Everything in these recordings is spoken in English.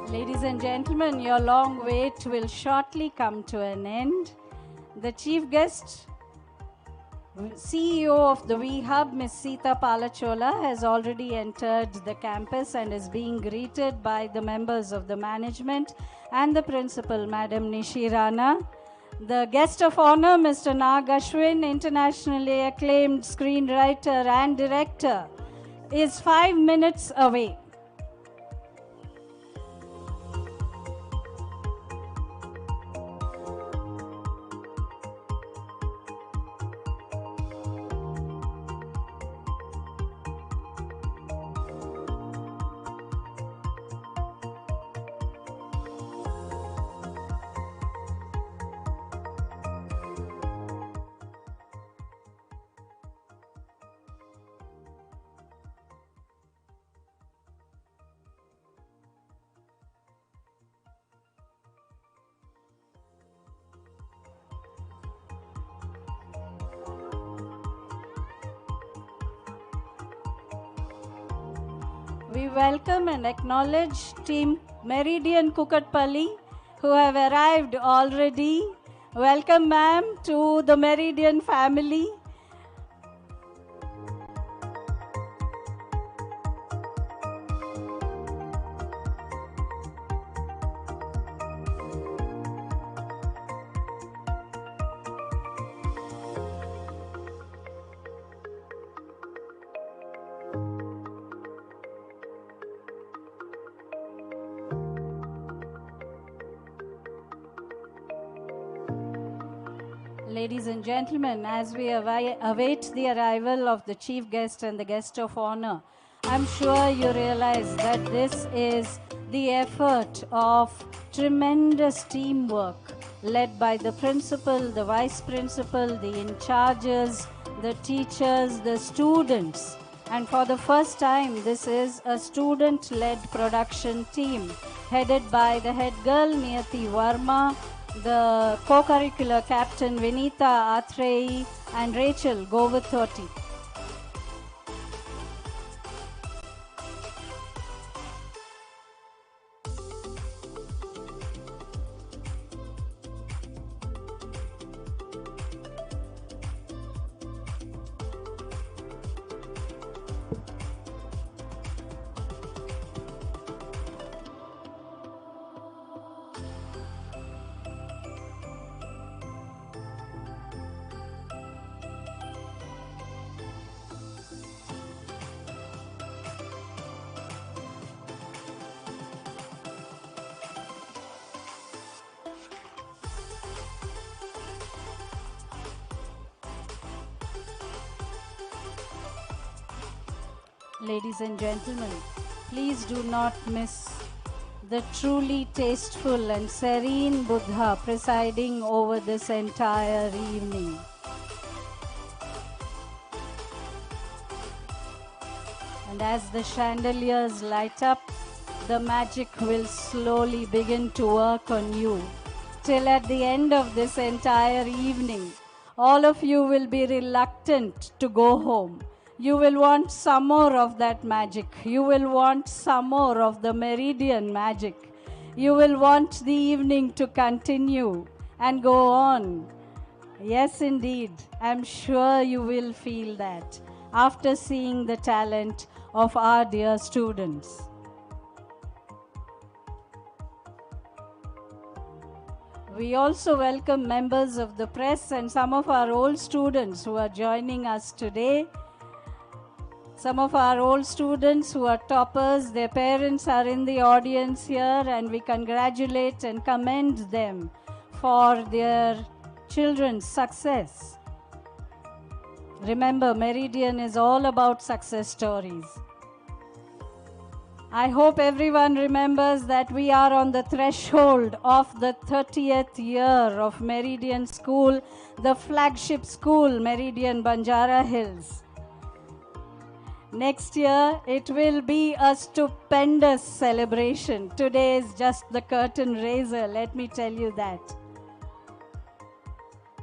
Ladies and gentlemen, your long wait will shortly come to an end. The chief guest, CEO of the VHub, Ms. Sita Palachola, has already entered the campus and is being greeted by the members of the management and the principal, Madam Nishi Rana. The guest of honor, Mr. Nag Ashwin, internationally acclaimed screenwriter and director, is 5 minutes away. We welcome and acknowledge Team Meridian Kukatpalli, who have arrived already. Welcome, ma'am, to the Meridian family. Ladies and gentlemen, as we await the arrival of the chief guest and the guest of honor, I'm sure you realize that this is the effort of tremendous teamwork led by the principal, the vice principal, the in-charges, the teachers, the students. And for the first time, this is a student-led production team headed by the head girl, Niyati Verma, the co-curricular captain Vinita Athrei and Rachel Govathoti. Ladies and gentlemen, please do not miss the truly tasteful and serene Buddha presiding over this entire evening. And as the chandeliers light up, the magic will slowly begin to work on you. Till at the end of this entire evening, all of you will be reluctant to go home. You will want some more of that magic. You will want some more of the Meridian magic. You will want the evening to continue and go on. Yes, indeed. I'm sure you will feel that after seeing the talent of our dear students. We also welcome members of the press and some of our old students who are joining us today. Some of our old students who are toppers, their parents are in the audience here, and we congratulate and commend them for their children's success. Remember, Meridian is all about success stories. I hope everyone remembers that we are on the threshold of the 30th year of Meridian School, the flagship school, Meridian Banjara Hills. Next year, it will be a stupendous celebration. Today is just the curtain raiser, let me tell you that.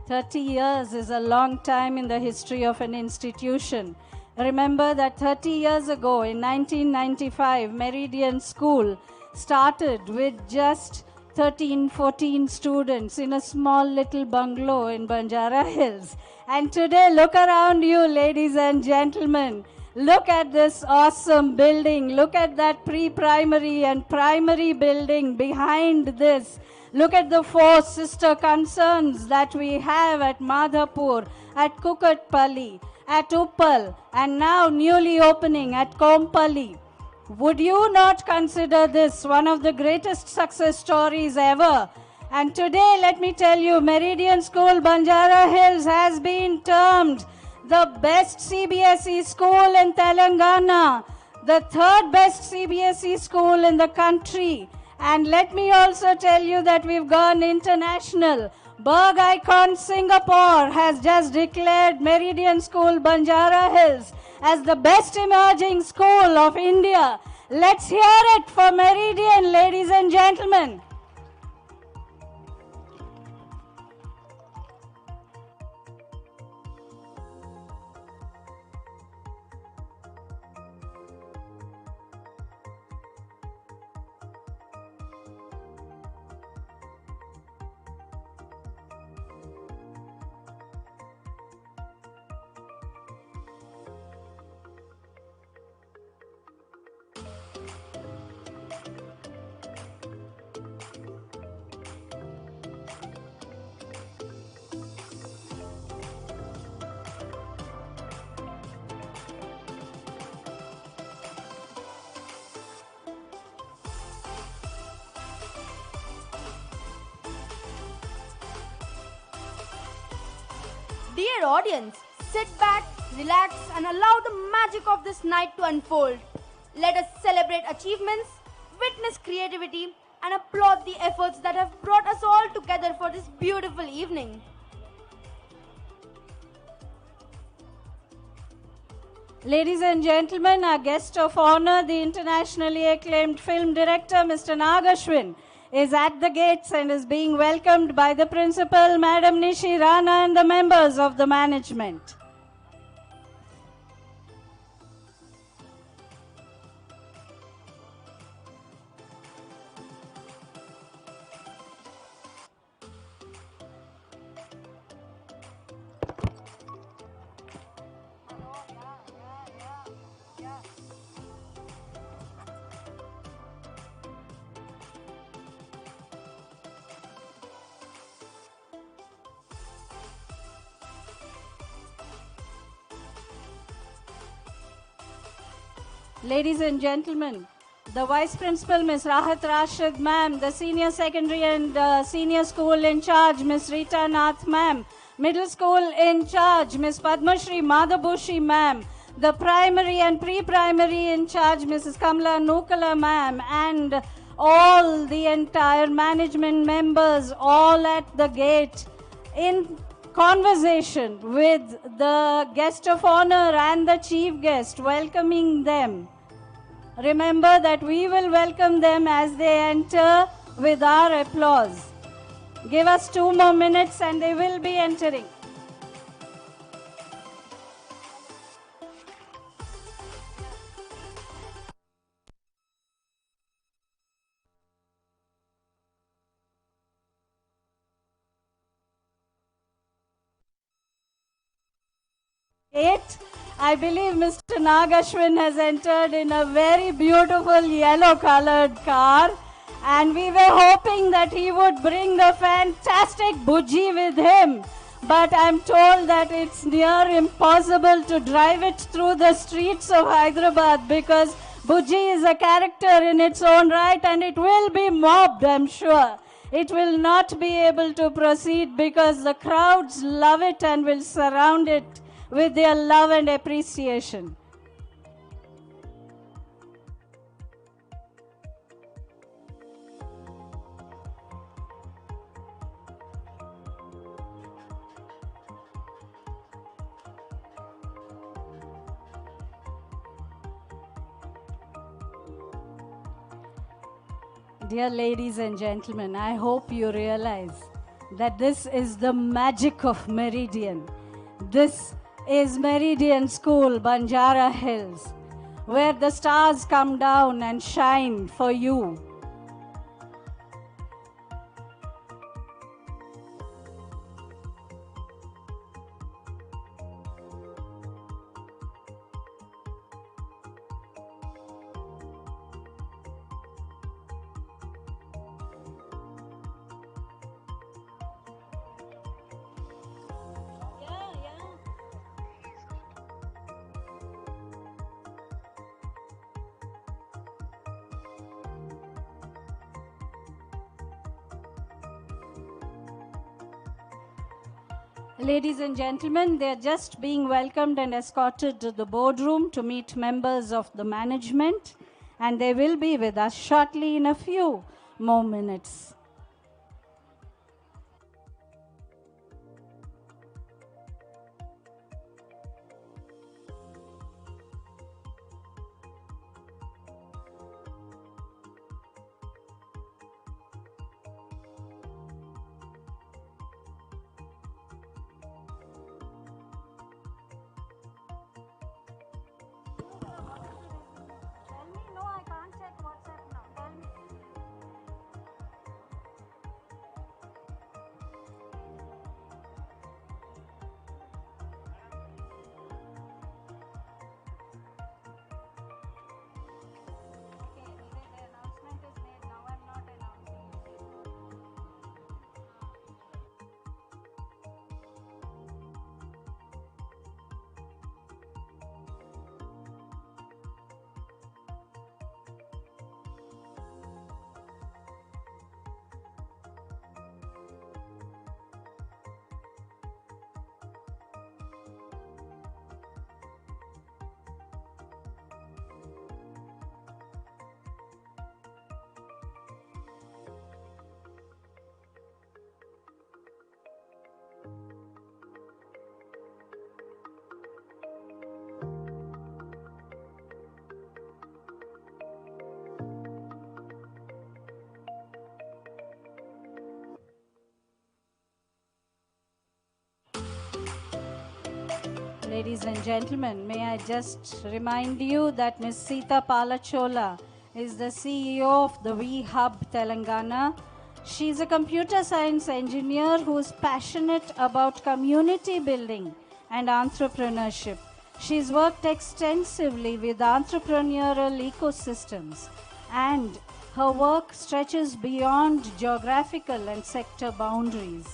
30 years is a long time in the history of an institution. Remember that 30 years ago in 1995, Meridian School started with just 13, 14 students in a small little bungalow in Banjara Hills. And today, look around you, ladies and gentlemen. Look at this awesome building. Look at that pre-primary and primary building behind this. Look at the 4 sister concerns that we have at Madhapur, at Kukatpalli, at Uppal, and now newly opening at Kompally. Would you not consider this one of the greatest success stories ever? And today, let me tell you, Meridian School, Banjara Hills has been termed the best CBSE school in Telangana, the 3rd best CBSE school in the country. And let me also tell you that we've gone international. Berg icon Singapore has just declared Meridian School, Banjara Hills as the best emerging school of India. Let's hear it for Meridian, ladies and gentlemen. Dear audience, sit back, relax and allow the magic of this night to unfold. Let us celebrate achievements, witness creativity and applaud the efforts that have brought us all together for this beautiful evening. Ladies and gentlemen, our guest of honor, the internationally acclaimed film director, Mr. Nagashwin, is at the gates and is being welcomed by the principal, Madam Nishi Rana, and the members of the management. Ladies and gentlemen, the Vice Principal, Ms. Rahat Rashid Ma'am, the Senior Secondary and Senior School in charge, Ms. Rita Nath Ma'am, Middle School in charge, Ms. Padmashri Madhabushi Ma'am, the Primary and Pre-Primary in charge, Mrs. Kamla Nukala Ma'am, and all the entire management members, all at the gate in conversation with the guest of honor and the chief guest, welcoming them. Remember that we will welcome them as they enter with our applause. Give us 2 more minutes and they will be entering. I believe Mr. Nagashwin has entered in a very beautiful yellow-colored car, and we were hoping that he would bring the fantastic Bujji with him. But I'm told that it's near impossible to drive it through the streets of Hyderabad because Bujji is a character in its own right and it will be mobbed, I'm sure. It will not be able to proceed because the crowds love it and will surround it with their love and appreciation. Dear ladies and gentlemen, I hope you realize that this is the magic of Meridian. This is Meridian School, Banjara Hills, where the stars come down and shine for you. Ladies and gentlemen, they are just being welcomed and escorted to the boardroom to meet members of the management, and they will be with us shortly in a few more minutes. Ladies and gentlemen, may I just remind you that Ms. Sita Palachola is the CEO of the V Hub Telangana. She is a computer science engineer who is passionate about community building and entrepreneurship. She's worked extensively with entrepreneurial ecosystems, and her work stretches beyond geographical and sector boundaries.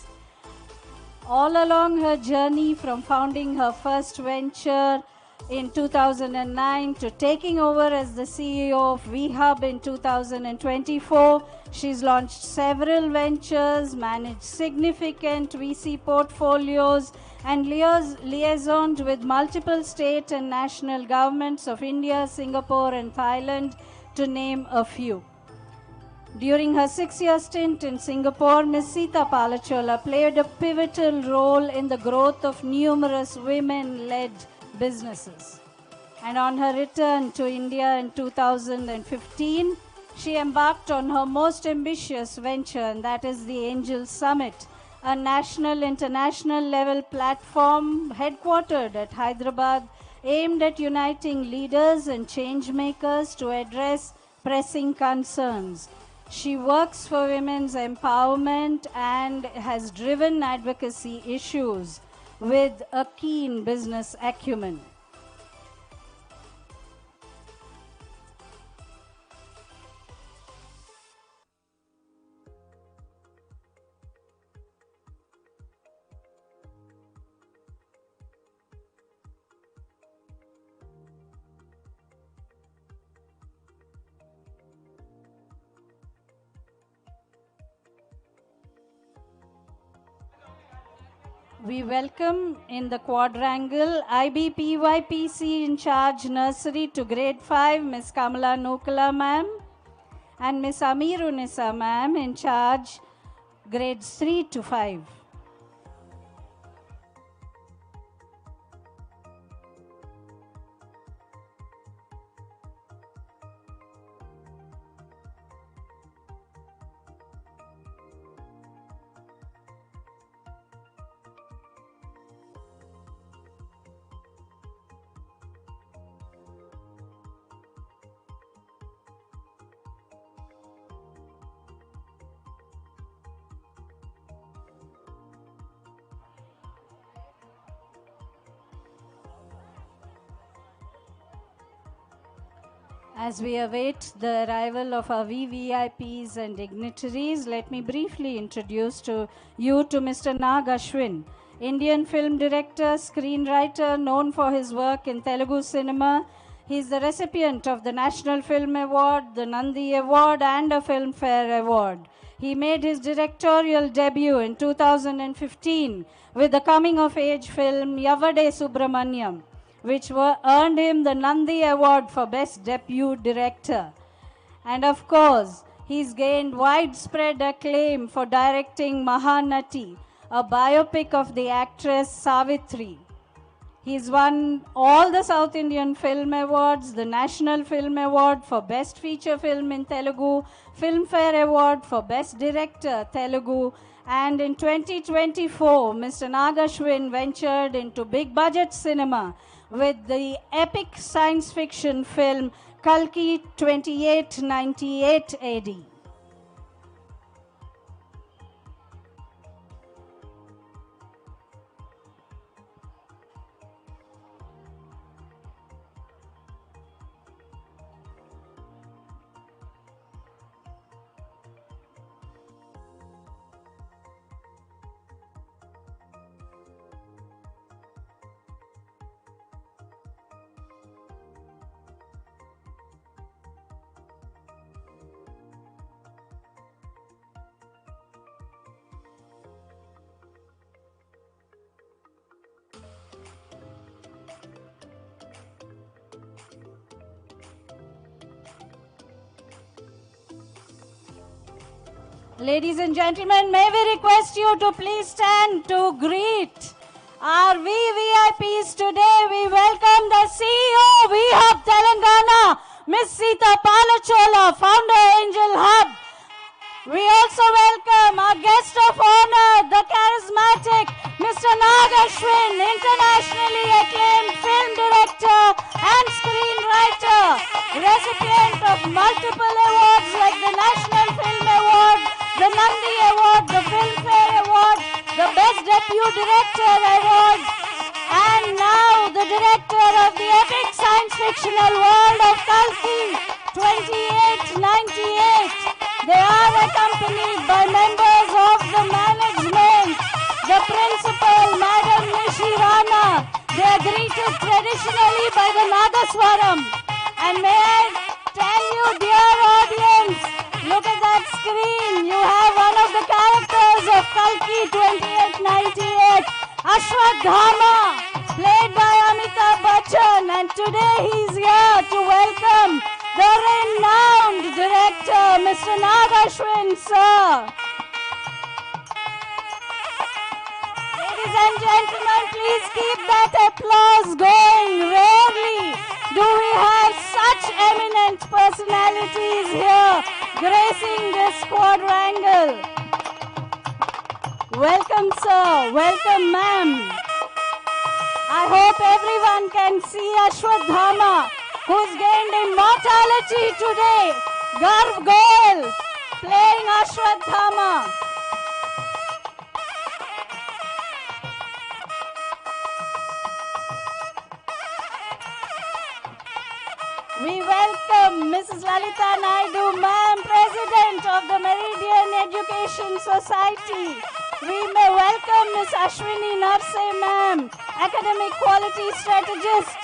All along her journey, from founding her first venture in 2009 to taking over as the CEO of VHub in 2024, she's launched several ventures, managed significant VC portfolios, and liaisoned with multiple state and national governments of India, Singapore, and Thailand, to name a few. During her 6-year stint in Singapore, Ms. Sita Palachola played a pivotal role in the growth of numerous women-led businesses. And on her return to India in 2015, she embarked on her most ambitious venture, and that is the Angel Summit, a national, international level platform headquartered at Hyderabad, aimed at uniting leaders and change makers to address pressing concerns. She works for women's empowerment and has driven advocacy issues with a keen business acumen. We welcome in the Quadrangle IBPYPC in charge nursery to grade 5, Ms. Kamala Nukala ma'am, and Ms. Amirunisa ma'am in charge grades 3 to 5. As we await the arrival of our VVIPs and dignitaries, let me briefly introduce you to Mr. Nag Ashwin, Indian film director, screenwriter known for his work in Telugu cinema. He is the recipient of the National Film Award, the Nandi Award, and a Filmfare Award. He made his directorial debut in 2015 with the coming-of-age film Yavade Subramanyam, which earned him the Nandi Award for Best Debut Director. And of course, he's gained widespread acclaim for directing Mahanati, a biopic of the actress Savitri. He's won all the South Indian Film Awards, the National Film Award for Best Feature Film in Telugu, Filmfare Award for Best Director Telugu, and in 2024, Mr. Nag Ashwin ventured into big budget cinema with the epic science fiction film Kalki 2898 AD. Ladies and gentlemen, may we request you to please stand to greet our VVIPs today. We welcome the CEO, V-Hub Telangana, Ms. Sita Palachola, founder, Angel Hub. We also welcome our guest of honor, the charismatic Mr. Nag Ashwin, internationally acclaimed film director and screenwriter, recipient of multiple awards like the National Film Award, the Nandi Award, the Filmfare Award, the Best Debut Director Award, and now the director of the epic science fictional world of Kalki 2898. They are accompanied by members of the management, the principal, Madam Nishirana. They are greeted traditionally by the Nagaswaram. And may I tell you, dear audience, look at that screen. You have one of the characters of Kalki 2898, Ashwadhama, played by Amitabh Bachchan. And today he's here to welcome the renowned director, Mr. Nag Ashwin, sir. Ladies and gentlemen, please keep that applause going. Rarely do we have such eminent personalities here gracing this quadrangle. Welcome, sir. Welcome, ma'am. I hope everyone can see Ashwadhama, who's gained immortality today. Garv Goel playing Ashwadhama. We welcome Mrs. Lalita Naidu, ma'am, President of the Meridian Education Society. We may welcome Ms. Ashwini Narse, ma'am, Academic Quality Strategist.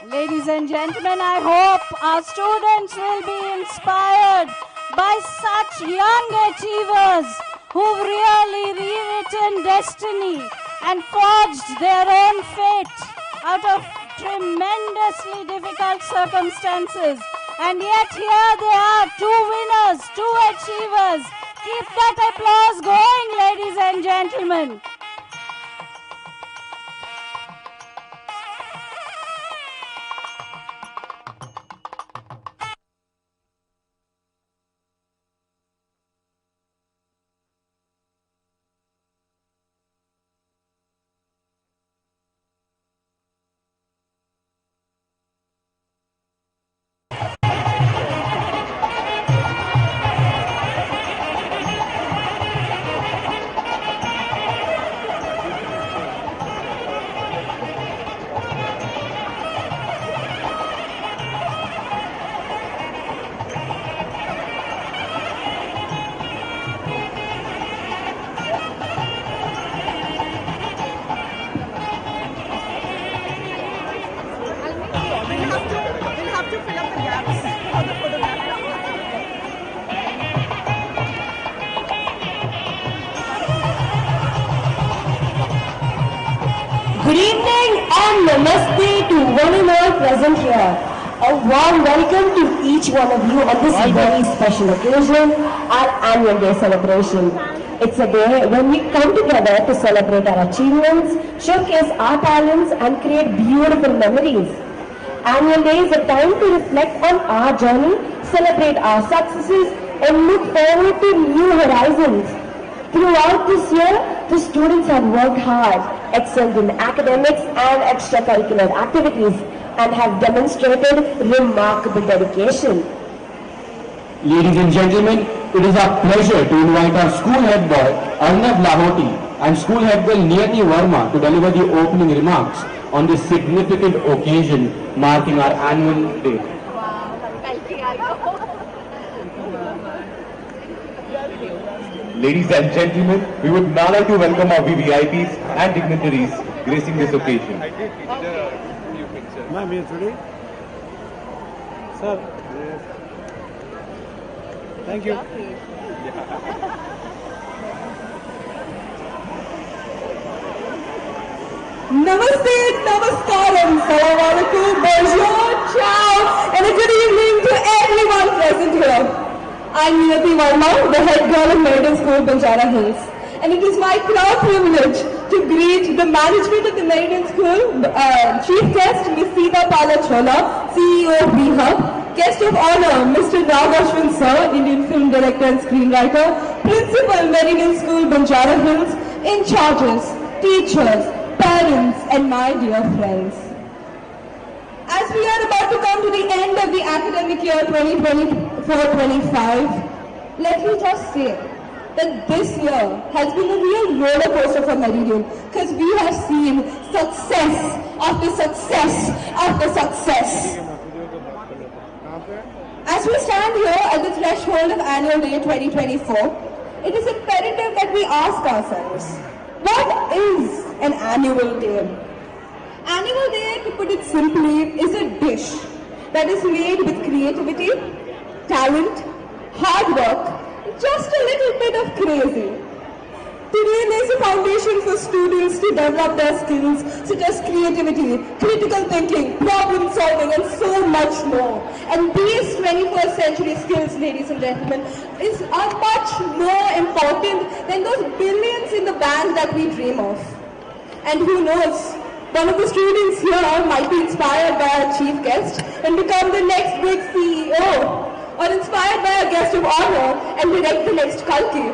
Ladies and gentlemen, I hope our students will be inspired by such young achievers who've really rewritten destiny and forged their own fate out of tremendously difficult circumstances. And yet here they are, two winners, two achievers. Keep that applause going, ladies and gentlemen. and namaste to one and all present here. A warm welcome to each one of you on this very special occasion, our annual day celebration. It's a day when we come together to celebrate our achievements, showcase our talents and create beautiful memories. Annual day is a time to reflect on our journey, celebrate our successes and look forward to new horizons. Throughout this year, the students have worked hard, excelled in academics and extracurricular activities, and have demonstrated remarkable dedication. Ladies and gentlemen, it is our pleasure to invite our school head boy Arnav Lahoti and school head girl Niyati Verma to deliver the opening remarks on this significant occasion marking our annual day. Ladies and gentlemen, we would now like to welcome our VVIPs and dignitaries gracing this occasion. Ma'am, it's ready? Sir. Thank you. Namaste, namaskaram, salam alaikum, bonjour, ciao, and a good evening to everyone present here. I'm Niyati Verma, the head girl of Meridian School, Banjara Hills. And it is my proud privilege to greet the management of the Meridian School, Chief Guest, Ms. Sita Palachola, CEO of B-Hub, Guest of Honor, Mr. Rag Ashwin Sir, Indian Film Director and Screenwriter, Principal, Meridian School, Banjara Hills, in charges, teachers, parents, and my dear friends. As we are about to come to the end of the academic year 2024-25, let me just say that this year has been a real roller coaster for Meridian because we have seen success after success after success. As we stand here at the threshold of Annual Day 2024, it is imperative that we ask ourselves, what is an annual day? Annual day, to put it simply, is a dish that is made with creativity, talent, hard work, just a little bit of crazy. Today lays a foundation for students to develop their skills such as creativity, critical thinking, problem solving and so much more. And these 21st century skills, ladies and gentlemen, are much more important than those billions in the bank that we dream of. And who knows, one of the students here might be inspired by our chief guest and become the next big CEO, or inspired by a guest of honor and direct the next Kalki.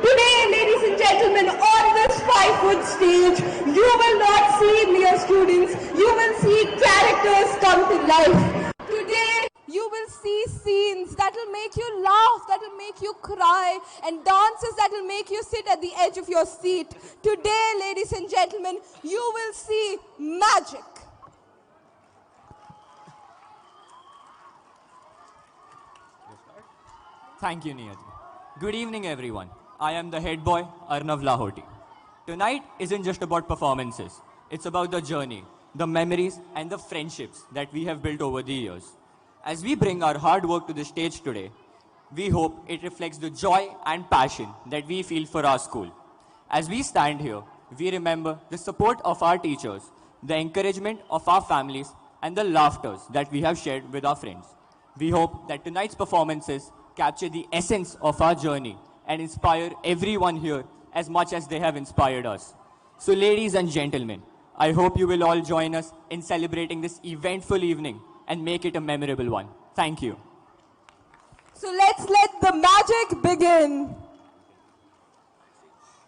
Today, ladies and gentlemen, on this 5-foot stage, you will not see mere students, you will see characters come to life. Today, you will see scenes that will make you laugh, that will make you cry, and dances that will make you sit at the edge of your seat. Today, ladies and gentlemen, you will see magic. Thank you, Niyati. Good evening, everyone. I am the head boy, Arnav Lahoti. Tonight isn't just about performances. It's about the journey, the memories, and the friendships that we have built over the years. As we bring our hard work to the stage today, we hope it reflects the joy and passion that we feel for our school. As we stand here, we remember the support of our teachers, the encouragement of our families, and the laughters that we have shared with our friends. We hope that tonight's performances capture the essence of our journey and inspire everyone here as much as they have inspired us. So ladies and gentlemen, I hope you will all join us in celebrating this eventful evening and make it a memorable one. Thank you. So let's let the magic begin.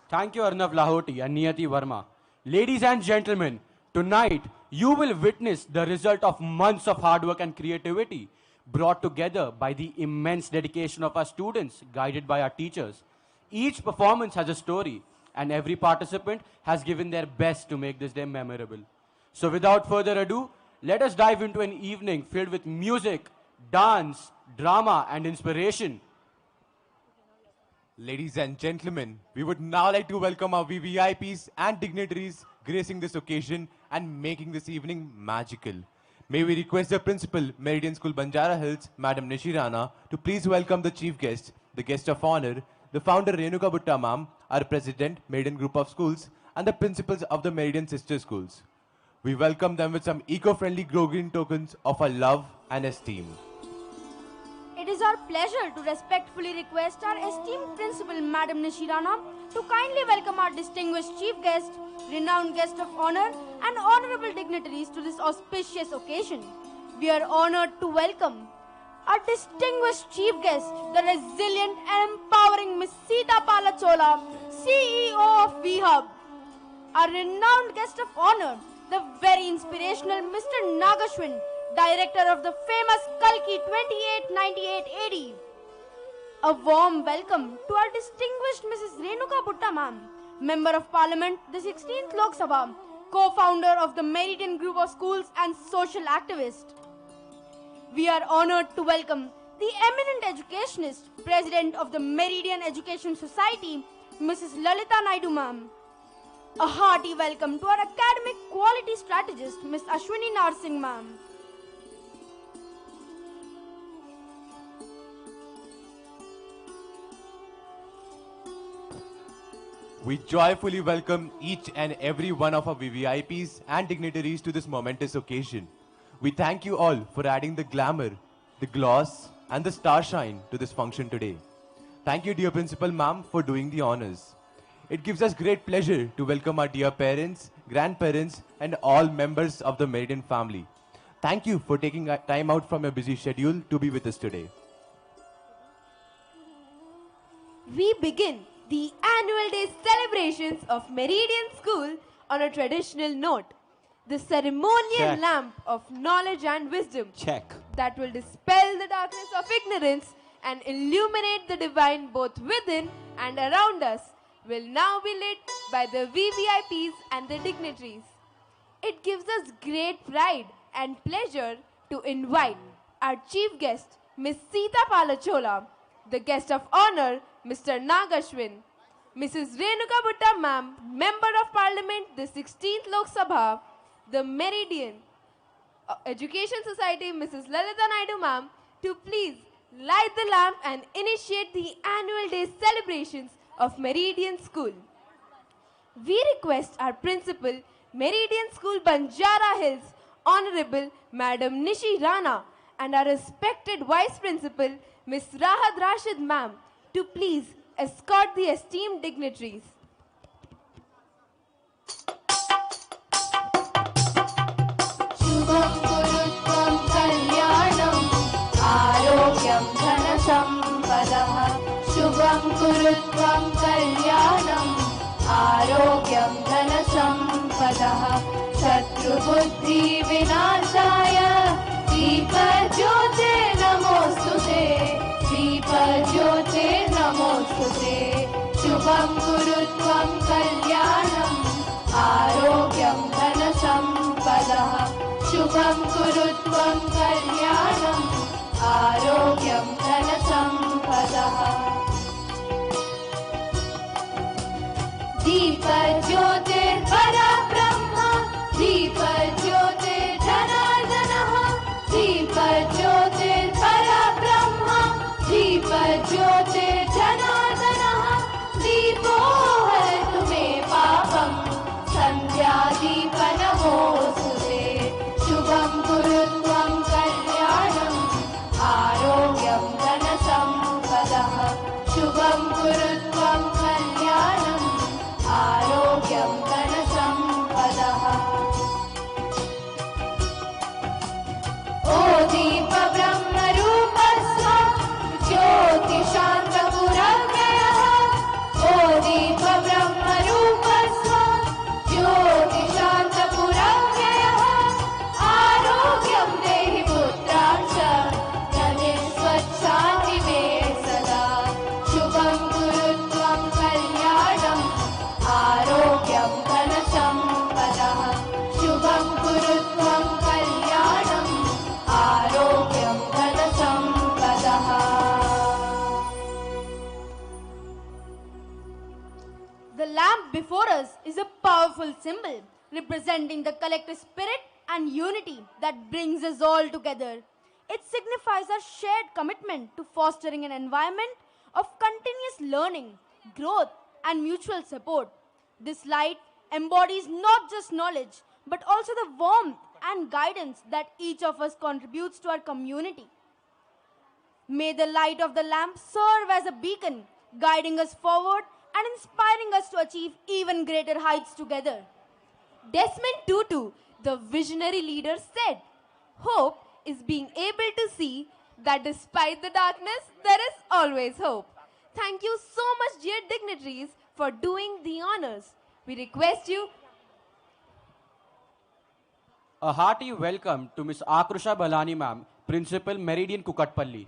Thank you, Arnav Lahoti and Niyati Verma. Ladies and gentlemen, tonight you will witness the result of months of hard work and creativity brought together by the immense dedication of our students, guided by our teachers. Each performance has a story, and every participant has given their best to make this day memorable. So without further ado, let us dive into an evening filled with music, dance, drama, and inspiration. Ladies and gentlemen, we would now like to welcome our VVIPs and dignitaries gracing this occasion and making this evening magical. May we request the principal, Meridian School Banjara Hills, Madam Nishirana, to please welcome the chief guest, the guest of honor, the founder Renuka Butta Ma'am, our president, Meridian Group of Schools, and the principals of the Meridian Sister Schools. We welcome them with some eco-friendly green tokens of our love and esteem. It is our pleasure to respectfully request our esteemed principal, Madam Nishirana, to kindly welcome our distinguished chief guest, renowned guest of honor, and honorable dignitaries to this auspicious occasion. We are honored to welcome our distinguished chief guest, the resilient and empowering Miss Sita Palachola, CEO of VHub. Our renowned guest of honor, the very inspirational Mr. Nagashwin, director of the famous Kalki 2898 AD. A warm welcome to our distinguished Mrs. Renuka Bhutta ma'am, Member of Parliament, the 16th Lok Sabha, co-founder of the Meridian Group of Schools and social activist. We are honored to welcome the eminent educationist, President of the Meridian Education Society, Mrs. Lalita Naidu ma'am. A hearty welcome to our academic quality strategist, Ms. Ashwini Narsingh ma'am. We joyfully welcome each and every one of our VVIPs and dignitaries to this momentous occasion. We thank you all for adding the glamour, the gloss, and the starshine to this function today. Thank you, dear Principal Ma'am, for doing the honors. It gives us great pleasure to welcome our dear parents, grandparents, and all members of the Meridian family. Thank you for taking time out from your busy schedule to be with us today. We begin the annual day celebrations of Meridian School on a traditional note. The ceremonial lamp of knowledge and wisdom that will dispel the darkness of ignorance and illuminate the divine both within and around us will now be lit by the VVIPs and the dignitaries. It gives us great pride and pleasure to invite our chief guest, Ms. Sita Palachola, the guest of honor, Mr. Nagashwin, Mrs. Renuka Bhutta ma'am, Member of Parliament, the 16th Lok Sabha, the Meridian Education Society, Mrs. Lalita Naidu ma'am, to please light the lamp and initiate the annual day celebrations of Meridian School. We request our principal, Meridian School Banjara Hills, Honorable Madam Nishi Rana, and our respected Vice Principal, Ms. Rahat Rashid ma'am, to please escort the esteemed dignitaries. Shubham Kurutvam Kalyanam Arogyam Dhanasampadah Shubham Kurutvam Kalyanam Arogyam Dhanasampadah Satru Buddhi Vinashaya Deepajyote Namostute Deepajyote Namostute Shubham Kurutvam Kalyanam Arogyam Dhanasampadah Shubham Kurutvam Kalyanam Arogyam Dhanasampadah Deepajyote Parabrahma Deepajyote Dhanardhanah Deepajyote Parabrahma Deepajyote Dhanardhanah Deepo Haratu Me Papam Sandhyadipa Namostute Shubham Kurutvam Kalyanam Arogyam Dhanasampadah Shubham Kurutvam Kalyanam Arogyam Dhanasampadah O Deepa Brahma Rupasva Jyoti Shanta Puravyayah O Deepa Brahma Rupasva Jyoti Shanta Puravyayah Arogyam Dehi Putransha Dhane Swachhati Me Sada Shubham Kurutvam Kalyanam Arogyam Dhanasampadah Shubham Kurutvam Kalyanam Arogyam Dhanasampadah. The lamp before us is a powerful symbol representing the collective spirit and unity that brings us all together. It signifies our shared commitment to fostering an environment of continuous learning, growth, and mutual support. This light embodies not just knowledge but also the warmth and guidance that each of us contributes to our community. May the light of the lamp serve as a beacon, guiding us forward and inspiring us to achieve even greater heights together. Desmond Tutu, the visionary leader, said, "Hope is being able to see that despite the darkness, there is always hope." Thank you so much, dear dignitaries, for doing the honors. We request you. A hearty welcome to Miss Akrusha Balani ma'am, Principal, Meridian, Kukatpalli.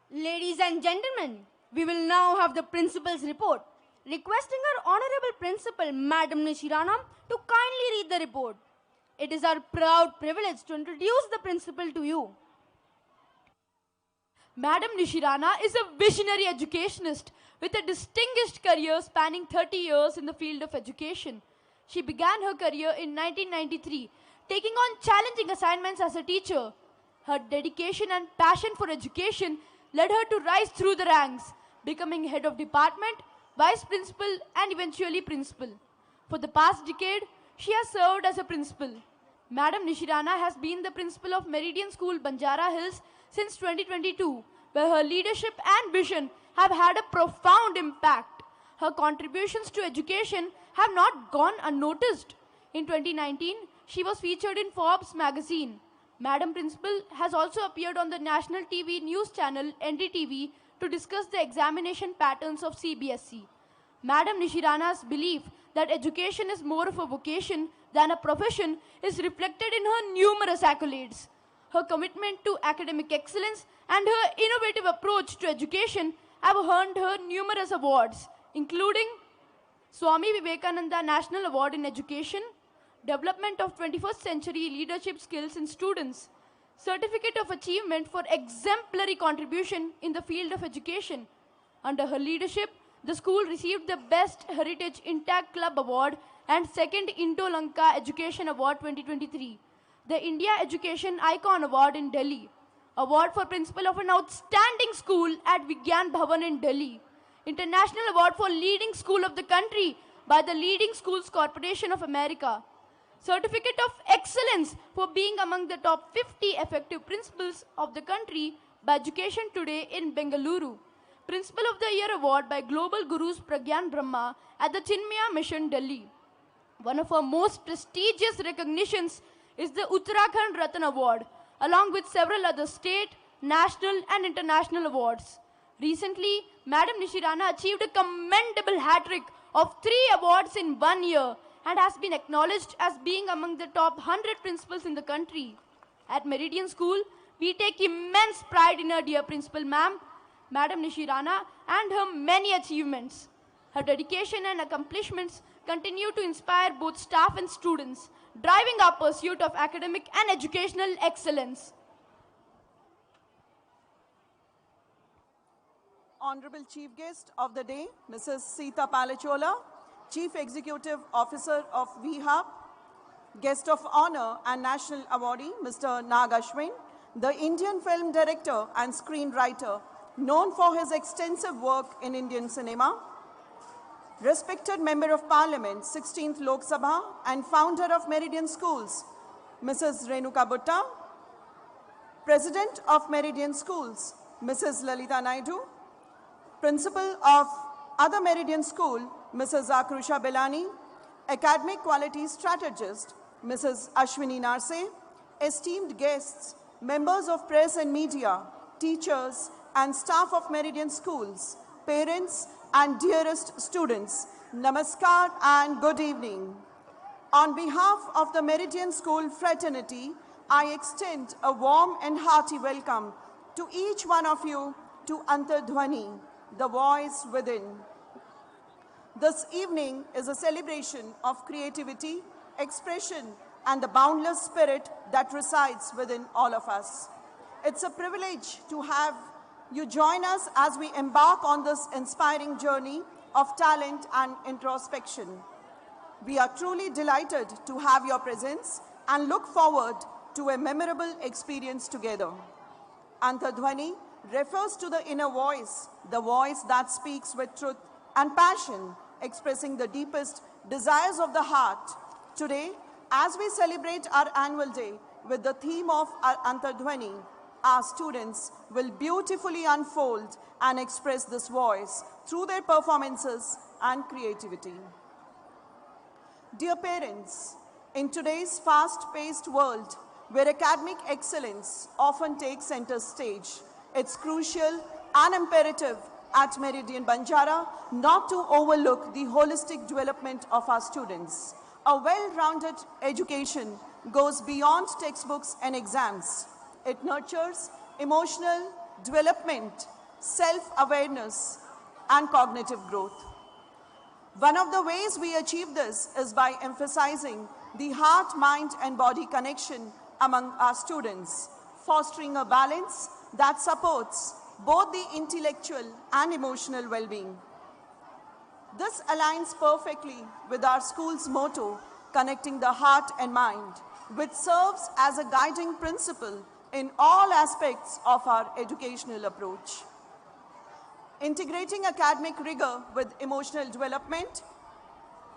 Ladies and gentlemen, we will now have the principal's report. Requesting our honorable principal, Madam Nishirana, to kindly read the report. It is our proud privilege to introduce the principal to you. Madam Nishirana is a visionary educationist with a distinguished career spanning 30 years in the field of education. She began her career in 1993, taking on challenging assignments as a teacher. Her dedication and passion for education led her to rise through the ranks, becoming head of department, vice principal, and eventually principal. For the past decade, she has served as a principal. Madam Nishirana has been the principal of Meridian School, Banjara Hills since 2022, where her leadership and vision have had a profound impact. Her contributions to education have not gone unnoticed. In 2019, she was featured in Forbes magazine. Madam Principal has also appeared on the national TV news channel NDTV to discuss the examination patterns of CBSE. Madam Nishirana's belief that education is more of a vocation than a profession is reflected in her numerous accolades. Her commitment to academic excellence and her innovative approach to education have earned her numerous awards, including Swami Vivekananda National Award in Education, Development of 21st Century Leadership Skills in Students, Certificate of Achievement for Exemplary Contribution in the Field of Education. Under her leadership, the school received the Best Heritage Intact Club Award and Second Indo-Lanka Education Award 2023, the India Education Icon Award in Delhi, Award for Principal of an Outstanding School at Vigyan Bhavan in Delhi, International Award for Leading School of the Country by the Leading Schools Corporation of America, Certificate of Excellence for being among the top 50 effective principals of the country by Education Today in Bengaluru, Principal of the Year Award by Global Gurus Pragyan Brahma at the Chinmaya Mission, Delhi. One of her most prestigious recognitions is the Uttarakhand Ratan Award, along with several other state, national and international awards. Recently, Madam Nishirana achieved a commendable hat-trick of 3 awards in 1 year and has been acknowledged as being among the top 100 principals in the country. At Meridian School, we take immense pride in our dear principal ma'am, Madam Nishirana, and her many achievements. Her dedication and accomplishments continue to inspire both staff and students, driving our pursuit of academic and educational excellence. Honorable Chief Guest of the day, Mrs. Sita Palachola, Chief Executive Officer of VHUB, Guest of Honor and National Awardee, Mr. Nag Ashwin, the Indian film director and screenwriter, known for his extensive work in Indian cinema, respected Member of Parliament, 16th Lok Sabha, and founder of Meridian Schools, Mrs. Renuka Butta, President of Meridian Schools, Mrs. Lalita Naidu, Principal of other Meridian School, Mrs. Akrusha Belani, Academic Quality Strategist, Mrs. Ashwini Narse, esteemed guests, members of press and media, teachers and staff of Meridian Schools, parents and dearest students, Namaskar and good evening. On behalf of the Meridian School fraternity, I extend a warm and hearty welcome to each one of you to Antardhwani, the voice within. This evening is a celebration of creativity, expression, and the boundless spirit that resides within all of us. It's a privilege to have you join us as we embark on this inspiring journey of talent and introspection. We are truly delighted to have your presence and look forward to a memorable experience together. Antardhwani refers to the inner voice, the voice that speaks with truth and passion, expressing the deepest desires of the heart. Today, as we celebrate our annual day with the theme of our Antardhwani, our students will beautifully unfold and express this voice through their performances and creativity. Dear parents, in today's fast-paced world, where academic excellence often takes center stage, it's crucial and imperative at Meridian Banjara not to overlook the holistic development of our students. A well-rounded education goes beyond textbooks and exams. It nurtures emotional development, self-awareness, and cognitive growth. One of the ways we achieve this is by emphasizing the heart, mind, and body connection among our students, fostering a balance that supports both the intellectual and emotional well-being. This aligns perfectly with our school's motto, connecting the heart and mind, which serves as a guiding principle in all aspects of our educational approach. Integrating academic rigor with emotional development,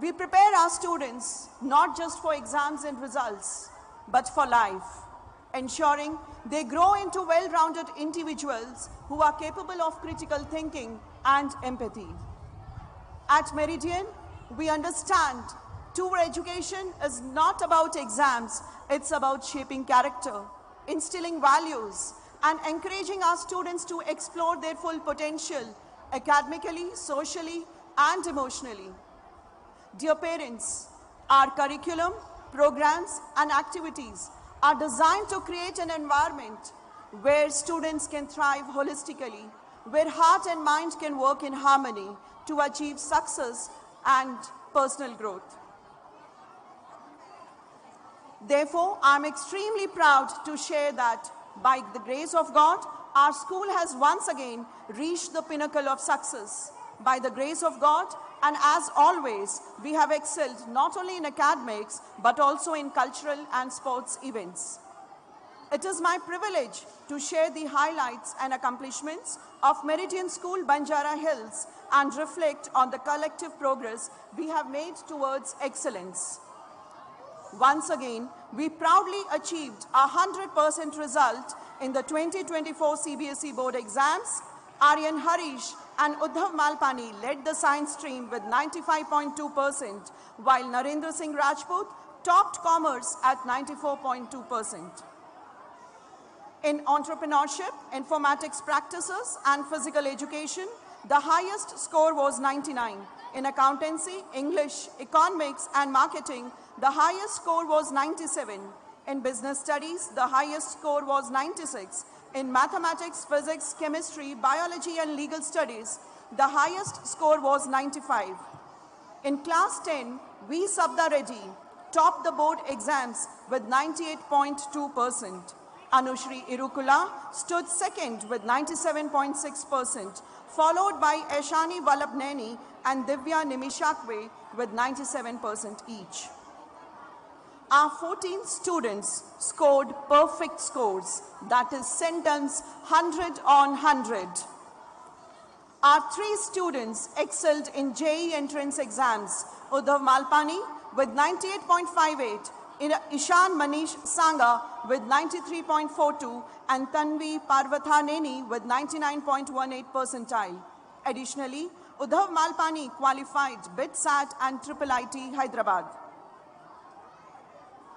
we prepare our students not just for exams and results, but for life, ensuring they grow into well-rounded individuals who are capable of critical thinking and empathy. At Meridian, we understand tour education is not about exams, it's about shaping character, instilling values, and encouraging our students to explore their full potential academically, socially, and emotionally. Dear parents, our curriculum, programs, and activities are designed to create an environment where students can thrive holistically, where heart and mind can work in harmony to achieve success and personal growth. Therefore, I'm extremely proud to share that by the grace of God, our school has once again reached the pinnacle of success. By the grace of God, and as always, we have excelled not only in academics, but also in cultural and sports events. It is my privilege to share the highlights and accomplishments of Meridian School, Banjara Hills, and reflect on the collective progress we have made towards excellence. Once again, we proudly achieved a 100% result in the 2024 CBSE board exams. Aryan Harish and Uddhav Malpani led the science stream with 95.2%, while Narendra Singh Rajput topped commerce at 94.2%. In entrepreneurship, informatics practices, and physical education, the highest score was 99. In accountancy, English, economics, and marketing, the highest score was 97. In business studies, the highest score was 96. In mathematics, physics, chemistry, biology, and legal studies, the highest score was 95. In class 10, V. Sabda Reddy topped the board exams with 98.2%. Anushri Irukula stood second with 97.6%, followed by Eshani Vallabhneni and Divya Nimishakwe with 97% each. Our 14 students scored perfect scores, that is sentence 100 on 100. Our 3 students excelled in JEE entrance exams, Uddhav Malpani with 98.58, Ishan Manish Sangha with 93.42, and Tanvi Parvathaneni with 99.18 percentile. Additionally, Uddhav Malpani qualified BITSAT and IIIT Hyderabad.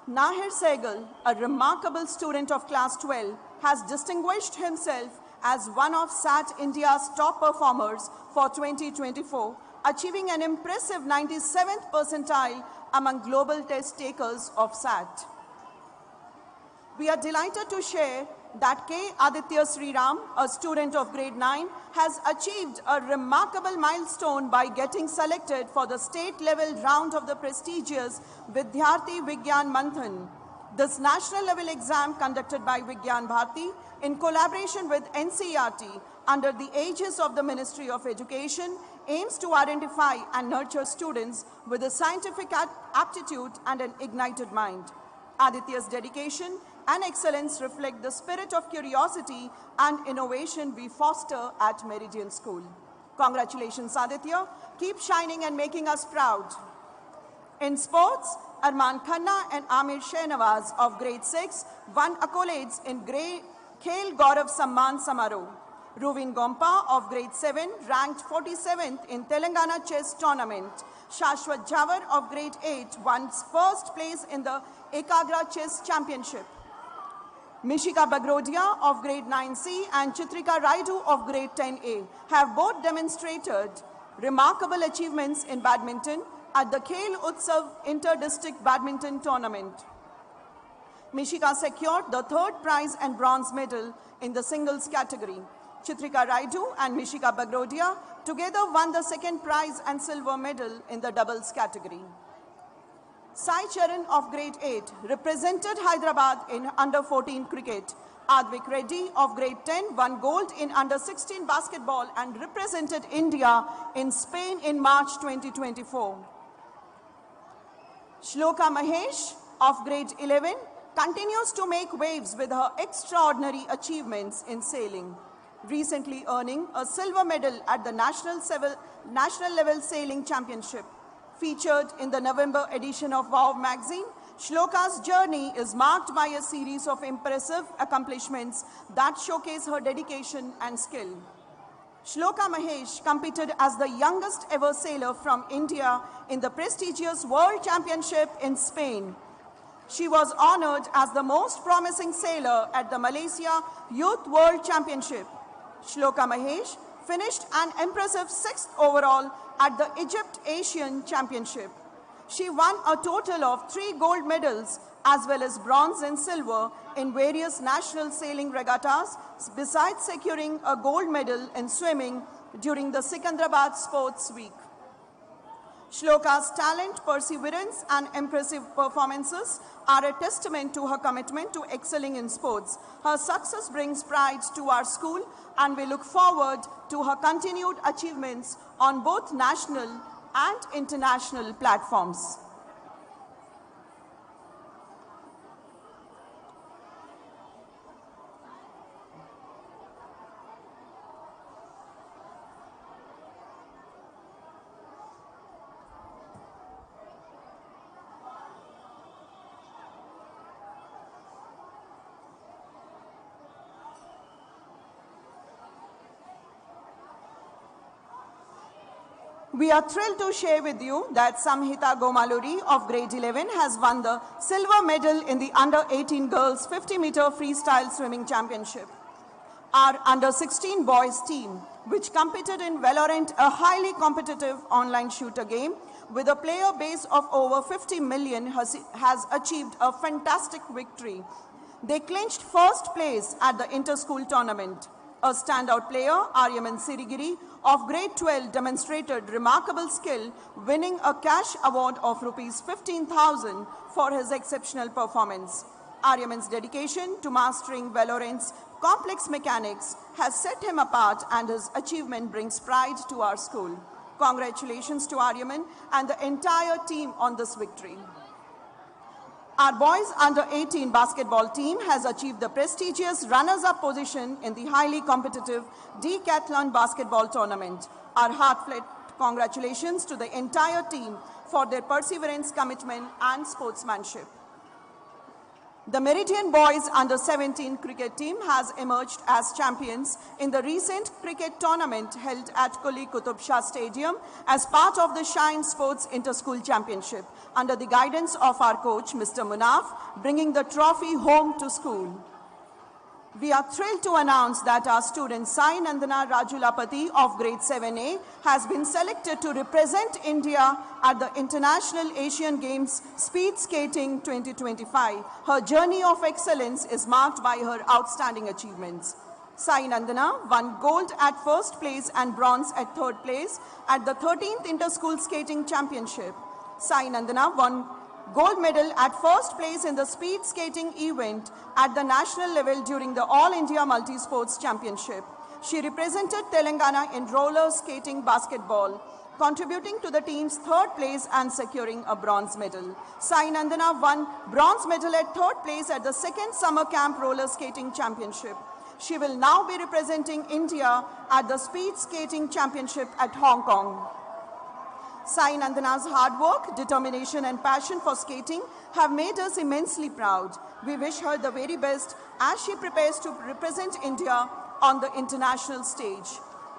Nahir Sehgal, a remarkable student of class 12, has distinguished himself as one of SAT India's top performers for 2024, achieving an impressive 97th percentile among global test takers of SAT. We are delighted to share that K. Aditya Sriram, a student of grade 9, has achieved a remarkable milestone by getting selected for the state-level round of the prestigious Vidyarthi Vigyan Manthan. This national-level exam conducted by Vigyan Bharati in collaboration with NCERT under the aegis of the Ministry of Education aims to identify and nurture students with a scientific aptitude and an ignited mind. Aditya's dedication, and excellence reflect the spirit of curiosity and innovation we foster at Meridian School. Congratulations, Aditya. Keep shining and making us proud. In sports, Arman Khanna and Amir Shehnawaz of grade 6 won accolades in Khel Gaurav Samman Samaroh. Ruvin Gompa of grade 7 ranked 47th in Telangana Chess Tournament. Shashwat Jawar of grade 8 won first place in the Ekagra Chess Championship. Mishika Bagrodia of grade 9C and Chitrika Raidu of grade 10A have both demonstrated remarkable achievements in badminton at the Khel Utsav Inter-District Badminton Tournament. Mishika secured the third prize and bronze medal in the singles category. Chitrika Raidu and Mishika Bagrodia together won the second prize and silver medal in the doubles category. Sai Charan of grade 8 represented Hyderabad in under-14 cricket. Advik Reddy of grade 10 won gold in under-16 basketball and represented India in Spain in March 2024. Shloka Mahesh of grade 11 continues to make waves with her extraordinary achievements in sailing, recently earning a silver medal at the National Level Sailing Championship. Featured in the November edition of WOW magazine, Shloka's journey is marked by a series of impressive accomplishments that showcase her dedication and skill. Shloka Mahesh competed as the youngest ever sailor from India in the prestigious World Championship in Spain. She was honored as the most promising sailor at the Malaysia Youth World Championship. Shloka Mahesh finished an impressive 6th overall at the Egypt Asian Championship. She won a total of 3 gold medals as well as bronze and silver in various national sailing regattas, besides securing a gold medal in swimming during the Sikandrabad Sports Week. Shloka's talent, perseverance, and impressive performances are a testament to her commitment to excelling in sports. Her success brings pride to our school, and we look forward to her continued achievements on both national and international platforms. We are thrilled to share with you that Samhita Gomaluri of grade 11 has won the silver medal in the under-18 girls 50-meter freestyle swimming championship. Our under-16 boys team, which competed in Valorant, a highly competitive online shooter game with a player base of over 50 million, has achieved a fantastic victory. They clinched first place at the inter-school tournament. A standout player, Aryaman Sirigiri, of grade 12 demonstrated remarkable skill, winning a cash award of Rs 15,000 for his exceptional performance. Aryaman's dedication to mastering Valorant's complex mechanics has set him apart, and his achievement brings pride to our school. Congratulations to Aryaman and the entire team on this victory. Our boys under-18 basketball team has achieved the prestigious runners-up position in the highly competitive Decathlon basketball tournament. Our heartfelt congratulations to the entire team for their perseverance, commitment, and sportsmanship. The Meridian boys under-17 cricket team has emerged as champions in the recent cricket tournament held at Kuli Qutub Shah Stadium as part of the Shine Sports Inter-School Championship under the guidance of our coach, Mr. Munaf, bringing the trophy home to school. We are thrilled to announce that our student Sai Nandana Rajulapati of grade 7A has been selected to represent India at the International Asian Games Speed Skating 2025. Her journey of excellence is marked by her outstanding achievements. Sai Nandana won gold at first place and bronze at third place at the 13th Inter-School Skating Championship. Sai Nandana won gold medal at first place in the speed skating event at the national level during the All India Multi-Sports Championship. She represented Telangana in roller skating basketball. contributing to the team's third place and securing a bronze medal. Sai Nandana won bronze medal at third place at the second Summer Camp Roller Skating Championship. She will now be representing India at the Speed Skating Championship at Hong Kong. Sai Nandana's hard work, determination and passion for skating have made us immensely proud. We wish her the very best as she prepares to represent India on the international stage.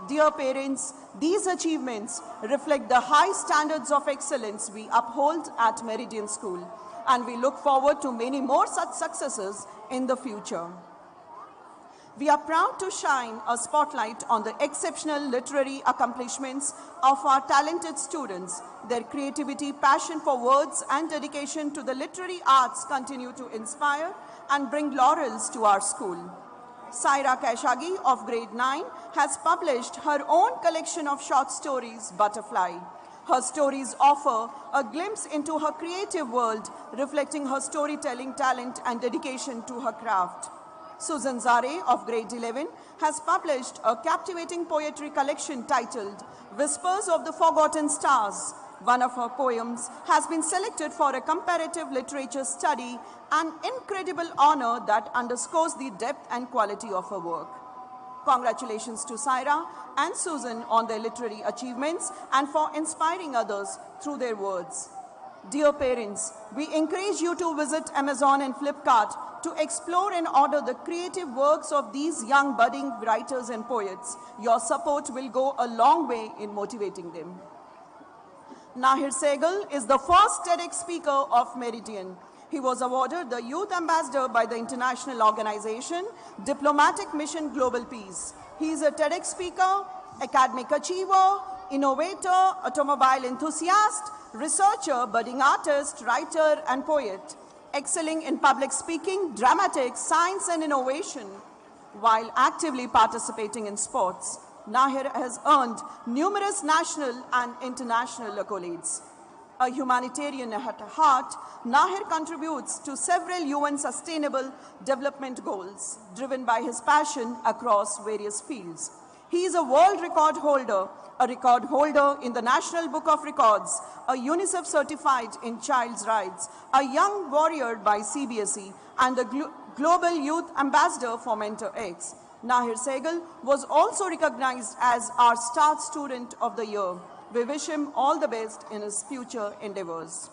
Dear parents, these achievements reflect the high standards of excellence we uphold at Meridian School, and we look forward to many more such successes in the future. We are proud to shine a spotlight on the exceptional literary accomplishments of our talented students. Their creativity, passion for words, and dedication to the literary arts continue to inspire and bring laurels to our school. Saira Kaishagi of grade 9 has published her own collection of short stories, Butterfly. Her stories offer a glimpse into her creative world, reflecting her storytelling talent and dedication to her craft. Susan Zare of grade 11 has published a captivating poetry collection titled Whispers of the Forgotten Stars. One of her poems has been selected for a comparative literature study, an incredible honor that underscores the depth and quality of her work. Congratulations to Saira and Susan on their literary achievements and for inspiring others through their words. Dear parents, we encourage you to visit Amazon and Flipkart to explore and order the creative works of these young budding writers and poets. Your support will go a long way in motivating them. Nahir Sehgal is the first TEDx speaker of Meridian. He was awarded the Youth Ambassador by the international organization Diplomatic Mission Global Peace. He is a TEDx speaker, academic achiever, innovator, automobile enthusiast, researcher, budding artist, writer, and poet, excelling in public speaking, dramatics, science, and innovation, while actively participating in sports. Nahir has earned numerous national and international accolades. A humanitarian at heart, Nahir contributes to several UN Sustainable Development Goals, driven by his passion across various fields. He is a world record holder, a record holder in the National Book of Records, a UNICEF certified in child's rights, a young warrior by CBSE, and the Global Youth Ambassador for Mentor X. Nahir Sehgal was also recognized as our Star Student of the Year. We wish him all the best in his future endeavors.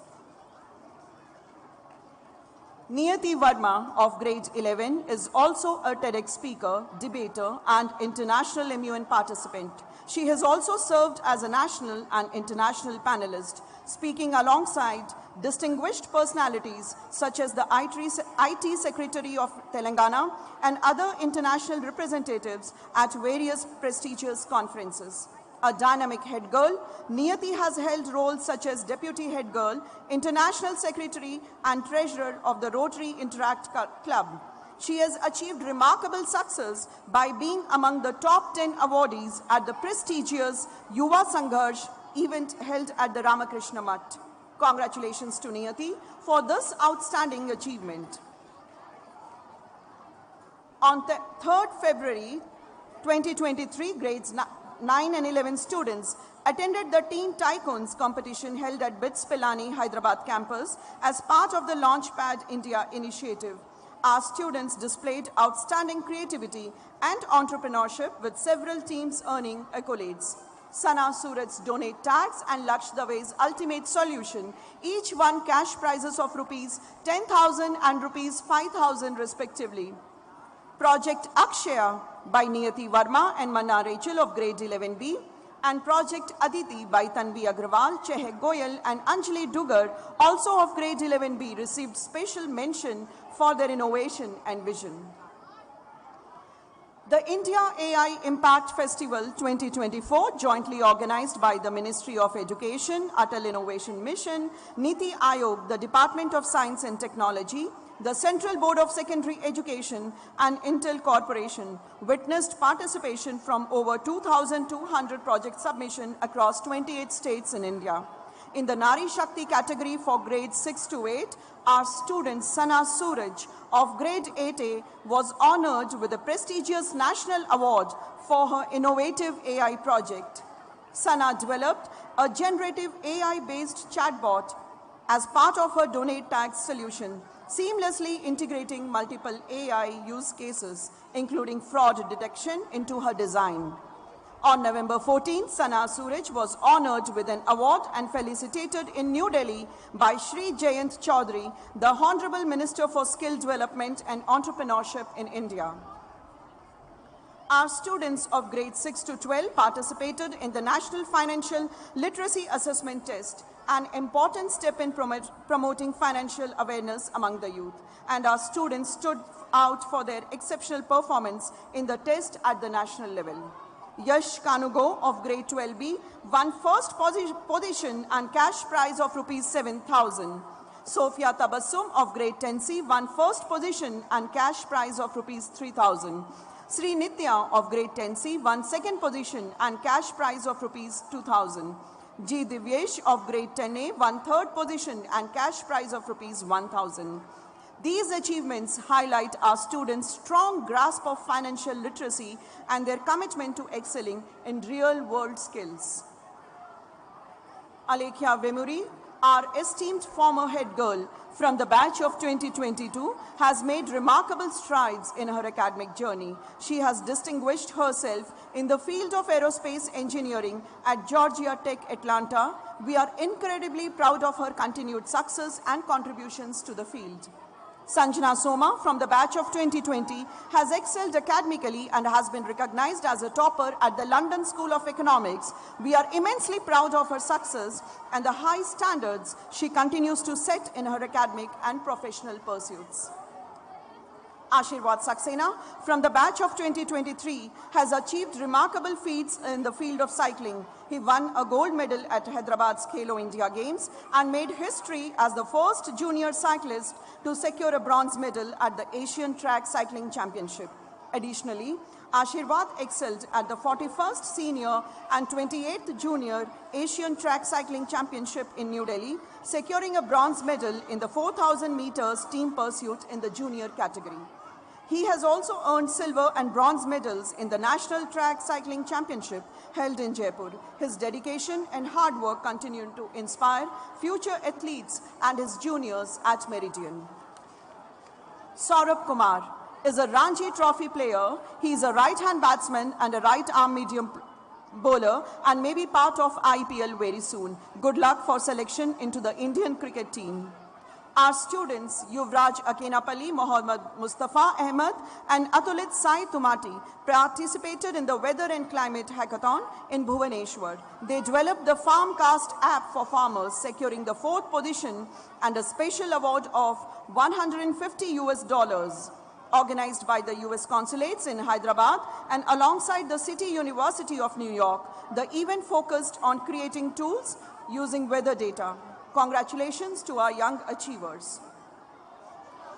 Niyati Verma of grade 11 is also a TEDx speaker, debater, and international MUN participant. She has also served as a national and international panelist, speaking alongside distinguished personalities such as the IT Secretary of Telangana and other international representatives at various prestigious conferences. A dynamic head girl, Niyati has held roles such as Deputy Head Girl, International Secretary, and Treasurer of the Rotary Interact Club. She has achieved remarkable success by being among the top 10 awardees at the prestigious Yuva Sangharsh event held at the Ramakrishna Mutt. Congratulations to Niyati for this outstanding achievement. On 3rd February 2023, grades 9 and 11 students attended the Teen Tycoons competition held at BITS Pilani, Hyderabad campus as part of the Launchpad India initiative. Our students displayed outstanding creativity and entrepreneurship with several teams earning accolades. Sana Suraj's Donate Tags and Laksh Dave's Ultimate Solution each won cash prizes of rupees 10,000 and rupees 5,000 respectively. Project Akshaya by Niyati Verma and Manna Rachel of grade 11B, and Project Aditi by Tanvi Agrawal, Chehek Goyal, and Anjali Dugar, also of grade 11B, received special mention for their innovation and vision. The India AI Impact Festival 2024, jointly organized by the Ministry of Education, Atal Innovation Mission, Niti Aayog, the Department of Science and Technology, the Central Board of Secondary Education, and Intel Corporation, witnessed participation from over 2,200 project submissions across 28 states in India. In the Nari Shakti category for grades 6 to 8, our student Sana Suraj of grade 8A was honored with a prestigious national award for her innovative AI project. Sana developed a generative AI-based chatbot as part of her Donate Tax solution, seamlessly integrating multiple AI use cases, including fraud detection, into her design. On November 14th, Sana Suraj was honored with an award and felicitated in New Delhi by Shri Jayant Chaudhary, the Honorable Minister for Skill Development and Entrepreneurship in India. Our students of grades 6 to 12 participated in the National Financial Literacy Assessment Test, an important step in promoting financial awareness among the youth. And our students stood out for their exceptional performance in the test at the national level. Yash Kanugo of grade 12B won first position and cash prize of rupees 7,000. Sophia Tabassum of grade 10C won first position and cash prize of rupees 3,000. Sri Nitya of grade 10C won second position and cash prize of rupees 2,000. G. Divyesh of grade 10A won third position and cash prize of rupees 1,000. These achievements highlight our students' strong grasp of financial literacy and their commitment to excelling in real-world skills. Alekhya Vemuri, our esteemed former head girl from the batch of 2022, has made remarkable strides in her academic journey. She has distinguished herself in the field of aerospace engineering at Georgia Tech, Atlanta. We are incredibly proud of her continued success and contributions to the field. Sanjana Soma from the batch of 2020 has excelled academically and has been recognized as a topper at the London School of Economics. We are immensely proud of her success and the high standards she continues to set in her academic and professional pursuits. Ashirwad Saxena from the batch of 2023 has achieved remarkable feats in the field of cycling. He won a gold medal at Hyderabad's Khelo India Games and made history as the first junior cyclist to secure a bronze medal at the Asian Track Cycling Championship. Additionally, Ashirwad excelled at the 41st Senior and 28th Junior Asian Track Cycling Championship in New Delhi, securing a bronze medal in the 4,000 meters team pursuit in the junior category. He has also earned silver and bronze medals in the National Track Cycling Championship held in Jaipur. His dedication and hard work continue to inspire future athletes and his juniors at Meridian. Saurabh Kumar is a Ranji Trophy player. He is a right-hand batsman and a right-arm medium bowler and may be part of IPL very soon. Good luck for selection into the Indian cricket team. Our students, Yuvraj Akenapalli, Mohammad Mustafa Ahmed, and Atulit Sai Tumati participated in the Weather and Climate Hackathon in Bhubaneswar. They developed the Farmcast app for farmers, securing the 4th position and a special award of $150 organized by the US consulates in Hyderabad and alongside the City University of New York. The event focused on creating tools using weather data. Congratulations to our young achievers.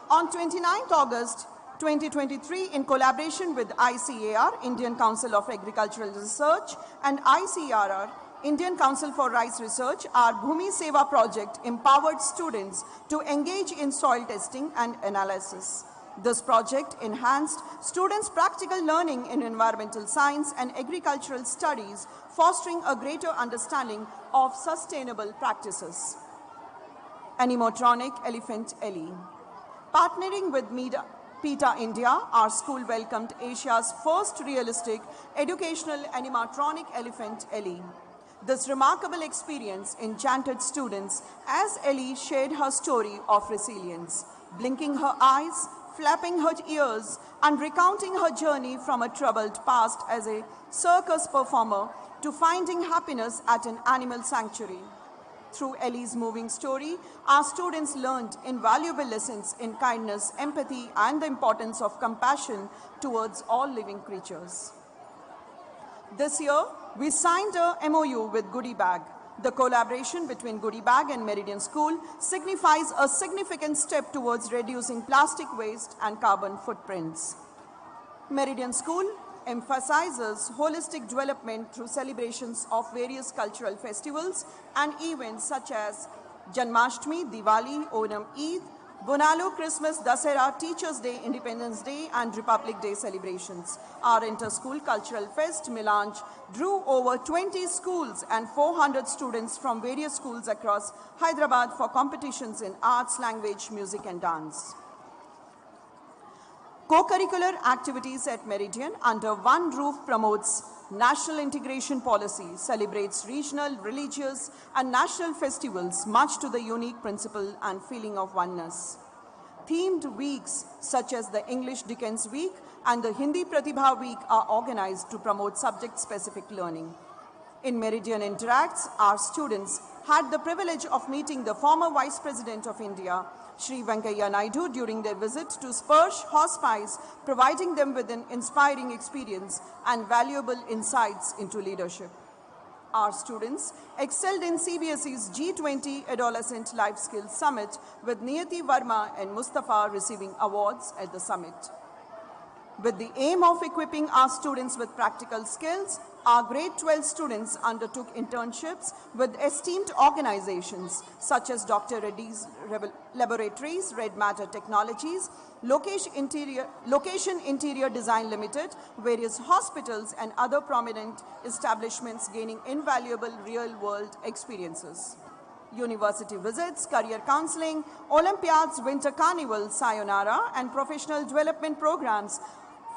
On 29th August 2023, in collaboration with ICAR, Indian Council of Agricultural Research, and ICRR, Indian Council for Rice Research, our Bhumi Seva project empowered students to engage in soil testing and analysis. This project enhanced students' practical learning in environmental science and agricultural studies, fostering a greater understanding of sustainable practices. Animatronic Elephant Ellie. Partnering with PETA India, our school welcomed Asia's first realistic educational animatronic elephant Ellie. This remarkable experience enchanted students as Ellie shared her story of resilience, blinking her eyes, flapping her ears, and recounting her journey from a troubled past as a circus performer to finding happiness at an animal sanctuary. Through Ellie's moving story, our students learned invaluable lessons in kindness, empathy, and the importance of compassion towards all living creatures. This year, we signed a MOU with Goodie Bag. The collaboration between Goodie Bag and Meridian School signifies a significant step towards reducing plastic waste and carbon footprints. Meridian School emphasizes holistic development through celebrations of various cultural festivals and events such as Janmashtami, Diwali, Onam, Eid, Bonalu, Christmas, Dasera, Teachers' Day, Independence Day and Republic Day celebrations. Our inter-school cultural fest, Melange, drew over 20 schools and 400 students from various schools across Hyderabad for competitions in arts, language, music and dance. Co-curricular activities at Meridian under one roof promotes national integration policy, celebrates regional, religious and national festivals much to the unique principle and feeling of oneness. Themed weeks such as the English Dickens Week and the Hindi Pratibha Week are organized to promote subject-specific learning. In Meridian Interacts, our students had the privilege of meeting the former Vice President of India, Shri Venkaiah Naidu, during their visit to Spurge Hospice, providing them with an inspiring experience and valuable insights into leadership. Our students excelled in CBSE's G20 Adolescent Life Skills Summit, with Niyati Verma and Mustafa receiving awards at the summit. With the aim of equipping our students with practical skills, our grade 12 students undertook internships with esteemed organizations such as Dr. Reddy's Laboratories, Red Matter Technologies, Location Interior Design Limited, various hospitals and other prominent establishments, gaining invaluable real-world experiences. University visits, career counseling, Olympiads, Winter Carnival, Sayonara and professional development programs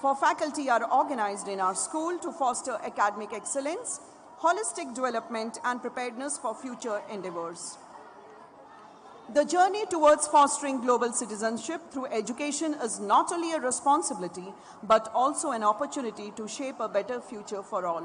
for faculty are organized in our school to foster academic excellence, holistic development and preparedness for future endeavors. The journey towards fostering global citizenship through education is not only a responsibility, but also an opportunity to shape a better future for all.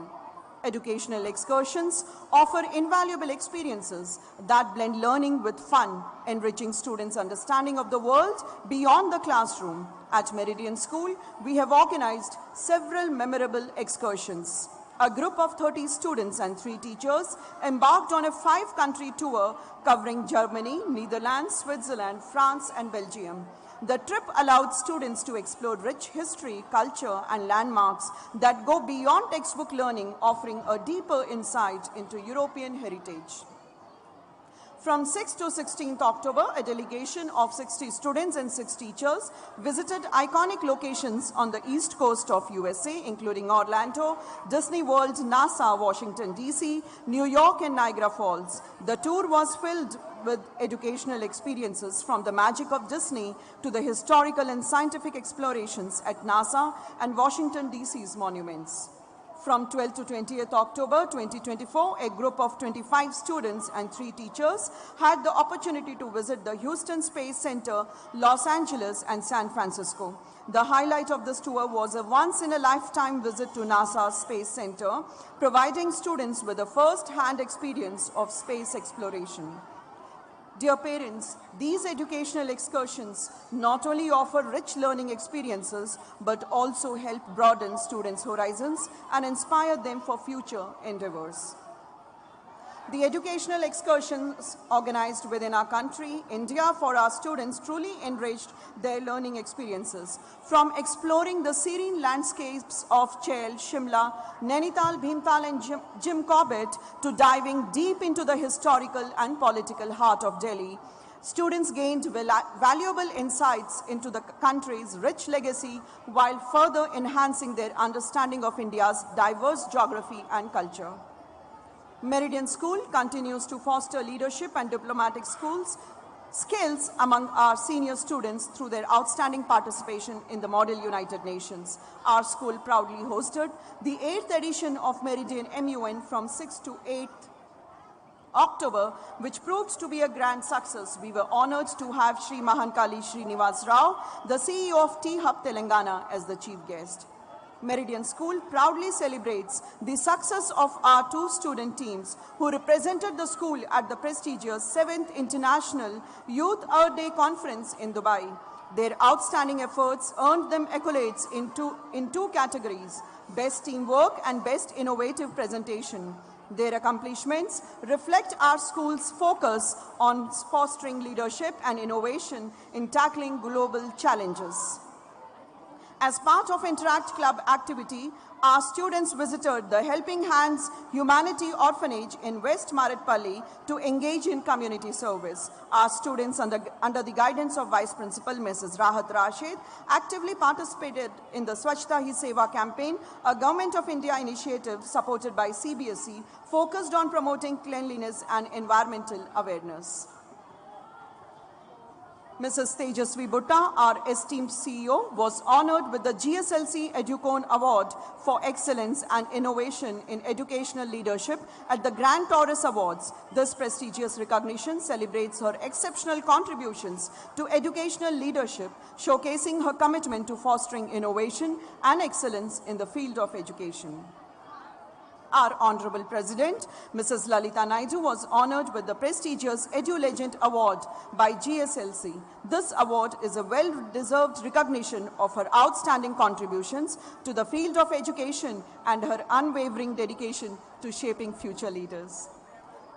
Educational excursions offer invaluable experiences that blend learning with fun, enriching students' understanding of the world beyond the classroom. At Meridian School, we have organized several memorable excursions. A group of 30 students and 3 teachers embarked on a 5-country tour covering Germany, Netherlands, Switzerland, France, and Belgium. The trip allowed students to explore rich history, culture, and landmarks that go beyond textbook learning, offering a deeper insight into European heritage. From 6th to 16th October, a delegation of 60 students and 6 teachers visited iconic locations on the east coast of USA, including Orlando, Disney World, NASA, Washington, D.C., New York, and Niagara Falls. The tour was filled with educational experiences from the magic of Disney to the historical and scientific explorations at NASA and Washington, D.C.'s monuments. From 12th to 20th October 2024, a group of 25 students and 3 teachers had the opportunity to visit the Houston Space Center, Los Angeles, and San Francisco. The highlight of this tour was a once-in-a-lifetime visit to NASA's Space Center, providing students with a first-hand experience of space exploration. Dear parents, these educational excursions not only offer rich learning experiences, but also help broaden students' horizons and inspire them for future endeavors. The educational excursions organized within our country, India, for our students truly enriched their learning experiences. From exploring the serene landscapes of Chel, Shimla, Nainital, Bhimtal, and Jim Corbett to diving deep into the historical and political heart of Delhi, students gained valuable insights into the country's rich legacy while further enhancing their understanding of India's diverse geography and culture. Meridian School continues to foster leadership and diplomatic skills among our senior students through their outstanding participation in the Model United Nations. Our school proudly hosted the 8th edition of Meridian MUN from 6th to 8th October, which proved to be a grand success. We were honored to have Sri Mahankali Srinivas Rao, the CEO of T-Hub Telangana, as the chief guest. Meridian School proudly celebrates the success of our 2 student teams who represented the school at the prestigious 7th International Youth Earth Day Conference in Dubai. Their outstanding efforts earned them accolades in two categories, Best Teamwork and Best Innovative Presentation. Their accomplishments reflect our school's focus on fostering leadership and innovation in tackling global challenges. As part of Interact Club activity, our students visited the Helping Hands Humanity Orphanage in West Maratpalli to engage in community service. Our students, under the guidance of Vice Principal Mrs. Rahat Rashid, actively participated in the Swachhta Hi Seva campaign, a Government of India initiative supported by CBSE, focused on promoting cleanliness and environmental awareness. Mrs. Tejasvi Butta, our esteemed CEO, was honored with the GSLC Educon Award for Excellence and Innovation in Educational Leadership at the Grand Taurus Awards. This prestigious recognition celebrates her exceptional contributions to educational leadership, showcasing her commitment to fostering innovation and excellence in the field of education. Our Honorable President, Mrs. Lalita Naidu, was honored with the prestigious Edu Legend Award by GSLC. This award is a well-deserved recognition of her outstanding contributions to the field of education and her unwavering dedication to shaping future leaders.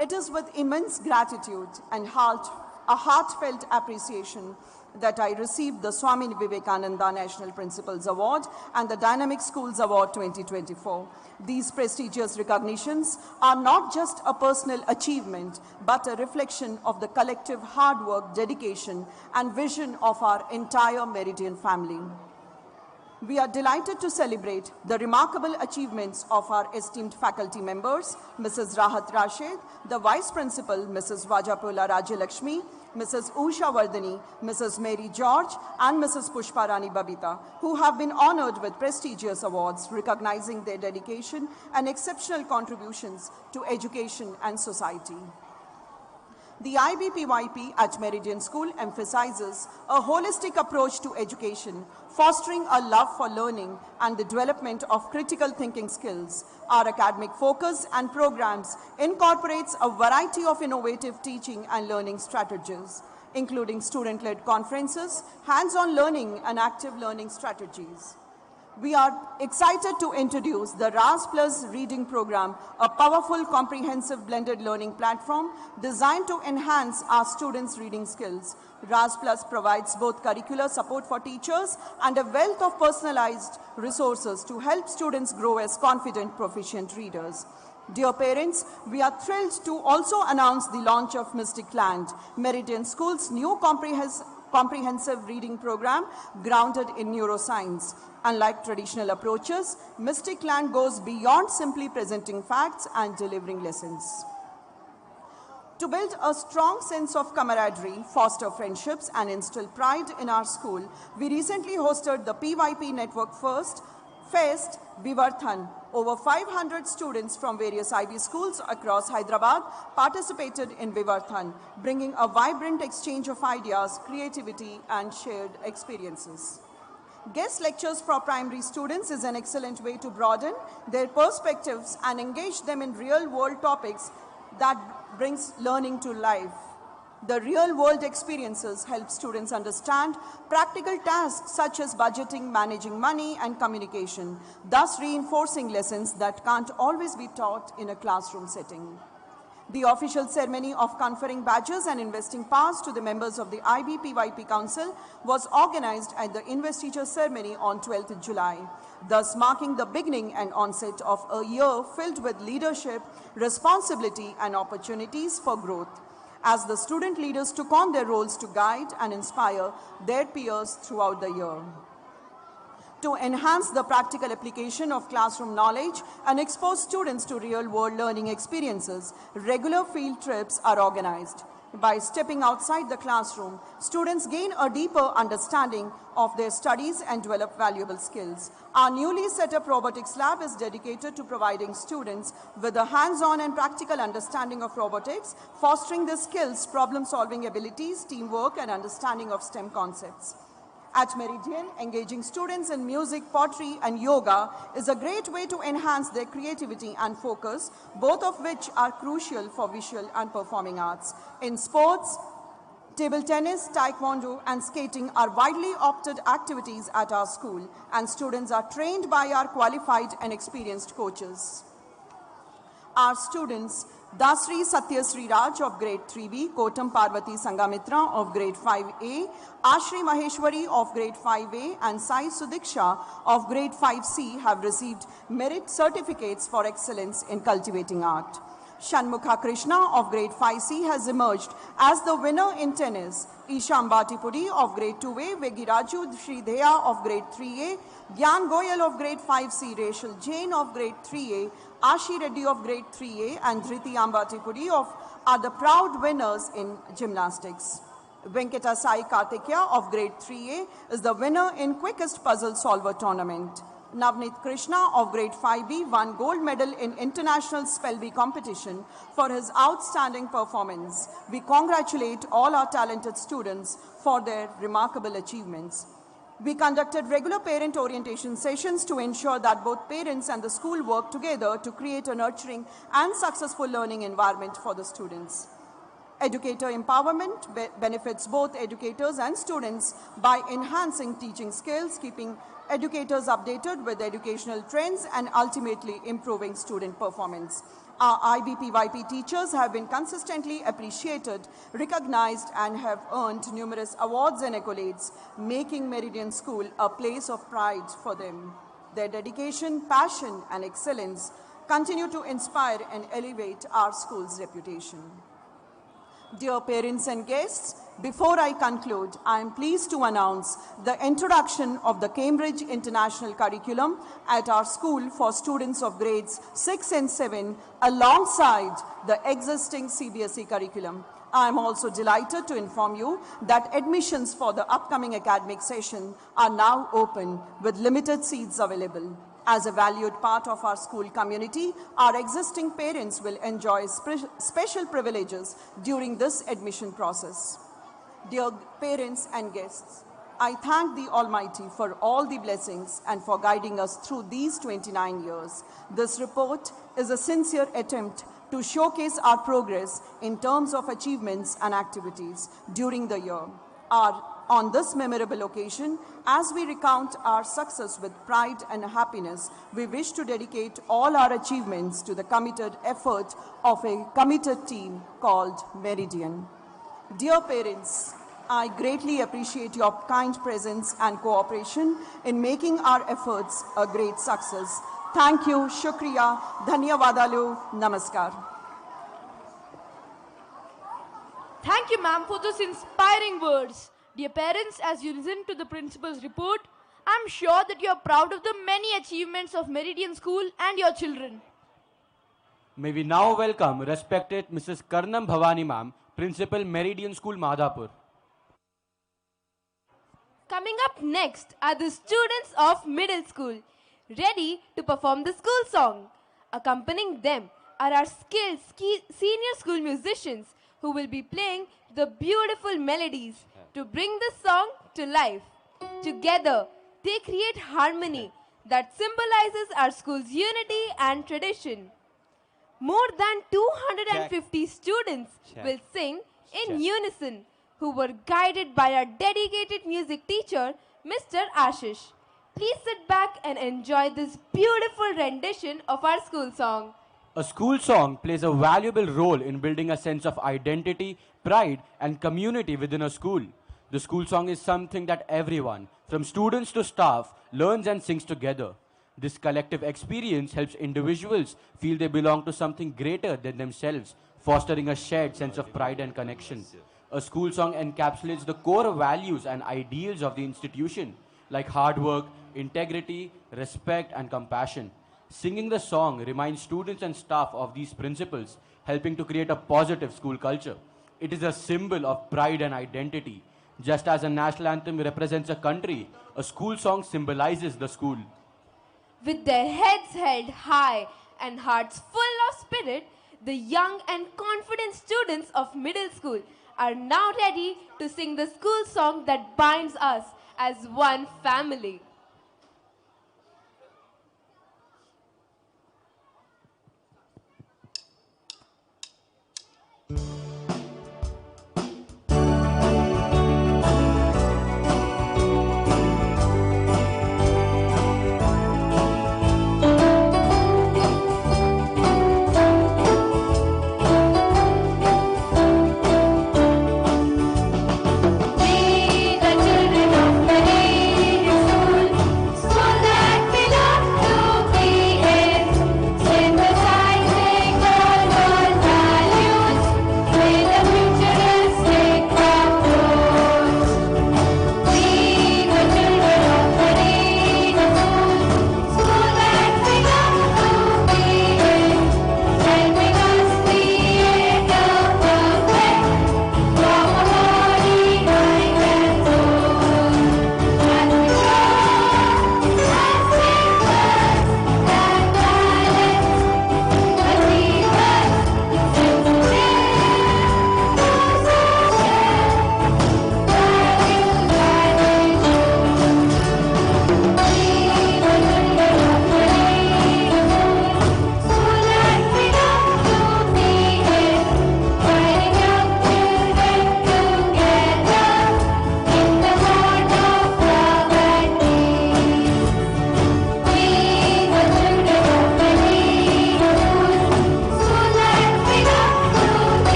It is with immense gratitude and a heartfelt appreciation that I received the Swami Vivekananda National Principals Award and the Dynamic Schools Award 2024. These prestigious recognitions are not just a personal achievement, but a reflection of the collective hard work, dedication, and vision of our entire Meridian family. We are delighted to celebrate the remarkable achievements of our esteemed faculty members, Mrs. Rahat Rashid, the Vice Principal, Mrs. Vajapula Rajalakshmi, Mrs. Usha Vardhani, Mrs. Mary George, and Mrs. Pushparani Babita, who have been honored with prestigious awards recognizing their dedication and exceptional contributions to education and society. The IBPYP at Meridian School emphasizes a holistic approach to education, fostering a love for learning and the development of critical thinking skills. Our academic focus and programs incorporates a variety of innovative teaching and learning strategies, including student-led conferences, hands-on learning, and active learning strategies. We are excited to introduce the RAS Plus Reading Program, a powerful, comprehensive blended learning platform designed to enhance our students' reading skills. RAS Plus provides both curricular support for teachers and a wealth of personalized resources to help students grow as confident, proficient readers. Dear parents, we are thrilled to also announce the launch of Mystic Land, Meridian School's new comprehensive reading program grounded in neuroscience. Unlike traditional approaches, Mystic Land goes beyond simply presenting facts and delivering lessons. To build a strong sense of camaraderie, foster friendships, and instill pride in our school, we recently hosted the PYP Network Fest Vivarthan. Over 500 students from various IB schools across Hyderabad participated in Vivarthan, bringing a vibrant exchange of ideas, creativity, and shared experiences. Guest lectures for primary students is an excellent way to broaden their perspectives and engage them in real-world topics that brings learning to life. The real-world experiences help students understand practical tasks such as budgeting, managing money, and communication, thus reinforcing lessons that can't always be taught in a classroom setting. The official ceremony of conferring badges and investing powers to the members of the IBPYP Council was organized at the investiture ceremony on 12th July, thus marking the beginning and onset of a year filled with leadership, responsibility, and opportunities for growth, as the student leaders took on their roles to guide and inspire their peers throughout the year. To enhance the practical application of classroom knowledge and expose students to real-world learning experiences, regular field trips are organized. By stepping outside the classroom, students gain a deeper understanding of their studies and develop valuable skills. Our newly set up robotics lab is dedicated to providing students with a hands-on and practical understanding of robotics, fostering their skills, problem-solving abilities, teamwork, and understanding of STEM concepts. At Meridian, engaging students in music, pottery, and yoga is a great way to enhance their creativity and focus, both of which are crucial for visual and performing arts. In sports, table tennis, taekwondo, and skating are widely opted activities at our school, and students are trained by our qualified and experienced coaches. Our students Dasri Satyasri Raj of grade 3B, Kotam Parvati Sangamitra of grade 5A, Ashri Maheshwari of grade 5A and Sai Sudiksha of grade 5C have received merit certificates for excellence in cultivating art. Shanmukha Krishna of grade 5C has emerged as the winner in tennis. Isha Ambatipudi of grade 2A, Vegiraju Sridheya of grade 3A, Gyan Goyal of grade 5C, Rachel Jain of grade 3A, Ashi Reddy of grade 3A and Dhriti Ambatipudi are the proud winners in gymnastics. Venkata Sai Kartikya of grade 3A is the winner in quickest puzzle solver tournament. Navneet Krishna of grade 5B won gold medal in international spell bee competition for his outstanding performance. We congratulate all our talented students for their remarkable achievements. We conducted regular parent orientation sessions to ensure that both parents and the school work together to create a nurturing and successful learning environment for the students. Educator empowerment benefits both educators and students by enhancing teaching skills, keeping educators updated with educational trends, and ultimately improving student performance. Our IBPYP teachers have been consistently appreciated, recognized, and have earned numerous awards and accolades, making Meridian School a place of pride for them. Their dedication, passion, and excellence continue to inspire and elevate our school's reputation. Dear parents and guests, before I conclude, I am pleased to announce the introduction of the Cambridge International Curriculum at our school for students of grades 6 and 7 alongside the existing CBSE curriculum. I am also delighted to inform you that admissions for the upcoming academic session are now open with limited seats available. As a valued part of our school community, our existing parents will enjoy special privileges during this admission process. Dear parents and guests, I thank the Almighty for all the blessings and for guiding us through these 29 years. This report is a sincere attempt to showcase our progress in terms of achievements and activities during the year. On this memorable occasion, as we recount our success with pride and happiness, we wish to dedicate all our achievements to the committed effort of a committed team called Meridian. Dear parents, I greatly appreciate your kind presence and cooperation in making our efforts a great success. Thank you, Shukriya, Dhanyavadalu, Namaskar. Thank you, ma'am, for those inspiring words. Dear parents, as you listen to the principal's report, I'm sure that you are proud of the many achievements of Meridian School and your children. May we now welcome respected Mrs. Karnam Bhavani ma'am, Principal Meridian School, Madhapur. Coming up next are the students of middle school, ready to perform the school song. Accompanying them are our skilled senior school musicians who will be playing the beautiful melodies to bring the song to life. Together, they create harmony that symbolizes our school's unity and tradition. More than 250 students will sing in unison, who were guided by our dedicated music teacher, Mr. Ashish. Please sit back and enjoy this beautiful rendition of our school song. A school song plays a valuable role in building a sense of identity, pride, and community within a school. The school song is something that everyone, from students to staff, learns and sings together. This collective experience helps individuals feel they belong to something greater than themselves, fostering a shared sense of pride and connection. A school song encapsulates the core values and ideals of the institution, like hard work, integrity, respect, and compassion. Singing the song reminds students and staff of these principles, helping to create a positive school culture. It is a symbol of pride and identity. Just as a national anthem represents a country, a school song symbolizes the school. With their heads held high and hearts full of spirit, the young and confident students of middle school are now ready to sing the school song that binds us as one family.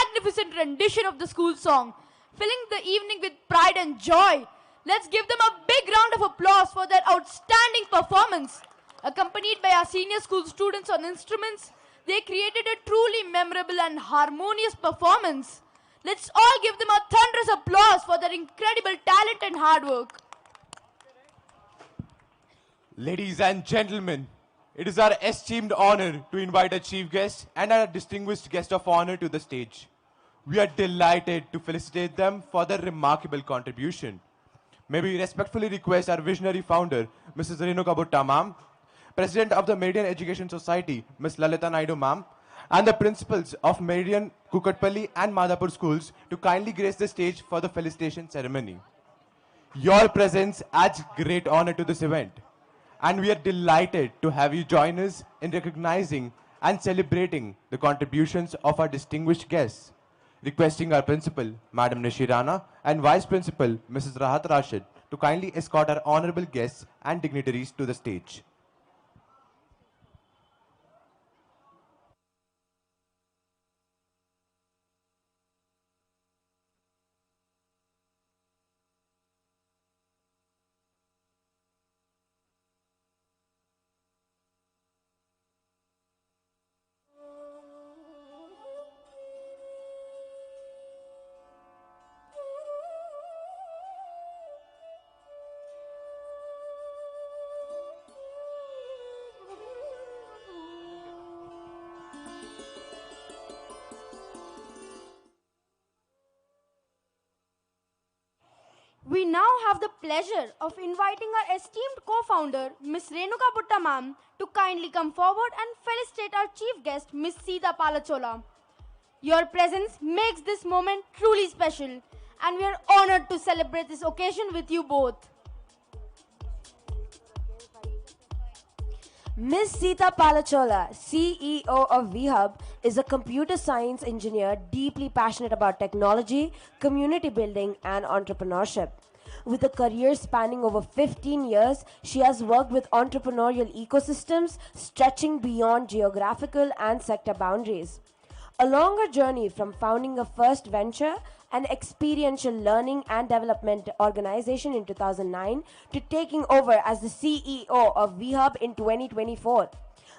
magnificent rendition of the school song, filling the evening with pride and joy. Let's give them a big round of applause for their outstanding performance. Accompanied by our senior school students on instruments, they created a truly memorable and harmonious performance. Let's all give them a thunderous applause for their incredible talent and hard work. Ladies and gentlemen, it is our esteemed honor to invite a chief guest and a distinguished guest of honor to the stage. We are delighted to felicitate them for their remarkable contribution. May we respectfully request our visionary founder, Mrs. Renuka Bhutta ma'am, President of the Meridian Education Society, Ms. Lalita Naidu ma'am, and the principals of Meridian, Kukatpalli and Madhapur schools to kindly grace the stage for the felicitation ceremony. Your presence adds great honor to this event, and we are delighted to have you join us in recognizing and celebrating the contributions of our distinguished guests. Requesting our principal, Madam Nishirana, and Vice Principal, Mrs. Rahat Rashid, to kindly escort our honorable guests and dignitaries to the stage. We now have the pleasure of inviting our esteemed co-founder, Ms. Renuka Bhutta ma'am, to kindly come forward and felicitate our chief guest, Ms. Sita Palachola. Your presence makes this moment truly special, and we are honored to celebrate this occasion with you both. Ms. Sita Palachola, CEO of VHub, is a computer science engineer deeply passionate about technology, community building, and entrepreneurship. With a career spanning over 15 years, she has worked with entrepreneurial ecosystems stretching beyond geographical and sector boundaries. Along her journey from founding a first venture, an experiential learning and development organization in 2009, to taking over as the CEO of VHub in 2024.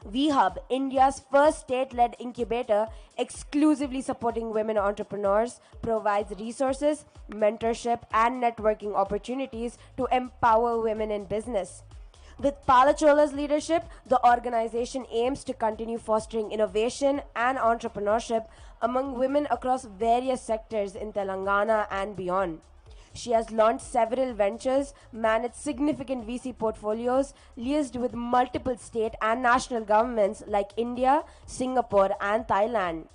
VHub, India's first state-led incubator exclusively supporting women entrepreneurs, provides resources, mentorship, and networking opportunities to empower women in business. With Palachola's leadership, the organization aims to continue fostering innovation and entrepreneurship among women across various sectors in Telangana and beyond. She has launched several ventures, managed significant VC portfolios, liaised with multiple state and national governments like India, Singapore, and Thailand.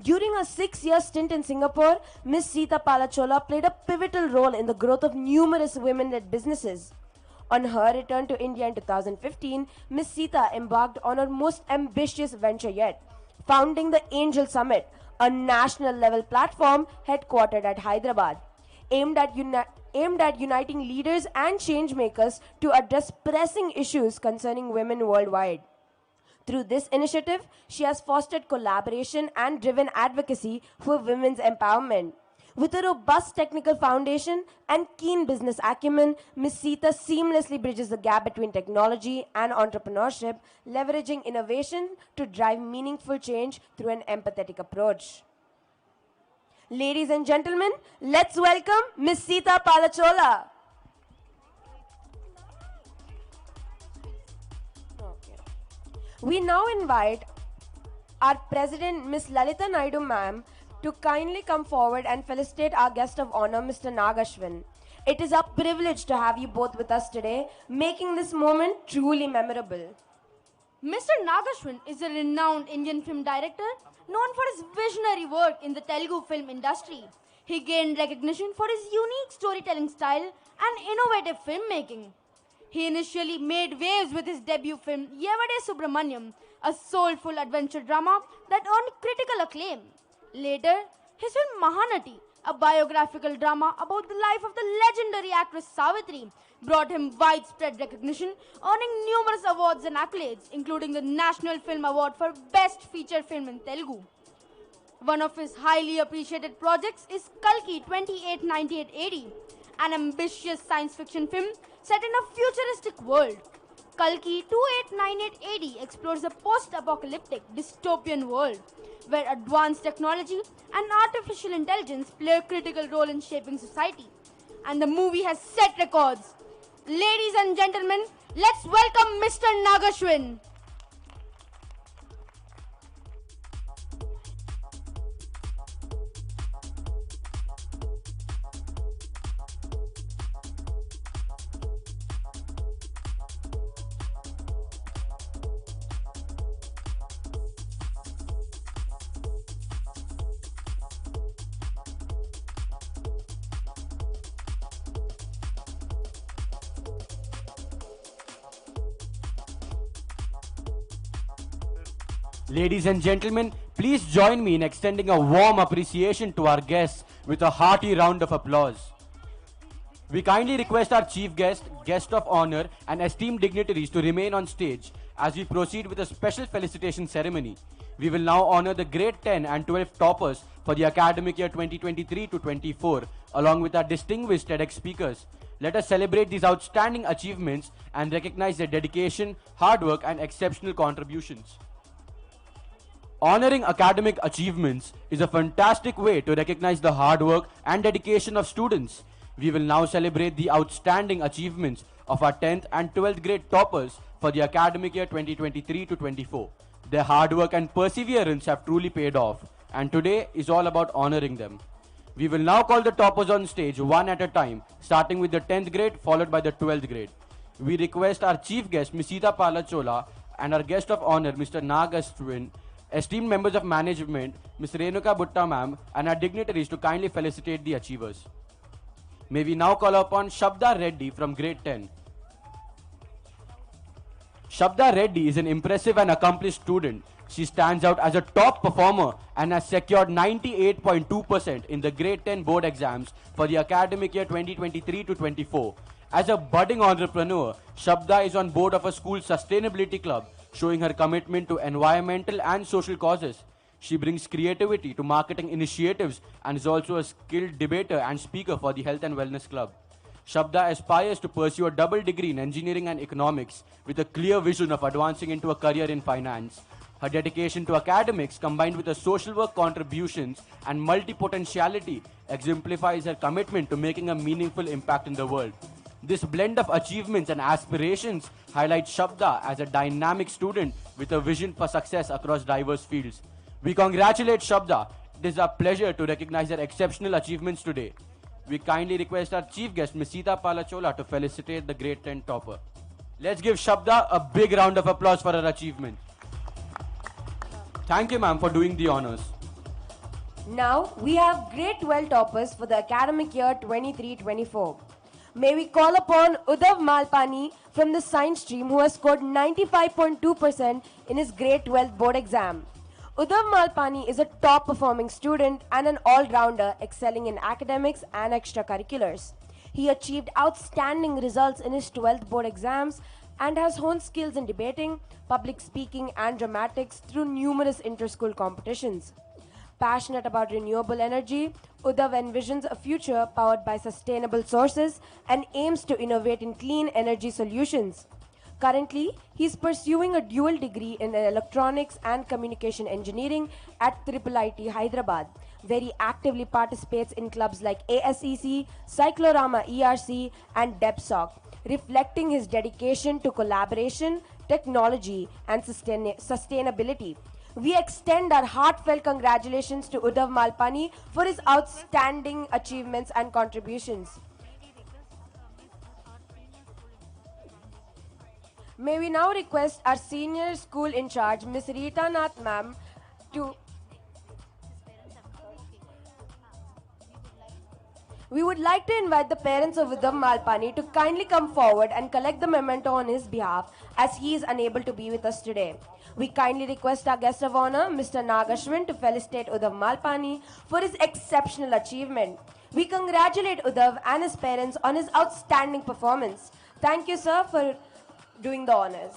During a 6-year stint in Singapore, Ms. Sita Palachola played a pivotal role in the growth of numerous women-led businesses. On her return to India in 2015, Ms. Sita embarked on her most ambitious venture yet, founding the Angel Summit, a national-level platform headquartered at Hyderabad, aimed at uniting leaders and change-makers to address pressing issues concerning women worldwide. Through this initiative, she has fostered collaboration and driven advocacy for women's empowerment. With a robust technical foundation and keen business acumen, Ms. Sita seamlessly bridges the gap between technology and entrepreneurship, leveraging innovation to drive meaningful change through an empathetic approach. Ladies and gentlemen, let's welcome Ms. Sita Palachola. We now invite our President, Ms. Lalita Naidu ma'am, to kindly come forward and felicitate our guest of honor, Mr. Nagashwin. It is a privilege to have you both with us today, making this moment truly memorable. Mr. Nagashwin is a renowned Indian film director known for his visionary work in the Telugu film industry. He gained recognition for his unique storytelling style and innovative filmmaking. He initially made waves with his debut film Yevade Subramanyam, a soulful adventure drama that earned critical acclaim. Later, his film Mahanati, a biographical drama about the life of the legendary actress Savitri, brought him widespread recognition, earning numerous awards and accolades, including the National Film Award for Best Feature Film in Telugu. One of his highly appreciated projects is Kalki 2898 AD, an ambitious science fiction film set in a futuristic world. Kalki 2898 AD explores a post-apocalyptic dystopian world where advanced technology and artificial intelligence play a critical role in shaping society. And the movie has set records. Ladies and gentlemen, let's welcome Mr. Nagashwin. Ladies and gentlemen, please join me in extending a warm appreciation to our guests with a hearty round of applause. We kindly request our chief guest, guest of honor, and esteemed dignitaries to remain on stage as we proceed with a special felicitation ceremony. We will now honor the grade 10 and 12 toppers for the academic year 2023 to 24, along with our distinguished TEDx speakers. Let us celebrate these outstanding achievements and recognize their dedication, hard work, and exceptional contributions. Honoring academic achievements is a fantastic way to recognize the hard work and dedication of students. We will now celebrate the outstanding achievements of our 10th and 12th grade toppers for the academic year 2023 to 24. Their hard work and perseverance have truly paid off, and today is all about honoring them. We will now call the toppers on stage one at a time, starting with the 10th grade followed by the 12th grade. We request our chief guest, Ms. Sita Palachola, and our guest of honor, Mr. Nagashwin, esteemed members of management, Ms. Renuka Butta ma'am, and our dignitaries to kindly felicitate the achievers. May we now call upon Shabda Reddy from grade 10. Shabda Reddy is an impressive and accomplished student. She stands out as a top performer and has secured 98.2% in the grade 10 board exams for the academic year 2023 to 24. As a budding entrepreneur, Shabda is on board of a school sustainability club, showing her commitment to environmental and social causes. She brings creativity to marketing initiatives and is also a skilled debater and speaker for the Health and Wellness Club. Shabda aspires to pursue a double degree in engineering and economics with a clear vision of advancing into a career in finance. Her dedication to academics combined with her social work contributions and multi-potentiality exemplifies her commitment to making a meaningful impact in the world. This blend of achievements and aspirations highlights Shabda as a dynamic student with a vision for success across diverse fields. We congratulate Shabda. It is our pleasure to recognize her exceptional achievements today. We kindly request our chief guest, Ms. Sita Palachola, to felicitate the grade 10 topper. Let's give Shabda a big round of applause for her achievement. Thank you, ma'am, for doing the honors. Now, we have grade 12 toppers for the academic year 23-24. May we call upon Udav Malpani from the science stream who has scored 95.2% in his grade 12 board exam. Udav Malpani is a top performing student and an all-rounder excelling in academics and extracurriculars. He achieved outstanding results in his 12th board exams and has honed skills in debating, public speaking and dramatics through numerous inter-school competitions. Passionate about renewable energy, Udav envisions a future powered by sustainable sources and aims to innovate in clean energy solutions. Currently, he is pursuing a dual degree in electronics and communication engineering at IIIT Hyderabad, where he actively participates in clubs like ASEC, Cyclorama ERC, and DEPSOC, reflecting his dedication to collaboration, technology, and sustainability. We extend our heartfelt congratulations to Udav Malpani for his outstanding achievements and contributions. May we now request our senior school in charge, Ms. Rita Nath ma'am, to... We would like to invite the parents of Udav Malpani to kindly come forward and collect the memento on his behalf as he is unable to be with us today. We kindly request our guest of honor, Mr. Nagashwin, to felicitate Udav Malpani for his exceptional achievement. We congratulate Udav and his parents on his outstanding performance. Thank you, sir, for doing the honors.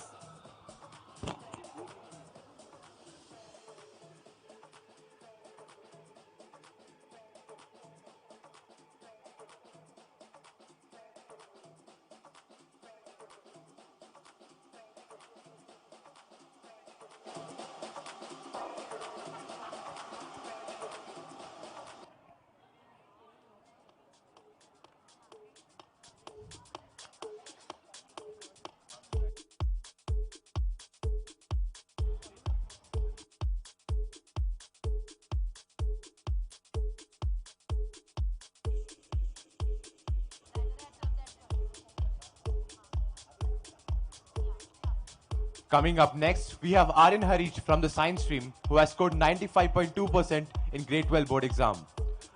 Coming up next, we have Aryan Harish from the science stream who has scored 95.2% in grade 12 board exam.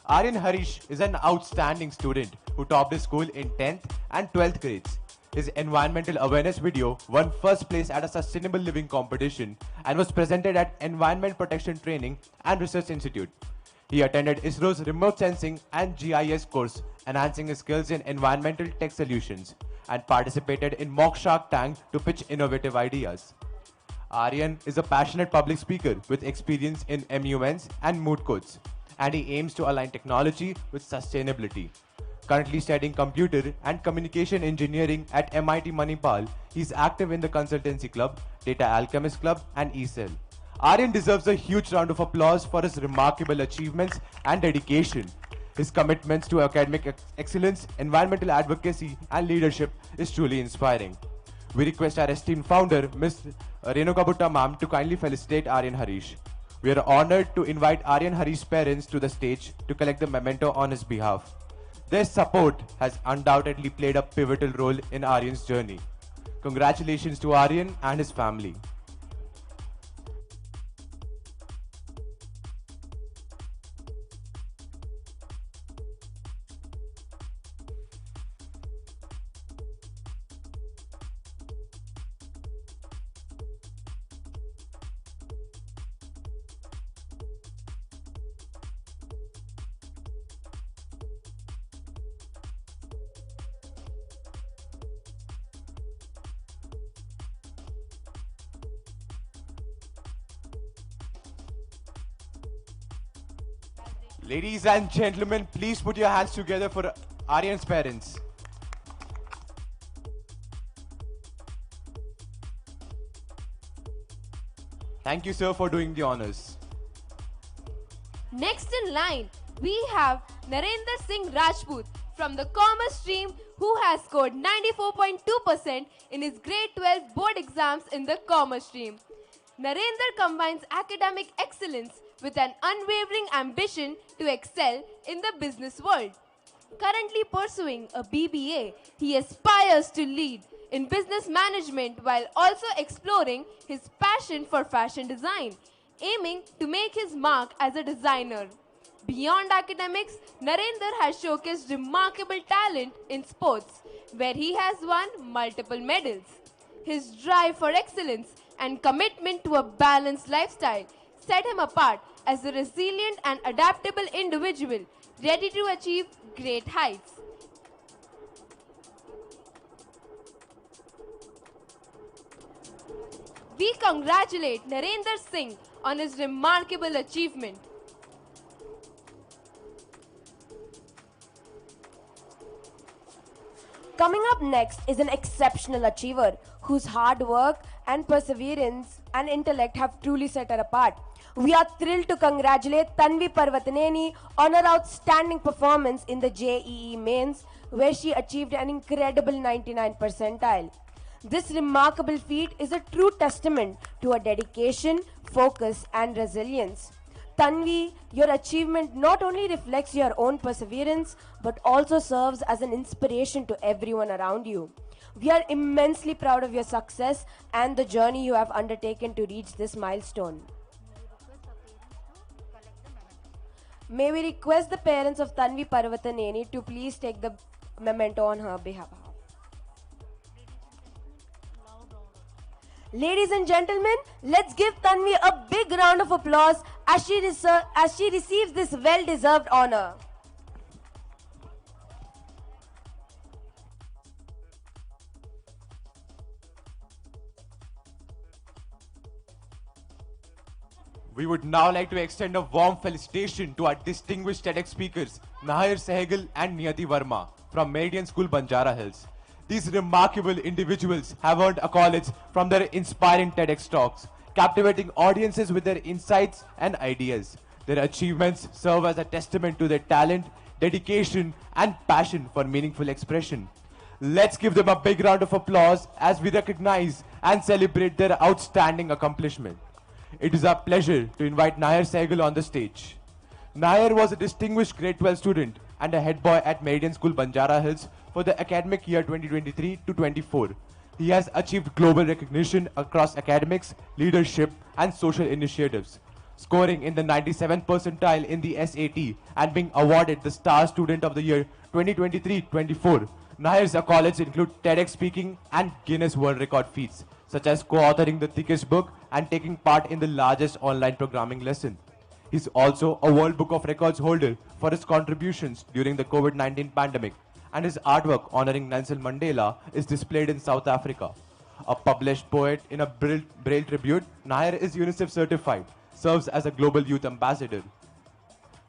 Aryan Harish is an outstanding student who topped his school in 10th and 12th grades. His environmental awareness video won first place at a sustainable living competition and was presented at Environment Protection Training and Research Institute. He attended ISRO's remote sensing and GIS course, enhancing his skills in environmental tech solutions, and participated in Mock Shark Tank to pitch innovative ideas. Aryan is a passionate public speaker with experience in MUNs and mood courts, and he aims to align technology with sustainability. Currently studying computer and communication engineering at MIT Manipal, he is active in the Consultancy Club, Data Alchemist Club, and eCell. Aryan deserves a huge round of applause for his remarkable achievements and dedication. His commitments to academic excellence, environmental advocacy, and leadership is truly inspiring. We request our esteemed founder, Ms. Renuka Bhutta ma'am, to kindly felicitate Aryan Harish. We are honored to invite Aryan Harish's parents to the stage to collect the memento on his behalf. Their support has undoubtedly played a pivotal role in Aryan's journey. Congratulations to Aryan and his family. Ladies and gentlemen, please put your hands together for Aryan's parents. Thank you, sir, for doing the honors. Next in line, we have Narendra Singh Rajput from the Commerce stream who has scored 94.2% in his grade 12 board exams in the Commerce stream. Narendra combines academic excellence with an unwavering ambition to excel in the business world. Currently pursuing a BBA, he aspires to lead in business management while also exploring his passion for fashion design, aiming to make his mark as a designer. Beyond academics, Narendra has showcased remarkable talent in sports, where he has won multiple medals. His drive for excellence and commitment to a balanced lifestyle set him apart as a resilient and adaptable individual, ready to achieve great heights. We congratulate Narendra Singh on his remarkable achievement. Coming up next is an exceptional achiever whose hard work and perseverance and intellect have truly set her apart. We are thrilled to congratulate Tanvi Parvataneni on her outstanding performance in the JEE mains, where she achieved an incredible 99 percentile. This remarkable feat is a true testament to her dedication, focus, and resilience. Tanvi, your achievement not only reflects your own perseverance, but also serves as an inspiration to everyone around you. We are immensely proud of your success and the journey you have undertaken to reach this milestone. May we request the parents of Tanvi Parvataneni to please take the memento on her behalf. Ladies and gentlemen, let's give Tanvi a big round of applause as she receives this well-deserved honor. We would now like to extend a warm felicitation to our distinguished TEDx speakers, Nahir Sehgal and Niyati Verma from Meridian School, Banjara Hills. These remarkable individuals have earned accolades from their inspiring TEDx talks, captivating audiences with their insights and ideas. Their achievements serve as a testament to their talent, dedication, and passion for meaningful expression. Let's give them a big round of applause as we recognize and celebrate their outstanding accomplishment. It is our pleasure to invite Nahir Sehgal on the stage. Nahir was a distinguished grade 12 student and a head boy at Meridian School, Banjara Hills for the academic year 2023 to 24. He has achieved global recognition across academics, leadership, and social initiatives, scoring in the 97th percentile in the SAT and being awarded the Star Student of the Year 2023-24. Nahir's accolades include TEDx speaking and Guinness World Record feats, such as co-authoring the thickest book and taking part in the largest online programming lesson. He's also a World Book of Records holder for his contributions during the COVID-19 pandemic, and his artwork honoring Nelson Mandela is displayed in South Africa. A published poet in a Braille tribute, Nahir is UNICEF certified, serves as a global youth ambassador.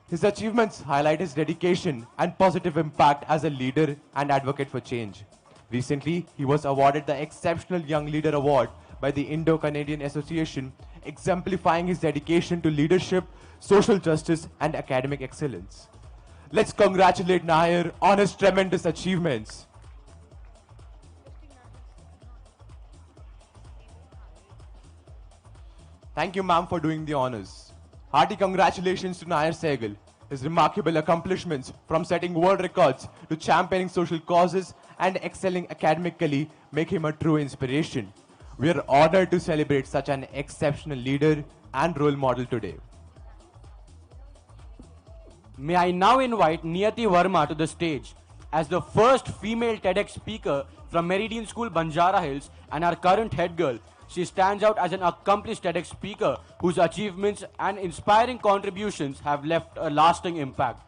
His achievements highlight his dedication and positive impact as a leader and advocate for change. Recently, he was awarded the Exceptional Young Leader Award by the Indo-Canadian Association, exemplifying his dedication to leadership, social justice, and academic excellence. Let's congratulate Nahir on his tremendous achievements. Thank you, ma'am, for doing the honors. Hearty congratulations to Nahir Sehgal. His remarkable accomplishments, from setting world records to championing social causes and excelling academically, make him a true inspiration. We are honored to celebrate such an exceptional leader and role model today. May I now invite Niyati Verma to the stage. As the first female TEDx speaker from Meridian School, Banjara Hills, and our current head girl, she stands out as an accomplished TEDx speaker whose achievements and inspiring contributions have left a lasting impact.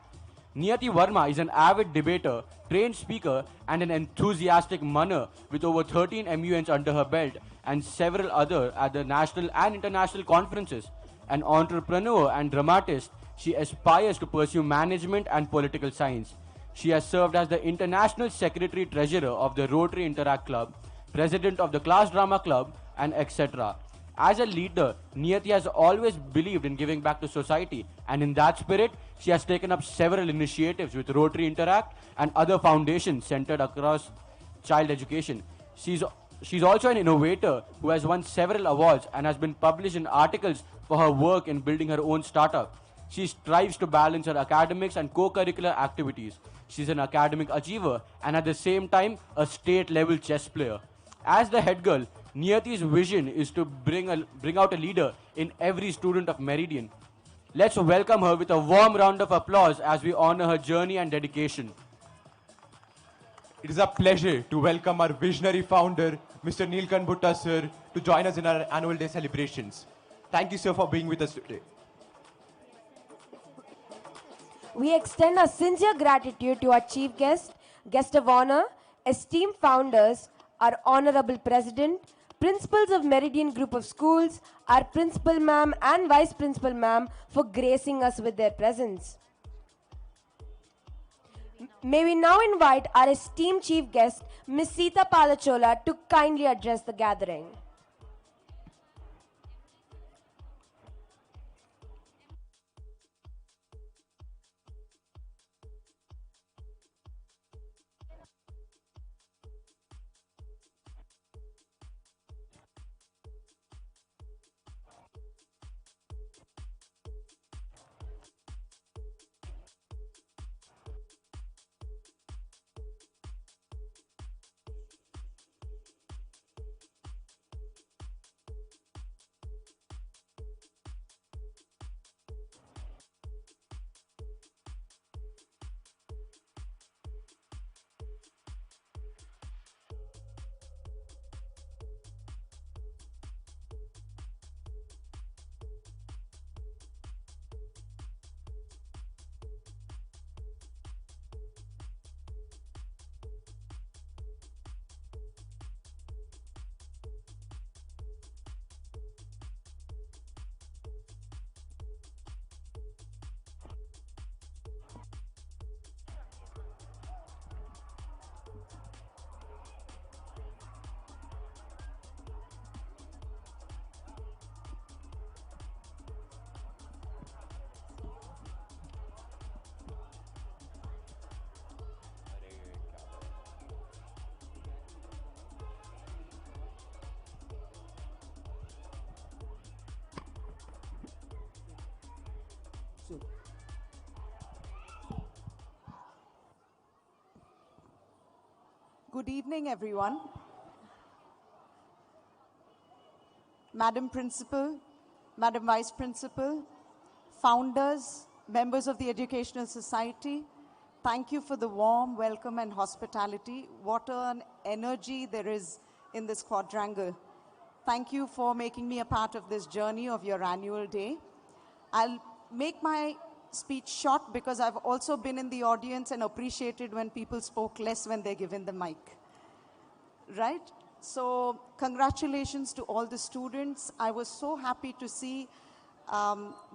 Niyati Verma is an avid debater, trained speaker, and an enthusiastic munner with over 13 MUNs under her belt and several other at the national and international conferences. An entrepreneur and dramatist, she aspires to pursue management and political science. She has served as the International Secretary Treasurer of the Rotary Interact Club, President of the Class Drama Club, and etc. As a leader, Niyati has always believed in giving back to society, and in that spirit, she has taken up several initiatives with Rotary Interact and other foundations centered across child education. She's also an innovator who has won several awards and has been published in articles for her work in building her own startup. She strives to balance her academics and co-curricular activities. She's an academic achiever and at the same time a state-level chess player. As the head girl, Niyati's vision is to bring out a leader in every student of Meridian. Let's welcome her with a warm round of applause as we honor her journey and dedication. It is a pleasure to welcome our visionary founder, Mr. Neelkan Bhutta sir, to join us in our annual day celebrations. Thank you, sir, for being with us today. We extend our sincere gratitude to our chief guest, guest of honor, esteemed founders, our honorable president, principals of Meridian Group of Schools, our principal ma'am and vice principal ma'am for gracing us with their presence. May we now invite our esteemed chief guest, Ms. Sita Palachola, to kindly address the gathering. Good evening, everyone. Madam Principal, Madam Vice Principal, founders, members of the Educational Society, thank you for the warm welcome and hospitality. What an energy there is in this quadrangle. Thank you for making me a part of this journey of your annual day. I'll make my speech short because I've also been in the audience and appreciated when people spoke less when they're given the mic. Right? So congratulations to all the students. I was so happy to see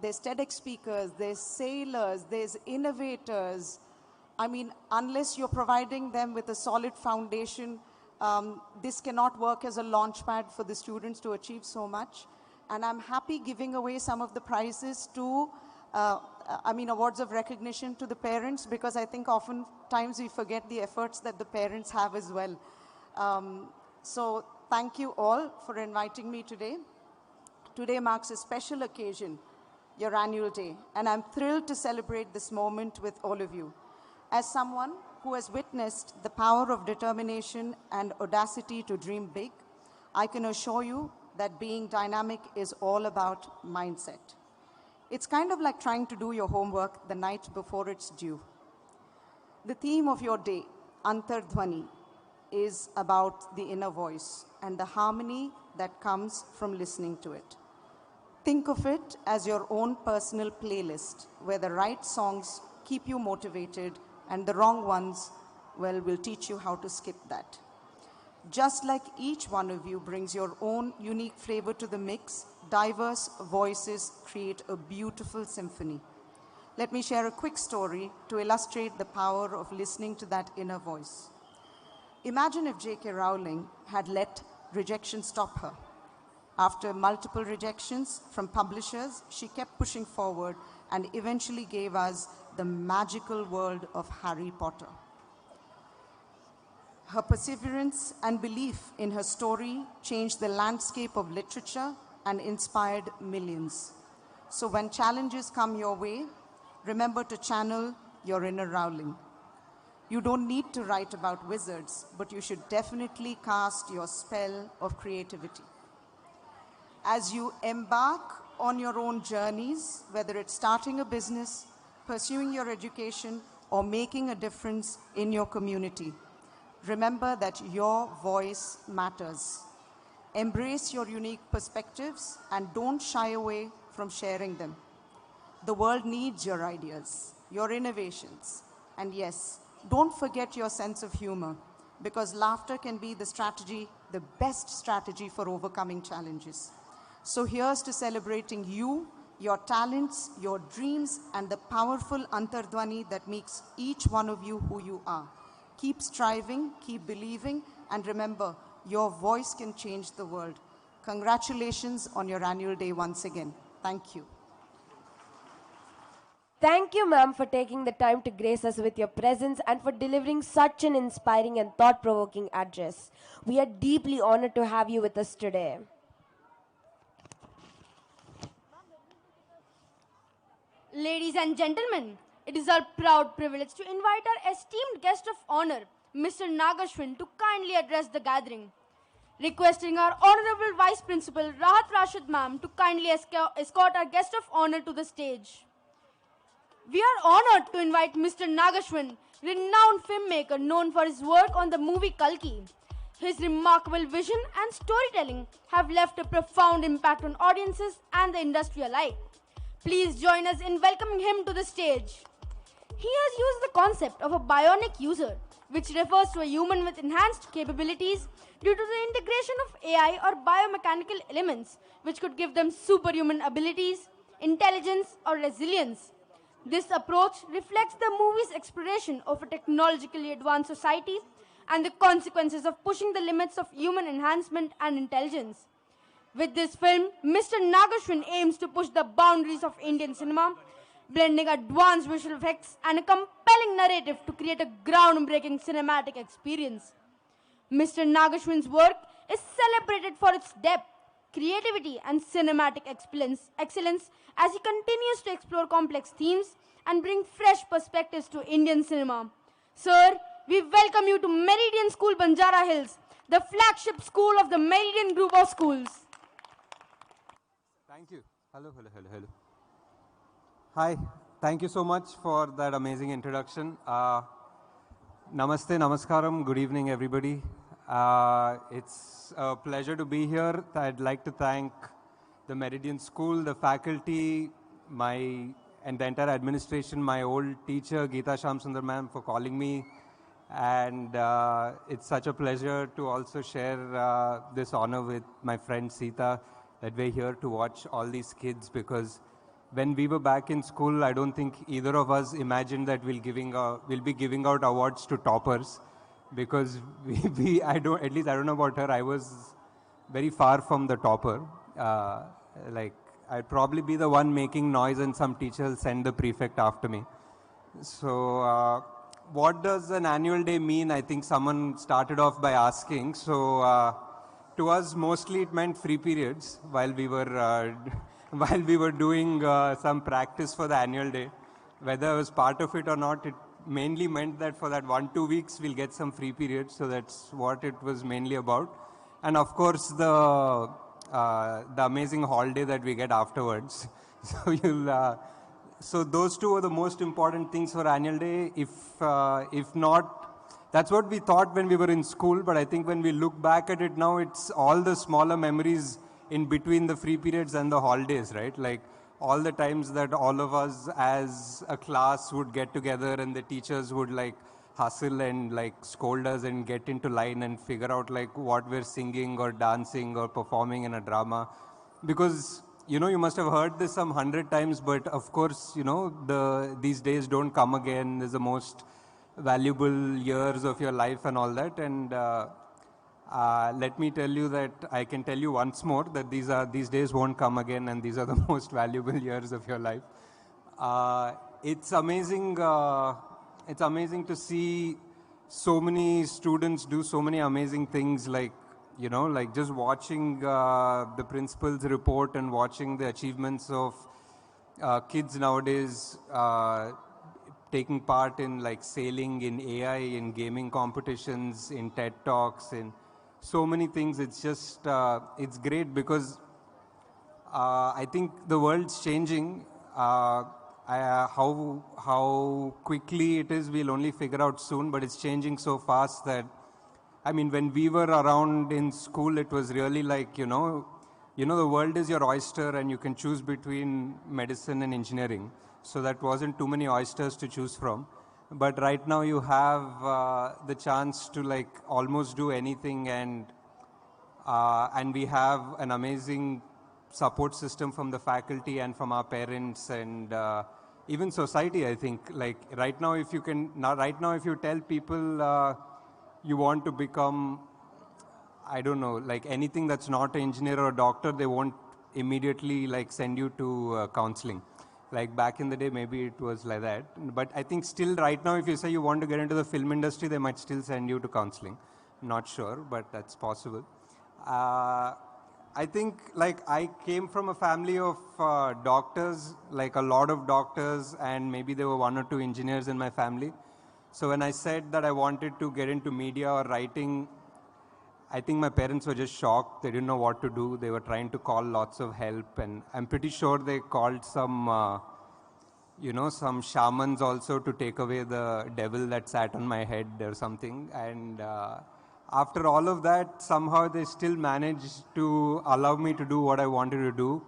there's TEDx speakers, there's sailors, there's innovators. I mean, unless you're providing them with a solid foundation, this cannot work as a launch pad for the students to achieve so much. And I'm happy giving away some of the prizes to, awards of recognition to the parents, because I think oftentimes we forget the efforts that the parents have as well. So thank you all for inviting me today. Today marks a special occasion, your annual day, and I'm thrilled to celebrate this moment with all of you. As someone who has witnessed the power of determination and audacity to dream big, I can assure you that being dynamic is all about mindset. It's kind of like trying to do your homework the night before it's due. The theme of your day, Antardhwani, is about the inner voice and the harmony that comes from listening to it. Think of it as your own personal playlist, where the right songs keep you motivated and the wrong ones, well, will teach you how to skip that. Just like each one of you brings your own unique flavor to the mix, diverse voices create a beautiful symphony. Let me share a quick story to illustrate the power of listening to that inner voice. Imagine if J.K. Rowling had let rejection stop her. After multiple rejections from publishers, she kept pushing forward and eventually gave us the magical world of Harry Potter. Her perseverance and belief in her story changed the landscape of literature and inspired millions. So when challenges come your way, remember to channel your inner Rowling. You don't need to write about wizards, but you should definitely cast your spell of creativity. As you embark on your own journeys, whether it's starting a business, pursuing your education, or making a difference in your community, remember that your voice matters. Embrace your unique perspectives and don't shy away from sharing them. The world needs your ideas, your innovations, and yes, don't forget your sense of humor, because laughter can be the strategy, the best strategy for overcoming challenges. So here's to celebrating you, your talents, your dreams, and the powerful Antardhwani that makes each one of you who you are. Keep striving, keep believing, and remember, your voice can change the world. Congratulations on your annual day once again. Thank you. Thank you, ma'am, for taking the time to grace us with your presence and for delivering such an inspiring and thought-provoking address. We are deeply honored to have you with us today. Ladies and gentlemen, it is our proud privilege to invite our esteemed guest of honor, Mr. Nagashwin, to kindly address the gathering. Requesting our Honorable Vice Principal, Rahat Rashid ma'am, to kindly escort our guest of honor to the stage. We are honored to invite Mr. Nagashwin, renowned filmmaker known for his work on the movie Kalki. His remarkable vision and storytelling have left a profound impact on audiences and the industry alike. Please join us in welcoming him to the stage. He has used the concept of a bionic user, which refers to a human with enhanced capabilities due to the integration of AI or biomechanical elements, which could give them superhuman abilities, intelligence, or resilience. This approach reflects the movie's exploration of a technologically advanced society and the consequences of pushing the limits of human enhancement and intelligence. With this film, Mr. Nagashwin aims to push the boundaries of Indian cinema, blending advanced visual effects and a compelling narrative to create a groundbreaking cinematic experience. Mr. Nagashwin's work is celebrated for its depth, creativity, and cinematic excellence as he continues to explore complex themes and bring fresh perspectives to Indian cinema. Sir, we welcome you to Meridian School, Banjara Hills, the flagship school of the Meridian Group of Schools. Thank you. Hello, hello, hello, hello. Hi. Thank you so much for that amazing introduction. Namaste, namaskaram. Good evening, everybody. It's a pleasure to be here. I'd like to thank the Meridian School, the faculty, and the entire administration, my old teacher, Geeta Shamsundar ma'am, for calling me. And it's such a pleasure to also share this honor with my friend Sita, that we're here to watch all these kids, because when we were back in school, I don't think either of us imagined that we'll be giving out awards to toppers, because at least I don't know about her, I was very far from the topper. Like, I'd probably be the one making noise and some teacher will send the prefect after me. So what does an annual day mean? I think someone started off by asking. So to us, mostly it meant free periods while we were doing some practice for the annual day. Whether I was part of it or not, it mainly meant that for that 1-2 weeks, we'll get some free periods. So that's what it was mainly about. And of course, the amazing holiday that we get afterwards. So those two are the most important things for annual day. If not, that's what we thought when we were in school. But I think when we look back at it now, it's all the smaller memories in between the free periods and the holidays, right? Like all the times that all of us as a class would get together and the teachers would like hustle and like scold us and get into line and figure out like what we're singing or dancing or performing in a drama. Because, you know, you must have heard this some 100 times, but of course, you know, these days don't come again. There's the most valuable years of your life and all that. And let me tell you that I can tell you once more that these days won't come again, and these are the most valuable years of your life. It's amazing. It's amazing to see so many students do so many amazing things, like, you know, like just watching the principal's report and watching the achievements of kids nowadays taking part in like sailing, in AI, in gaming competitions, in TED Talks, in so many things. It's just, it's great because I think the world's changing. How quickly it is, we'll only figure out soon, but it's changing so fast that, I mean, when we were around in school, it was really like, you know, the world is your oyster and you can choose between medicine and engineering. So that wasn't too many oysters to choose from. But right now you have the chance to like almost do anything, and we have an amazing support system from the faculty and from our parents and even society. I think like right now, if you tell people you want to become, I don't know, like anything that's not an engineer or a doctor, they won't immediately like send you to counseling. Like back in the day, maybe it was like that. But I think still right now, if you say you want to get into the film industry, they might still send you to counseling. Not sure, but that's possible. I think like I came from a family of doctors, like a lot of doctors, and maybe there were 1 or 2 engineers in my family. So when I said that I wanted to get into media or writing, I think my parents were just shocked. They didn't know what to do. They were trying to call lots of help. And I'm pretty sure they called some, some shamans also to take away the devil that sat on my head or something. And after all of that, somehow they still managed to allow me to do what I wanted to do.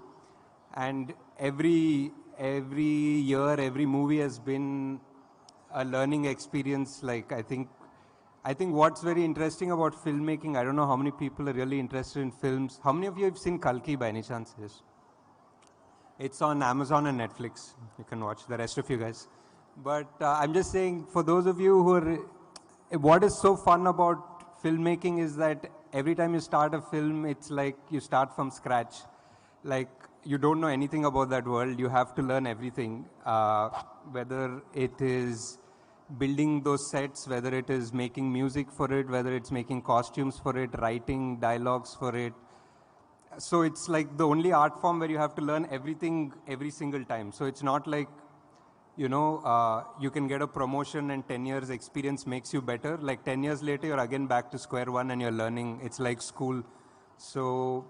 And every year, every movie has been a learning experience. Like, I think what's very interesting about filmmaking, I don't know how many people are really interested in films. How many of you have seen Kalki by any chance? Yes. It's on Amazon and Netflix. You can watch, the rest of you guys. But I'm just saying, for those of you who are, what is so fun about filmmaking is that every time you start a film, it's like you start from scratch. Like, you don't know anything about that world. You have to learn everything, whether it is building those sets, whether it is making music for it, whether it's making costumes for it, writing dialogues for it. So it's like the only art form where you have to learn everything every single time. So it's not like, you can get a promotion and 10 years experience makes you better. Like 10 years later, you're again back to square one and you're learning. It's like school. So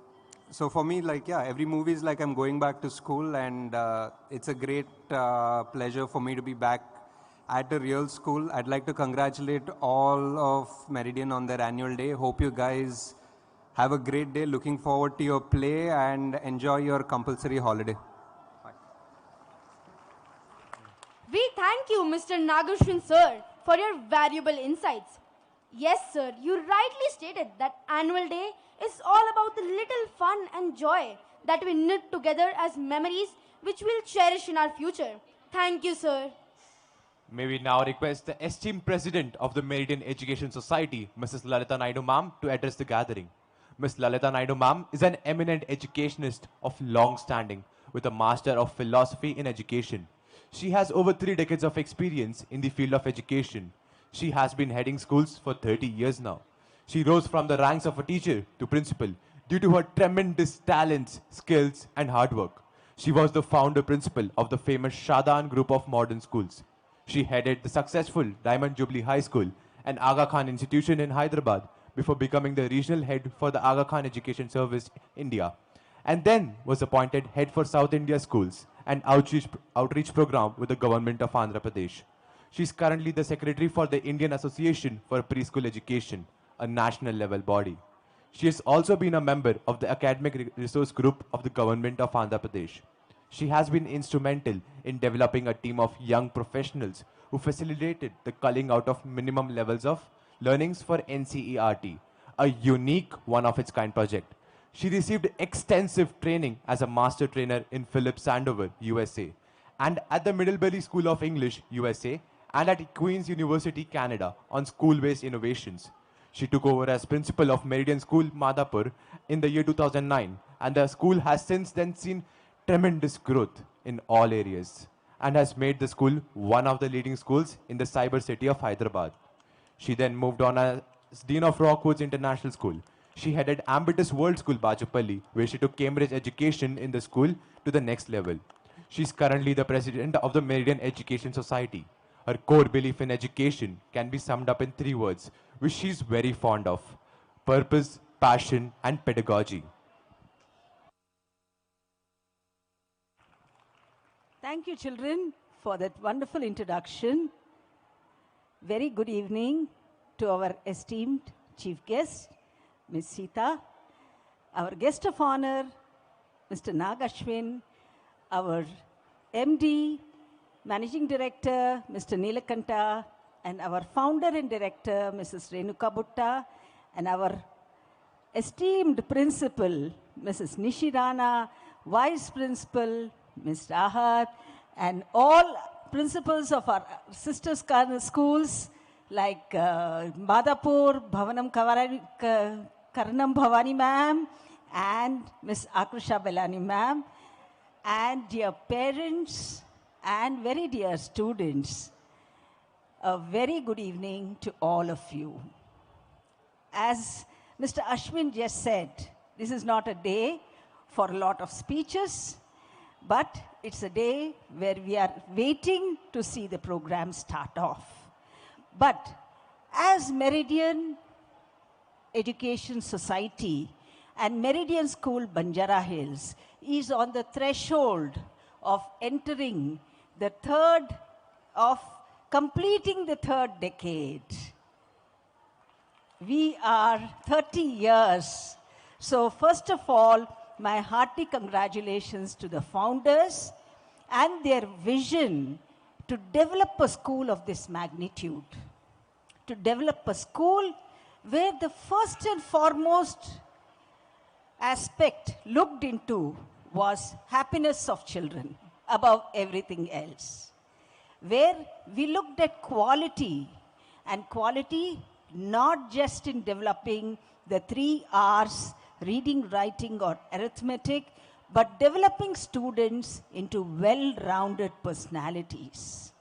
So for me, like, yeah, every movie is like I'm going back to school, and it's a great pleasure for me to be back at a real school. I'd like to congratulate all of Meridian on their annual day. Hope you guys have a great day. Looking forward to your play and enjoy your compulsory holiday. We thank you, Mr. Nagashwin sir, for your valuable insights. Yes, sir, you rightly stated that annual day is all about the little fun and joy that we knit together as memories which we'll cherish in our future. Thank you, sir. May we now request the esteemed President of the Meridian Education Society, Mrs. Lalita Naidu ma'am, to address the gathering. Ms. Lalita Naidu ma'am is an eminent educationist of long standing with a Master of Philosophy in Education. She has over 3 decades of experience in the field of education. She has been heading schools for 30 years now. She rose from the ranks of a teacher to principal due to her tremendous talents, skills, and hard work. She was the founder principal of the famous Shadan group of modern schools. She headed the successful Diamond Jubilee High School and Aga Khan Institution in Hyderabad before becoming the regional head for the Aga Khan Education Service India, and then was appointed head for South India Schools and outreach program with the government of Andhra Pradesh. She is currently the secretary for the Indian Association for Preschool Education, a national level body. She has also been a member of the Academic Resource Group of the government of Andhra Pradesh. She has been instrumental in developing a team of young professionals who facilitated the culling out of minimum levels of learnings for NCERT, a unique one-of-its-kind project. She received extensive training as a master trainer in Phillips Andover, USA, and at the Middlebury School of English, USA, and at Queen's University, Canada, on school-based innovations. She took over as principal of Meridian School, Madhapur, in the year 2009, and the school has since then seen tremendous growth in all areas and has made the school one of the leading schools in the cyber city of Hyderabad. She then moved on as Dean of Rockwoods International School. She headed Ambitus World School, Bajapalli, where she took Cambridge education in the school to the next level. She is currently the president of the Meridian Education Society. Her core belief in education can be summed up in 3 words, which she is very fond of: purpose, passion, and pedagogy. Thank you, children, for that wonderful introduction. Very good evening to our esteemed chief guest, Ms. Sita, our guest of honor, Mr. Nagashwin, our MD, Managing Director, Mr. Nilakanta, and our founder and director, Mrs. Renuka Butta, and our esteemed principal, Mrs. Nishirana, vice principal, Ms. Rahat, and all principals of our sister schools like Madhapur, Karnam Bhavani ma'am, and Ms. Akrusha Belani ma'am, and dear parents and very dear students, a very good evening to all of you. As Mr. Ashwin just said, this is not a day for a lot of speeches, but it's a day where we are waiting to see the program start off. But as Meridian Education Society and Meridian School Banjara Hills is on the threshold of entering the completing the 3rd decade. We are 30 years. So first of all, my hearty congratulations to the founders and their vision to develop a school of this magnitude. To develop a school where the first and foremost aspect looked into was happiness of children above everything else. Where we looked at quality, and quality not just in developing the 3 R's, reading, writing, or arithmetic, but developing students into well-rounded personalities.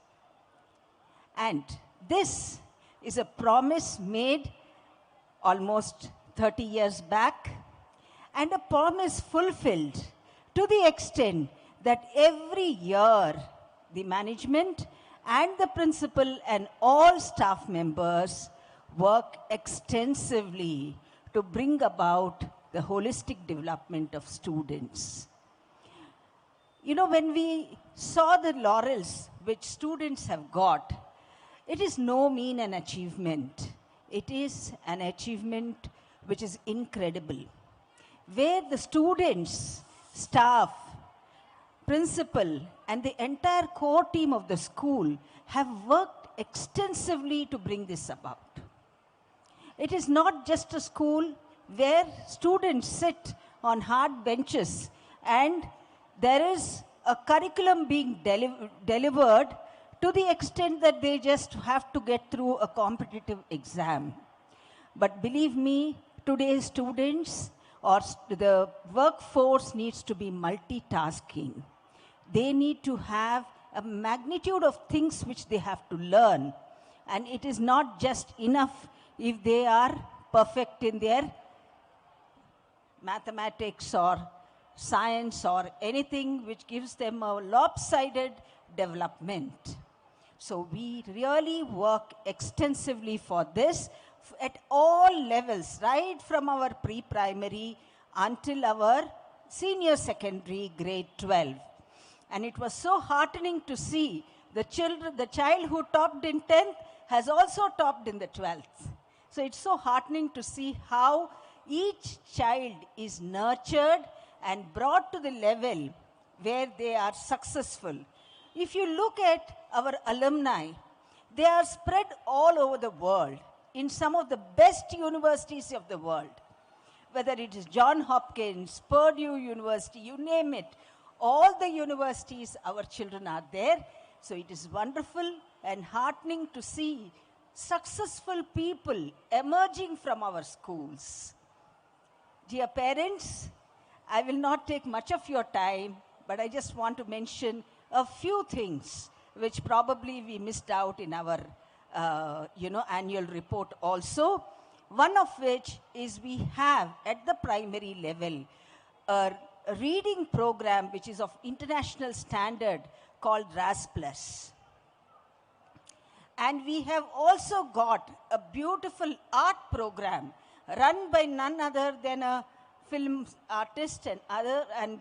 And this is a promise made almost 30 years back, and a promise fulfilled to the extent that every year the management and the principal and all staff members work extensively to bring about the holistic development of students. You know, when we saw the laurels which students have got, it is no mean an achievement. It is an achievement which is incredible, where the students, staff, principal, and the entire core team of the school have worked extensively to bring this about. It is not just a school where students sit on hard benches and there is a curriculum being delivered to the extent that they just have to get through a competitive exam. But believe me, today's students or the workforce needs to be multitasking. They need to have a magnitude of things which they have to learn. And it is not just enough if they are perfect in their mathematics or science or anything which gives them a lopsided development. So we really work extensively for this at all levels, right from our pre-primary until our senior secondary grade 12. And it was so heartening to see the child who topped in 10th has also topped in the 12th. So it's so heartening to see how each child is nurtured and brought to the level where they are successful. If you look at our alumni, they are spread all over the world in some of the best universities of the world. Whether it is Johns Hopkins, Purdue University, you name it, all the universities, our children are there. So it is wonderful and heartening to see successful people emerging from our schools. Dear parents, I will not take much of your time, but I just want to mention a few things which probably we missed out in our annual report also. One of which is we have at the primary level a reading program which is of international standard called RAS Plus. And we have also got a beautiful art program run by none other than a film artist and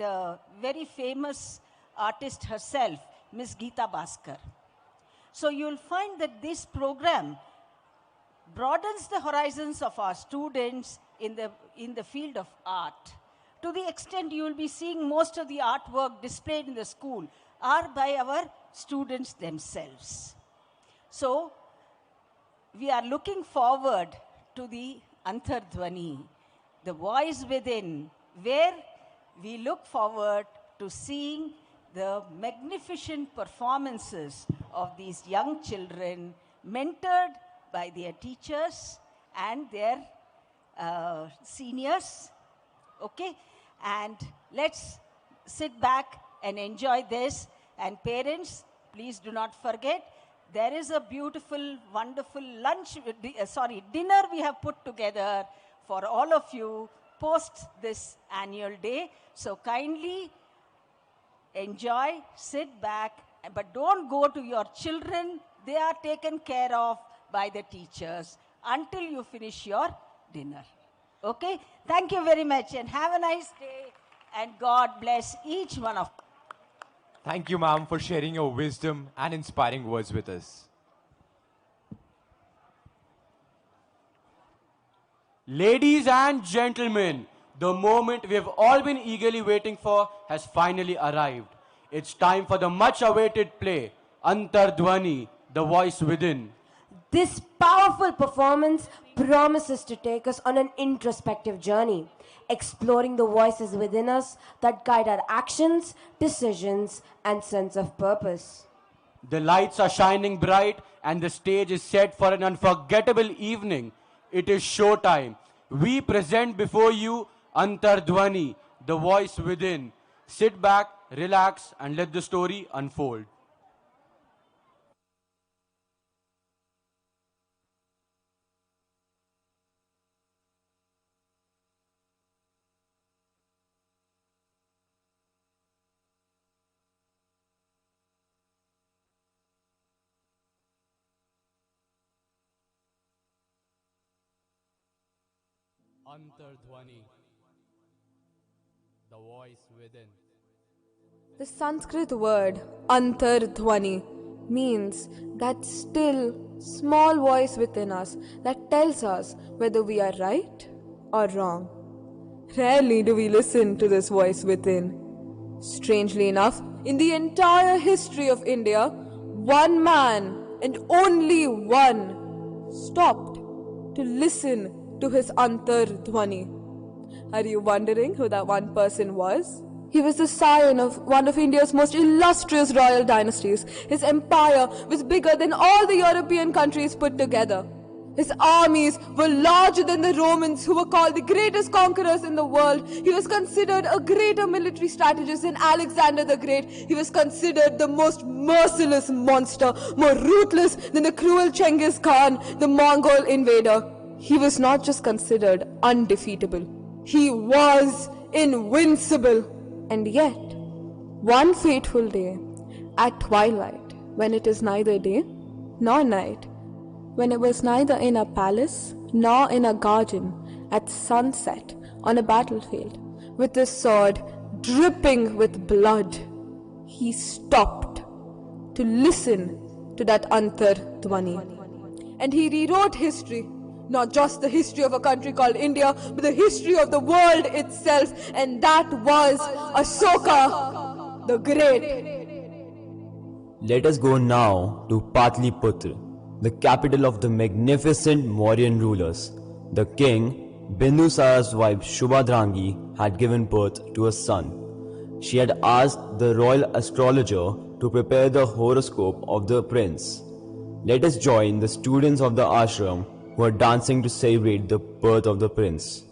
very famous artist herself, Miss Geeta Bhaskar. So you'll find that this program broadens the horizons of our students in the field of art. To the extent you will be seeing most of the artwork displayed in the school are by our students themselves. So we are looking forward to the Antardhwani, the voice within, where we look forward to seeing the magnificent performances of these young children mentored by their teachers and their seniors. Okay? And let's sit back and enjoy this. And parents, please do not forget, there is a beautiful, wonderful dinner we have put together for all of you post this annual day. So kindly enjoy, sit back, but don't go to your children. They are taken care of by the teachers until you finish your dinner. Okay? Thank you very much and have a nice day and God bless each one of you. Thank you, ma'am, for sharing your wisdom and inspiring words with us. Ladies and gentlemen, the moment we have all been eagerly waiting for has finally arrived. It's time for the much-awaited play, Antardhwani, the voice within. This powerful performance promises to take us on an introspective journey, exploring the voices within us that guide our actions, decisions, and sense of purpose. The lights are shining bright and the stage is set for an unforgettable evening. It is showtime. We present before you Antardhwani, the voice within. Sit back, relax, and let the story unfold. Antardhwani. the voice within. The Sanskrit word Antardhwani means that still small voice within us that tells us whether we are right or wrong. Rarely do we listen to this voice within. Strangely enough, in the entire history of India, one man and only one stopped to listen to his Antardhwani. Are you wondering who that one person was? He was the scion of one of India's most illustrious royal dynasties. His empire was bigger than all the European countries put together. His armies were larger than the Romans, who were called the greatest conquerors in the world. He was considered a greater military strategist than Alexander the Great. He was considered the most merciless monster, more ruthless than the cruel Genghis Khan, the Mongol invader. He was not just considered undefeatable. He was invincible. And yet, one fateful day, at twilight, when it is neither day nor night, when it was neither in a palace nor in a garden, at sunset on a battlefield, with his sword dripping with blood, he stopped to listen to that Antardhwani. And he rewrote history. Not just the history of a country called India, but the history of the world itself. And that was Ashoka the Great. Let us go now to Patliputra, the capital of the magnificent Mauryan rulers. The king, Bindusara's wife Shubhadrangi, had given birth to a son. She had asked the royal astrologer to prepare the horoscope of the prince. Let us join the students of the ashram who are dancing to celebrate the birth of the prince.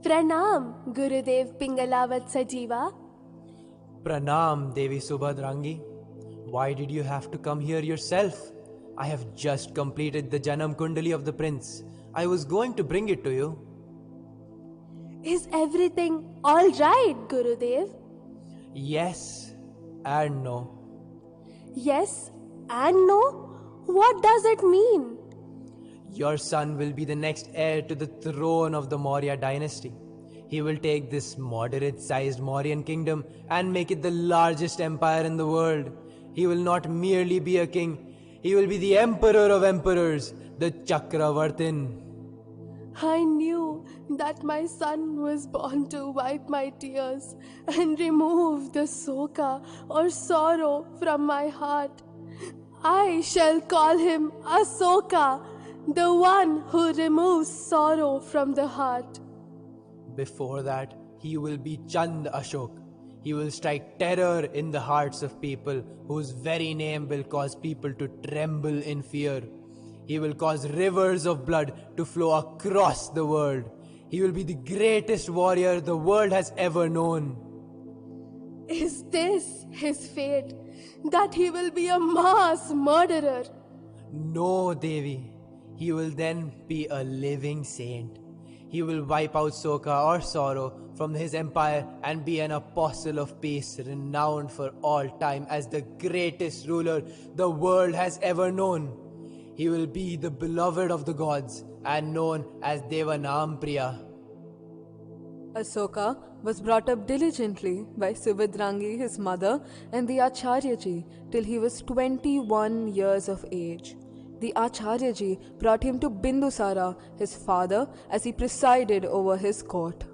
Pranam, Gurudev Pingalavat Sajiva. Pranam, Devi Subhadrangi. Why did you have to come here yourself? I have just completed the Janam Kundali of the prince. I was going to bring it to you. Is everything all right, Gurudev? Yes and no. Yes and no? What does it mean? Your son will be the next heir to the throne of the Maurya dynasty. He will take this moderate-sized Mauryan kingdom and make it the largest empire in the world. He will not merely be a king, he will be the emperor of emperors, the Chakravartin. I knew that my son was born to wipe my tears and remove the soka or sorrow from my heart. I shall call him Asoka, the one who removes sorrow from the heart. Before that, he will be Chand Ashok. He will strike terror in the hearts of people whose very name will cause people to tremble in fear. He will cause rivers of blood to flow across the world. He will be the greatest warrior the world has ever known. Is this his fate? That he will be a mass murderer? No, Devi. He will then be a living saint. He will wipe out Soka or sorrow from his empire and be an apostle of peace, renowned for all time as the greatest ruler the world has ever known. He will be the beloved of the gods and known as Devanampriya. Asoka was brought up diligently by Subhadrangi, his mother, and the Acharyaji till he was 21 years of age. The Acharyaji brought him to Bindusara, his father, as he presided over his court.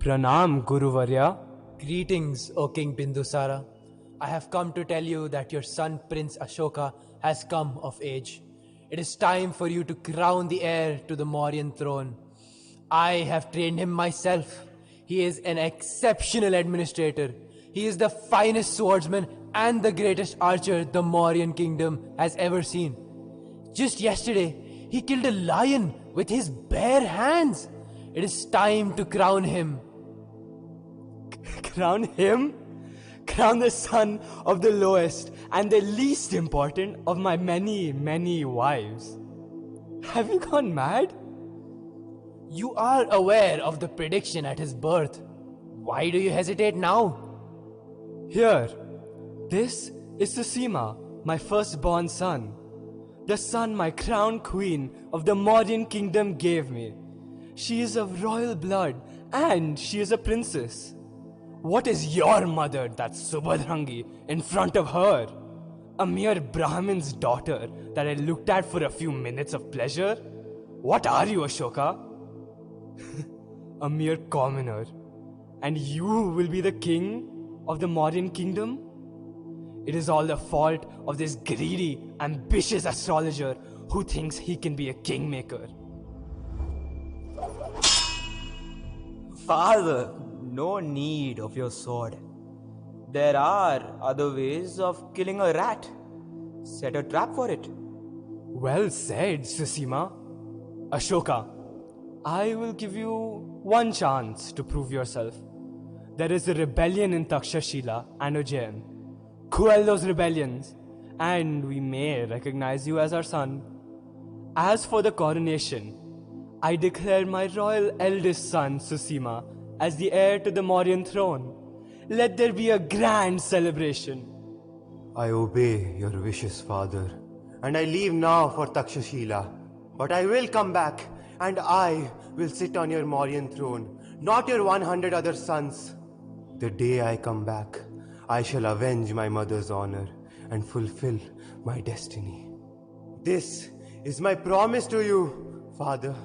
Pranam, Guruvarya. Greetings, O King Bindusara. I have come to tell you that your son Prince Ashoka has come of age. It is time for you to crown the heir to the Mauryan throne. I have trained him myself. He is an exceptional administrator. He is the finest swordsman and the greatest archer the Mauryan kingdom has ever seen. Just yesterday, he killed a lion with his bare hands. It is time to crown him. Crown him? Crown the son of the lowest and the least important of my many, many wives. Have you gone mad? You are aware of the prediction at his birth. Why do you hesitate now? Here, this is Susima, my firstborn son. the son my crown queen of the Mauryan kingdom gave me. She is of royal blood and she is a princess. What is your mother, that Subhadrangi, in front of her? A mere Brahmin's daughter that I looked at for a few minutes of pleasure? What are you, Ashoka? A mere commoner. And you will be the king of the Mauryan kingdom? It is all the fault of this greedy, ambitious astrologer who thinks he can be a kingmaker. Father, no need of your sword. There are other ways of killing a rat. Set a trap for it. Well said, Susima. Ashoka, I will give you one chance to prove yourself. There is a rebellion in Takshashila and Ujjain. Quell those rebellions, and we may recognize you as our son. As for the coronation, I declare my royal eldest son, Susima, as the heir to the Mauryan throne. Let there be a grand celebration. I obey your wishes, father, and I leave now for Takshashila. But I will come back, and I will sit on your Mauryan throne, not your 100 other sons. The day I come back, I shall avenge my mother's honor and fulfill my destiny. This is my promise to you, father.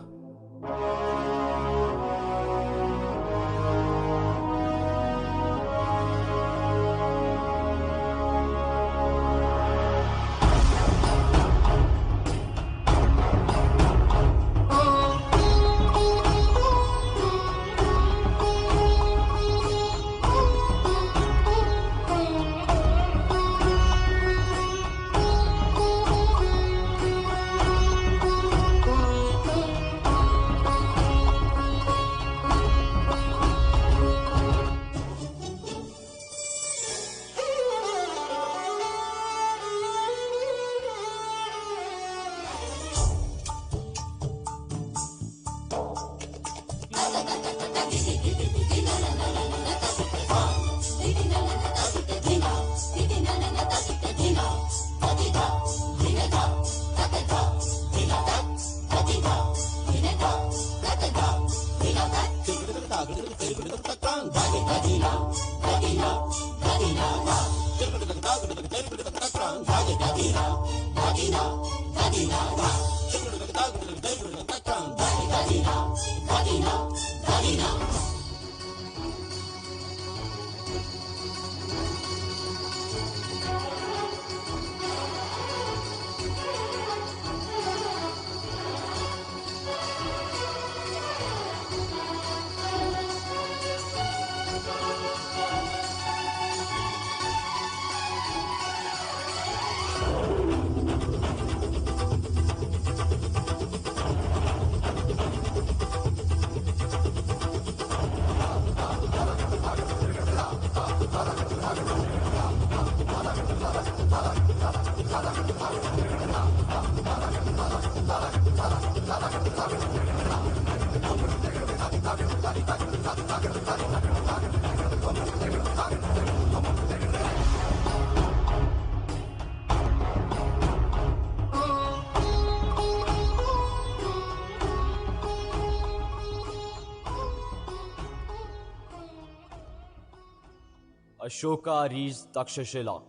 Ashoka reached Takshashila,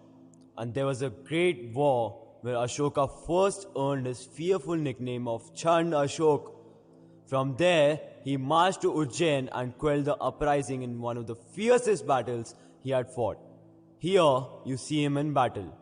and there was a great war where Ashoka first earned his fearful nickname of Chand Ashok. From there, he marched to Ujjain and quelled the uprising in one of the fiercest battles he had fought. Here, you see him in battle.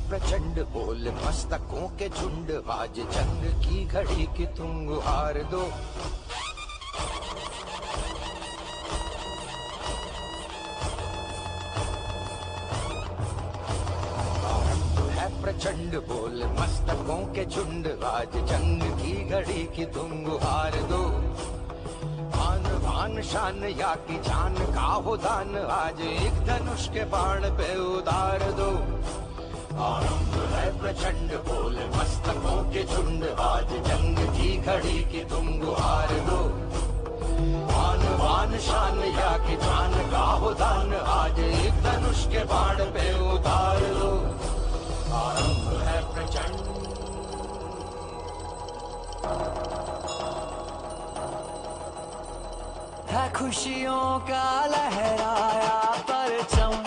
प्रचंड बोल मस्तकों के झुंड आज जंग की घड़ी की तुम हार दो है प्रचंड बोल मस्तकों के झुंड आज जंग की घड़ी की तुम हार दो आन भान शान या की जान का हो दान आज एक धनुष के बाण पे उतार दो प्रचंड बोल मस्तकों के झुंड आज जंग की घड़ी की तुम गुहार दो मान वान शान या कि जान का हो दान आज एक धनुष के बाण पे उतार लो आरंभ है प्रचंड है खुशियों का लहराया परचम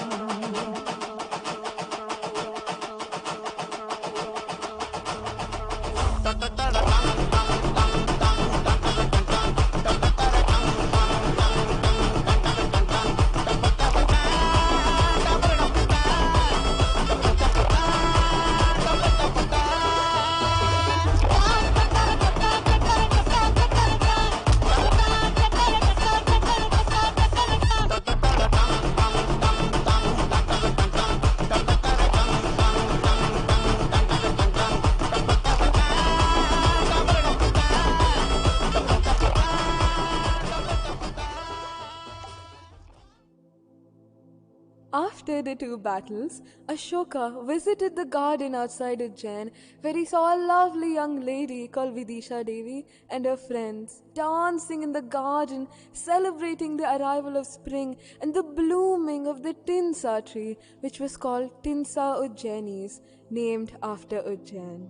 After the two battles, Ashoka visited the garden outside Ujjain, where he saw a lovely young lady called Vidisha Devi and her friends dancing in the garden, celebrating the arrival of spring and the blooming of the Tinsa tree, which was called Tinsa Ujjainis, named after Ujjain.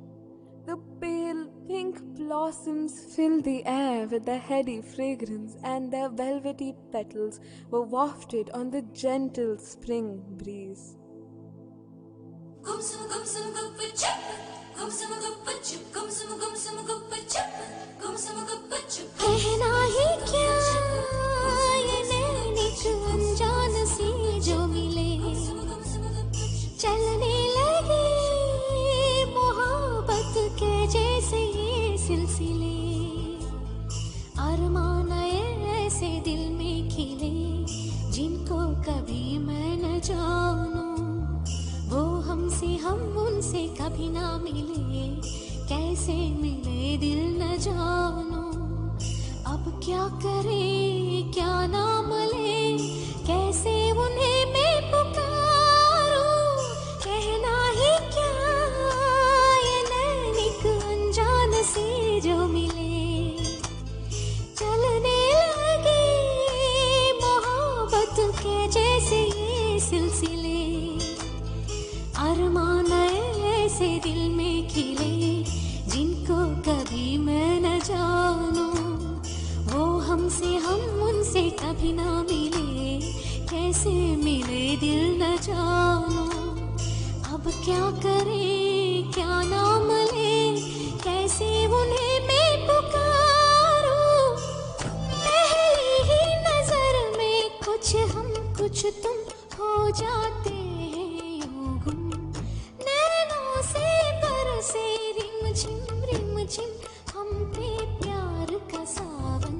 The pale pink blossoms filled the air with their heady fragrance, and their velvety petals were wafted on the gentle spring breeze. कहना ही क्या ये नैनिक अनजान सी जो मिले चलने लगे मोहब्बत के जैसे ये सिलसिले अरमान ऐसे दिल में खिले जिनको कभी मैं न जानूं वो हमसे हम उनसे कभी ना मिले कैसे मिले दिल न जानूं अब क्या करे क्या नाम ले कैसे उन्हें मैं पुकारूं कहना ही क्या ये नैनिक अनजान से जो मिले चलने लगे मोहब्बत के जैसे ये सिलसिले अरमान ऐसे दिल में खिले जिनको कभी मैं न जानूं वो हमसे हम उनसे कभी ना मिले कैसे मिले दिल न जानूं अब क्या करे क्या नाम ले कैसे उन्हें मैं पुकारूं पहली ही नजर में कुछ हम कुछ तुम हो जाते हैं यूं गुम नैनों से बरसे रिम झिम हम पे प्यार का सावन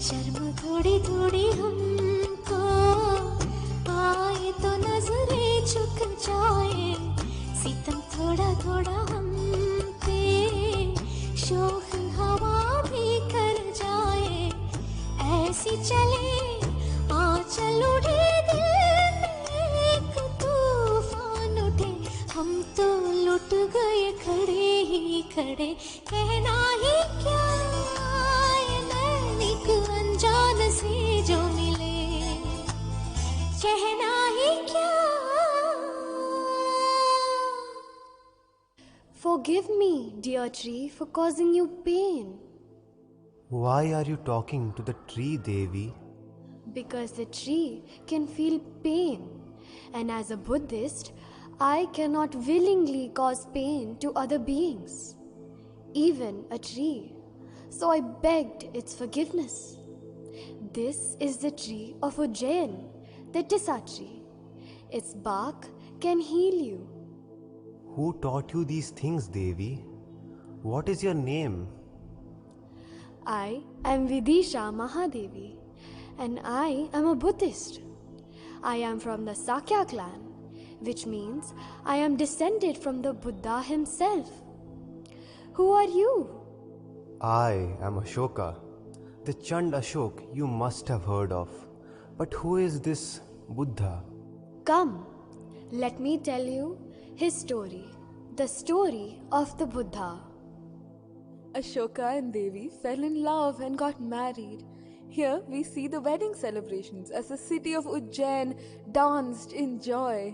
शर्म थोड़ी थोड़ी हमको आए तो नजरें झुक जाए सितम थोड़ा थोड़ा हम पे शोख हवा भी कर जाए ऐसी चले आंचल उड़े दिल में एक तूफान उठे हम तो लुट गए खड़े ही खड़े कहना ही क्या ये नैनिक अनजान से जो मिले कहना ही क्या Forgive me, dear tree, for causing you pain. Why are you talking to the tree, Devi? Because the tree can feel pain. And as a Buddhist, I cannot willingly cause pain to other beings, even a tree. So I begged its forgiveness. This is the tree of Ujjain, the Tissa tree. Its bark can heal you. Who taught you these things, Devi? What is your name? I am Vidisha Mahadevi, and I am a Buddhist. I am from the Sakya clan, which means I am descended from the Buddha himself. Who are you? I am Ashoka, the Chand Ashok you must have heard of. But who is this Buddha? Come, let me tell you his story, The story of the Buddha. Ashoka and Devi fell in love and got married. Here we see the wedding celebrations as the city of Ujjain danced in joy.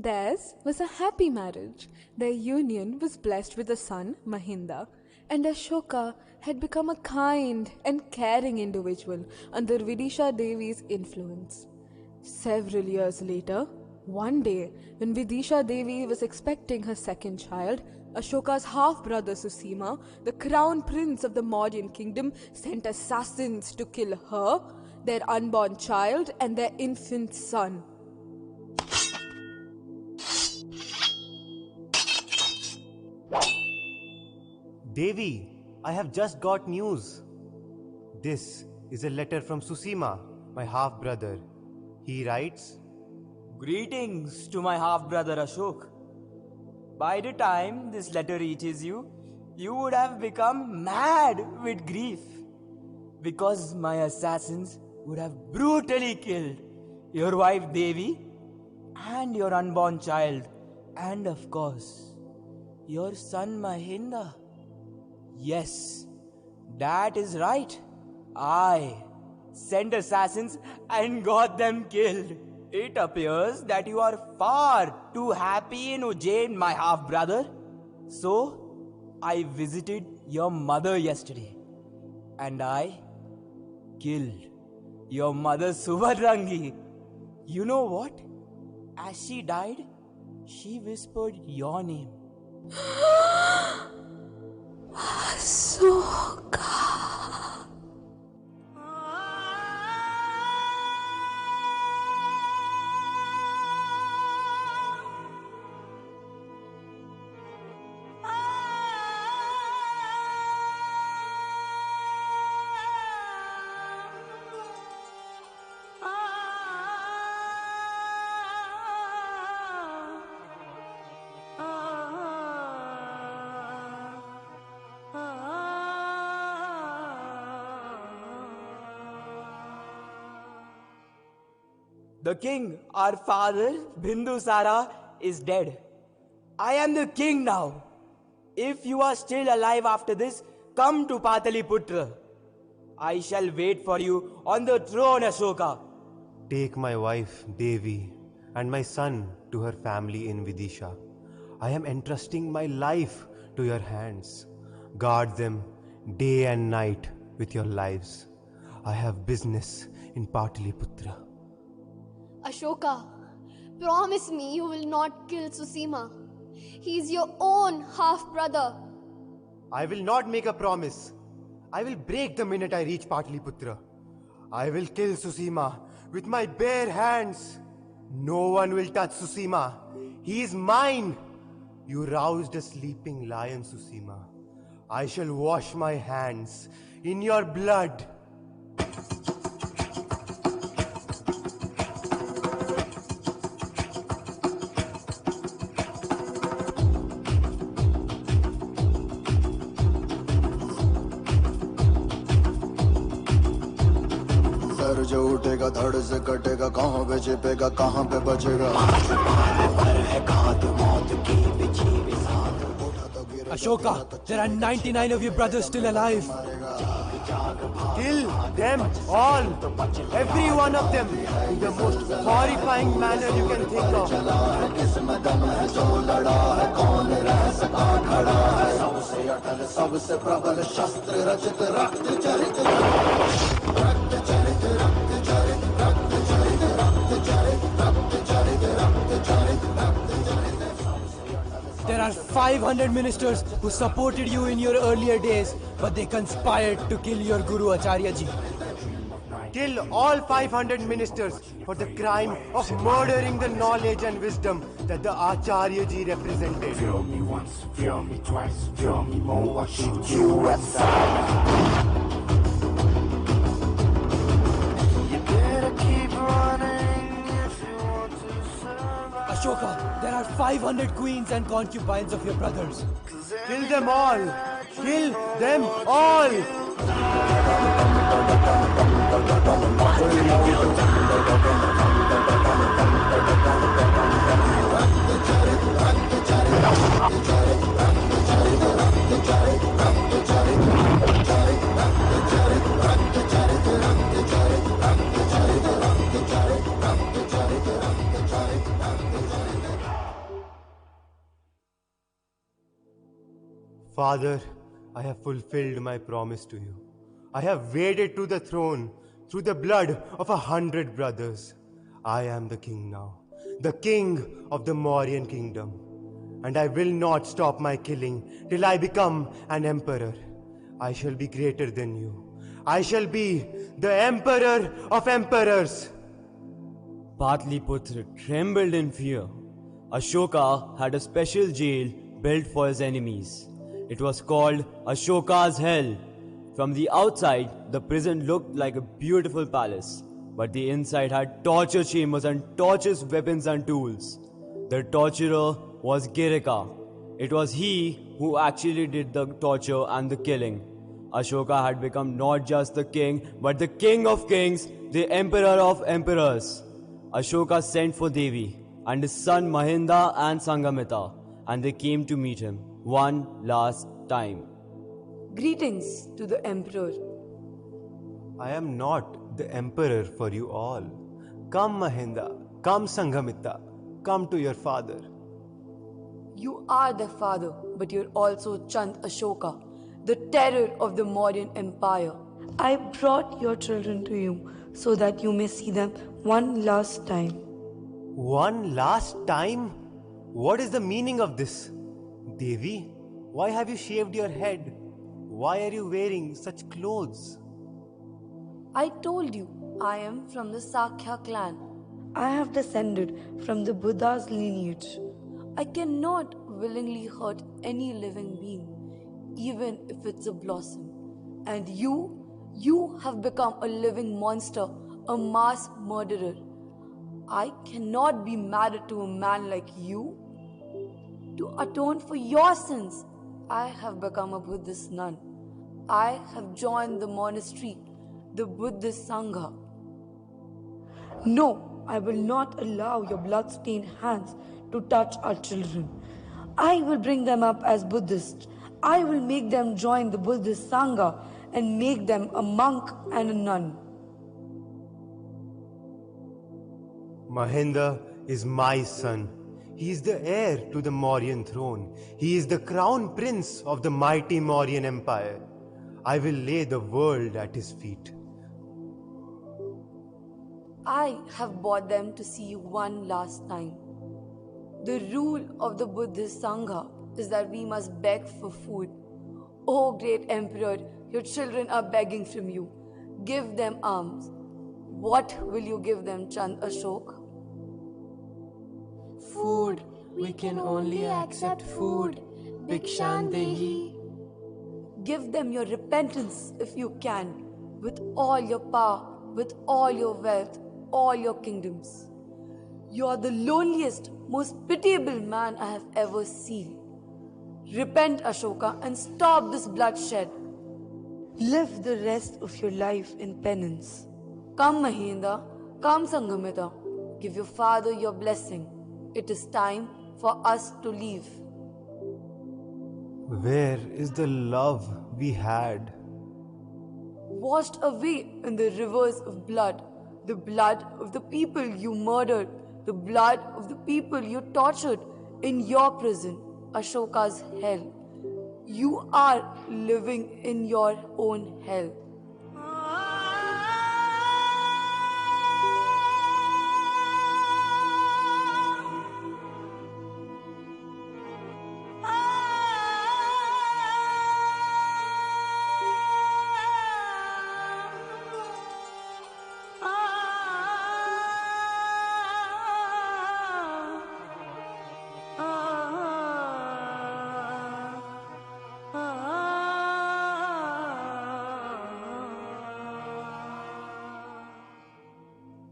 Theirs was a happy marriage. Their union was blessed with a son, Mahinda, and Ashoka had become a kind and caring individual under Vidisha Devi's influence. Several years later, one day, when Vidisha Devi was expecting her second child, Ashoka's half-brother Susima, the crown prince of the Mauryan kingdom, sent assassins to kill her, their unborn child, and their infant son. Devi, I have just got news. This is a letter from Susima, my half-brother. He writes, Greetings to my half-brother Ashok. By the time this letter reaches you, you would have become mad with grief. Because my assassins would have brutally killed your wife Devi and your unborn child, and of course, your son Mahinda. Yes, that is right. I sent assassins and got them killed. It appears that you are far too happy in Ujjain, my half-brother. So, I visited your mother yesterday, and I killed your mother Subhadrangi. You know what? As she died, she whispered your name. Ashoka. The king, our father, Bindusara, is dead. I am the king now. If you are still alive after this, come to Pataliputra. I shall wait for you on the throne, Ashoka. Take my wife, Devi, and my son to her family in Vidisha. I am entrusting my life to your hands. Guard them day and night with your lives. I have business in Pataliputra. Ashoka, promise me you will not kill Susima. He is your own half-brother. I will not make a promise. I will break the minute I reach Pataliputra. I will kill Susima with my bare hands. No one will touch Susima. He is mine. You roused a sleeping lion, Susima. I shall wash my hands in your blood. जो उठेगा धड़ से कटेगा कहाँ पे छिपेगा कहाँ पे बचेगा Ashoka, there are 99 of your brothers still alive. Kill them all, every one of them, in the most horrifying manner you can think of. There are 500 ministers who supported you in your earlier days, but they conspired to kill your Guru Acharya Ji. Kill all 500 ministers for the crime of murdering the knowledge and wisdom that the Acharya Ji represented. Feel me once, feel me twice, feel me more, I'll shoot you at sight. You better keep running if you want to survive. Ashoka, there are 500 queens and concubines of your brothers. Kill them all! Kill them all! Father, I have fulfilled my promise to you. I have waded to the throne through the blood of 100 brothers. I am the king now, the king of the Mauryan kingdom. And I will not stop my killing till I become an emperor. I shall be greater than you. I shall be the emperor of emperors. Patliputra trembled in fear. Ashoka had a special jail built for his enemies. It was called Ashoka's Hell. From the outside, the prison looked like a beautiful palace, but the inside had torture chambers and torturous weapons and tools. The torturer was Girika. It was he who actually did the torture and the killing. Ashoka had become not just the king, but the king of kings, the emperor of emperors. Ashoka sent for Devi and his son Mahinda and Sangamita, and they came to meet him one last time. Greetings to the emperor. I am not the emperor for you all. Come Mahinda, come Sangamita, come to your father. You are the father, but you're also Chand Ashoka, the terror of the Mauryan Empire. I brought your children to you so that you may see them one last time. One last time? What is the meaning of this? Devi, why have you shaved your head? Why are you wearing such clothes? I told you, I am from the Sakya clan. I have descended from the Buddha's lineage. I cannot willingly hurt any living being, even if it's a blossom. And you have become a living monster, a mass murderer. I cannot be married to a man like you. To atone for your sins, I have become a Buddhist nun. I have joined the monastery, the Buddhist Sangha. No, I will not allow your blood-stained hands to touch our children. I will bring them up as Buddhists. I will make them join the Buddhist Sangha and make them a monk and a nun. Mahinda is my son. He is the heir to the Mauryan throne. He is the crown prince of the mighty Mauryan Empire. I will lay the world at his feet. I have brought them to see you one last time. The rule of the Buddhist Sangha is that we must beg for food. Oh great emperor, your children are begging from you. Give them alms. What will you give them, Chand Ashok? Food. We can only accept food. Bhikshan Dehi. Give them your repentance if you can, with all your power, with all your wealth, all your kingdoms. You are the loneliest, most pitiable man I have ever seen. Repent, Ashoka, and stop this bloodshed. Live the rest of your life in penance. Come, Mahinda. Come, Sangamita. Give your father your blessing. It is time for us to leave. Where is the love we had? Washed away in the rivers of blood, the blood of the people you murdered, the blood of the people you tortured in your prison, Ashoka's hell. You are living in your own hell.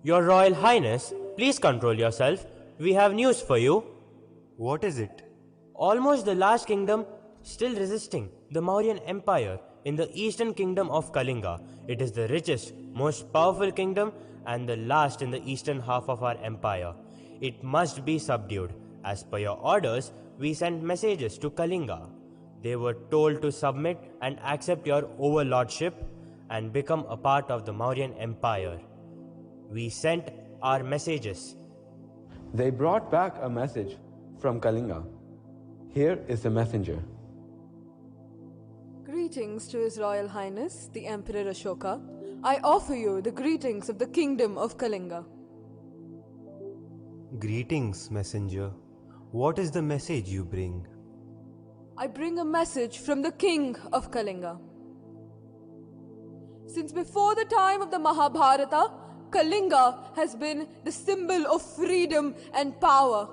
Your Royal Highness, please control yourself. We have news for you. What is it? Almost the last kingdom still resisting, the Mauryan Empire in the eastern kingdom of Kalinga. It is the richest, most powerful kingdom and the last in the eastern half of our empire. It must be subdued. As per your orders, we sent messages to Kalinga. They were told to submit and accept your overlordship and become a part of the Mauryan Empire. We sent our messages. They brought back a message from Kalinga. Here is the messenger. Greetings to His Royal Highness, the Emperor Ashoka. I offer you the greetings of the Kingdom of Kalinga. Greetings, messenger. What is the message you bring? I bring a message from the King of Kalinga. Since before the time of the Mahabharata, Kalinga has been the symbol of freedom and power.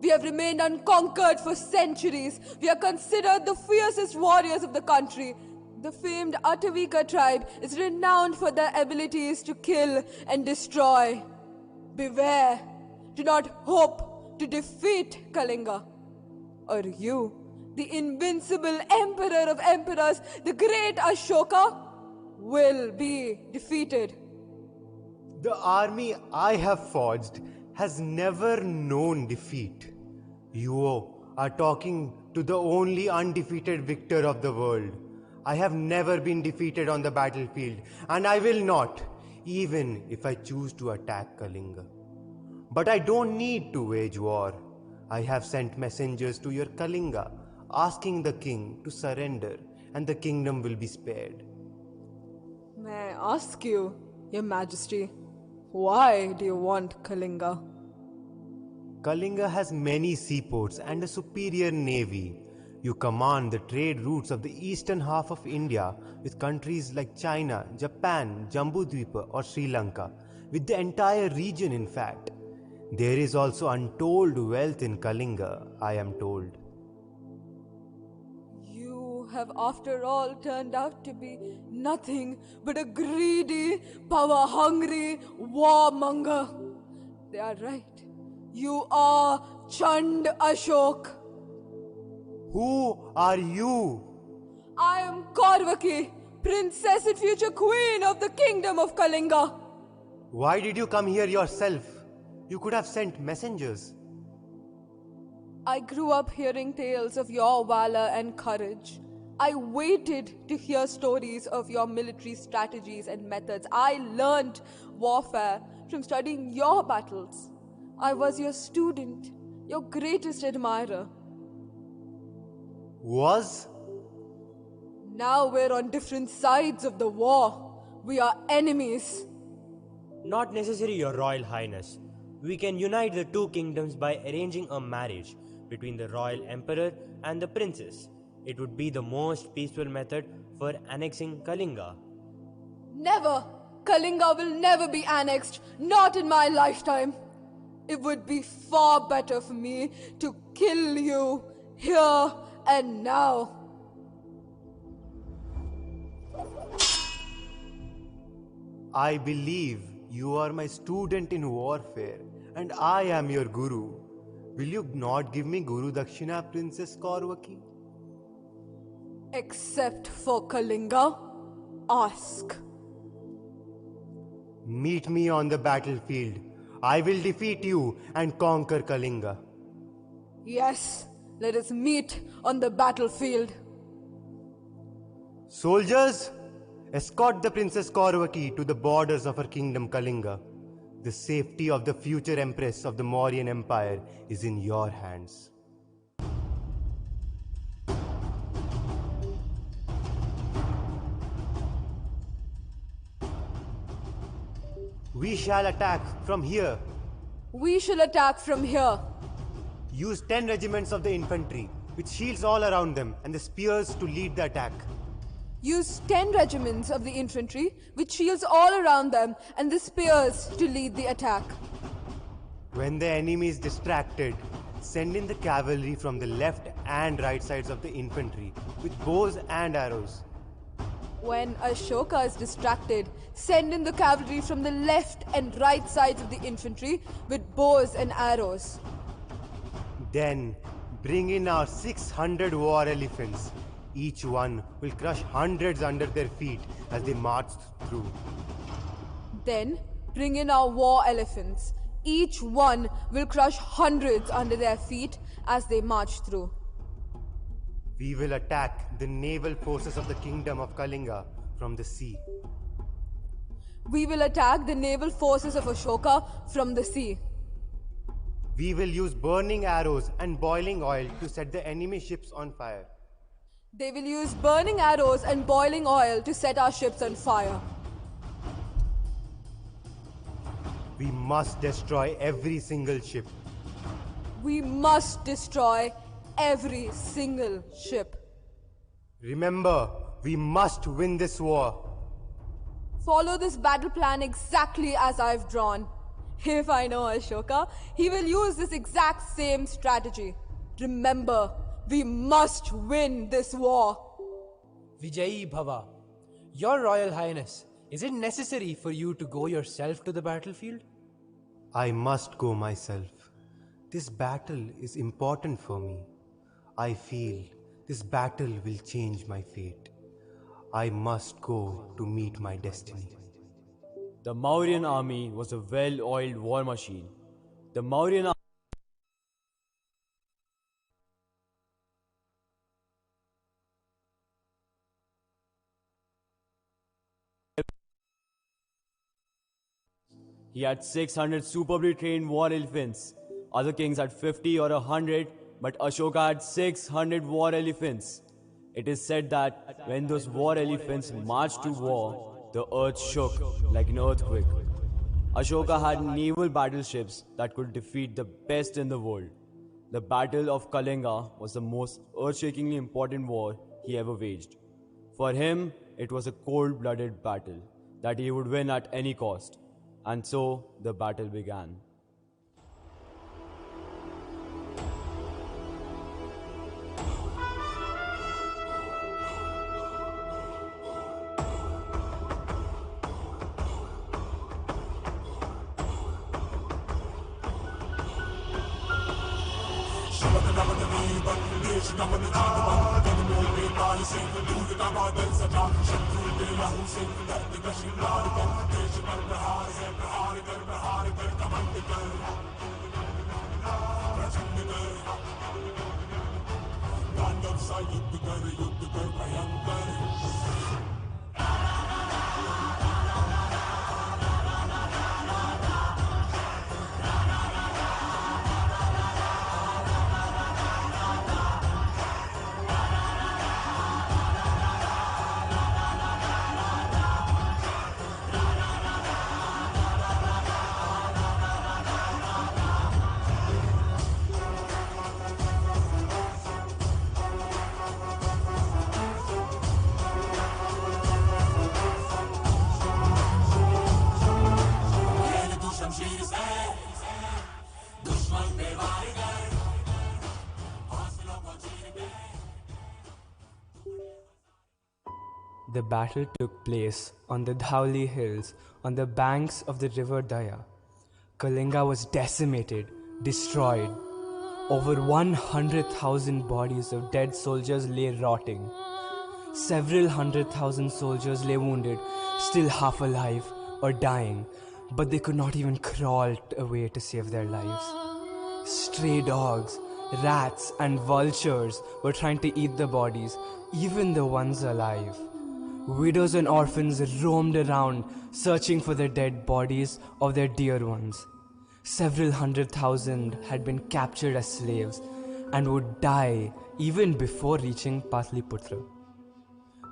We have remained unconquered for centuries. We are considered the fiercest warriors of the country. The famed Atavika tribe is renowned for their abilities to kill and destroy. Beware, do not hope to defeat Kalinga, or you the invincible emperor of emperors, the great Ashoka, will be defeated. The army I have forged has never known defeat. You are talking to the only undefeated victor of the world. I have never been defeated on the battlefield, and I will not, even if I choose to attack Kalinga. But I don't need to wage war. I have sent messengers to your Kalinga, asking the king to surrender, and the kingdom will be spared. May I ask you, Your Majesty, why do you want Kalinga? Kalinga has many seaports and a superior navy. You command the trade routes of the eastern half of India with countries like China, Japan, Jambudvipa or Sri Lanka, with the entire region in fact. There is also untold wealth in Kalinga, I am told. You have after all turned out to be nothing but a greedy, power-hungry warmonger. They are right. You are Chand Ashok. Who are you? I am Kaurvaki, princess and future queen of the kingdom of Kalinga. Why did you come here yourself? You could have sent messengers. I grew up hearing tales of your valor and courage. I waited to hear stories of your military strategies and methods. I learned warfare from studying your battles. I was your student, your greatest admirer. Was? Now we're on different sides of the war. We are enemies. Not necessary, Your Royal Highness. We can unite the two kingdoms by arranging a marriage between the Royal Emperor and the Princess. It would be the most peaceful method for annexing Kalinga. Never! Kalinga will never be annexed, not in my lifetime. It would be far better for me to kill you here and now. I believe you are my student in warfare, and I am your guru. Will you not give me Guru Dakshina, Princess Kaurvaki? Except for Kalinga, ask. Meet me on the battlefield. I will defeat you and conquer Kalinga. Yes, let us meet on the battlefield. Soldiers, escort the Princess Kaurvaki to the borders of her kingdom Kalinga. The safety of the future Empress of the Mauryan Empire is in your hands. We shall attack from here. We shall attack from here. Use 10 regiments of the infantry, with shields all around them, and the spears to lead the attack. Use 10 regiments of the infantry, with shields all around them, and the spears to lead the attack. When the enemy is distracted, send in the cavalry from the left and right sides of the infantry, with bows and arrows. When Ashoka is distracted, send in the cavalry from the left and right sides of the infantry with bows and arrows. Then bring in our 600 war elephants. Each one will crush hundreds under their feet as they march through. Then bring in our war elephants. Each one will crush hundreds under their feet as they march through. We will attack the naval forces of the kingdom of Kalinga from the sea. We will attack the naval forces of Ashoka from the sea. We will use burning arrows and boiling oil to set the enemy ships on fire. They will use burning arrows and boiling oil to set our ships on fire. We must destroy every single ship. We must destroy every single ship. Remember, we must win this war. Follow this battle plan exactly as I've drawn. If I know Ashoka, he will use this exact same strategy. Remember, we must win this war. Vijayi Bhava, Your Royal Highness, is it necessary for you to go yourself to the battlefield? I must go myself. This battle is important for me. I feel This battle will change my fate. I must go to meet my destiny. The Mauryan army was a well-oiled war machine. The Mauryan army He had 600 superbly trained war elephants. Other kings had 50 or 100, but Ashoka had 600 war elephants. It is said that when those war elephants marched to war, the earth shook like an earthquake. Ashoka had naval battleships that could defeat the best in the world. The Battle of Kalinga was the most earth-shakingly important war he ever waged. For him, it was a cold-blooded battle that he would win at any cost. And so the battle began. The battle took place on the Dhauli hills on the banks of the river Daya. Kalinga was decimated, destroyed. Over 100,000 bodies of dead soldiers lay rotting. Several 100,000 soldiers lay wounded, still half alive or dying, but they could not even crawl away to save their lives. Stray dogs, rats and vultures were trying to eat the bodies, even the ones alive. Widows and orphans roamed around, searching for the dead bodies of their dear ones. Several 100,000 had been captured as slaves and would die even before reaching Patliputra.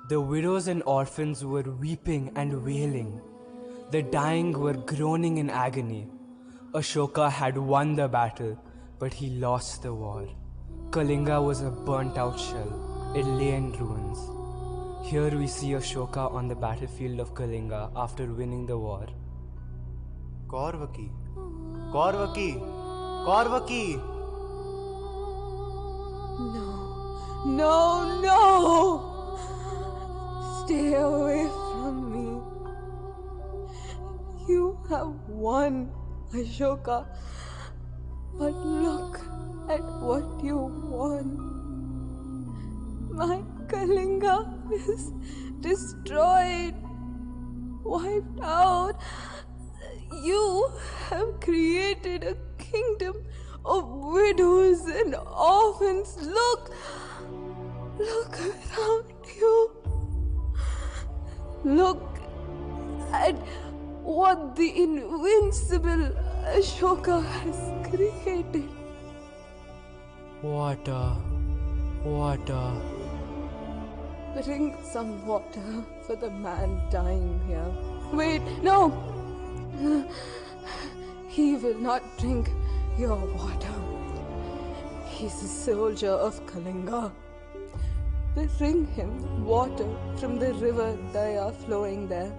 The widows and orphans were weeping and wailing. The dying were groaning in agony. Ashoka had won the battle, but he lost the war. Kalinga was a burnt-out shell. It lay in ruins. Here we see Ashoka on the battlefield of Kalinga after winning the war. Kaurvaki! Kaurvaki! Kaurvaki! No, no, no! Stay away from me. You have won, Ashoka. But look at what you won. My Kalinga is destroyed, wiped out. You have created a kingdom of widows and orphans. Look around you. Look at what the invincible Ashoka has created. Water. Bring some water for the man dying here. Wait, no! He will not drink your water. He's a soldier of Kalinga. Bring him water from the river Daya flowing there.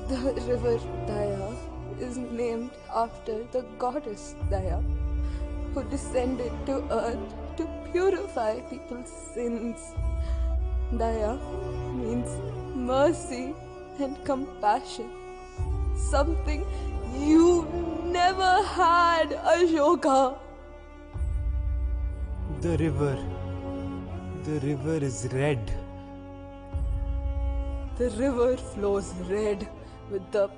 The river Daya is named after the goddess Daya, who descended to earth to purify people's sins. Daya means mercy and compassion. Something you never had, Ashoka. The river. The river is red. The river flows red with the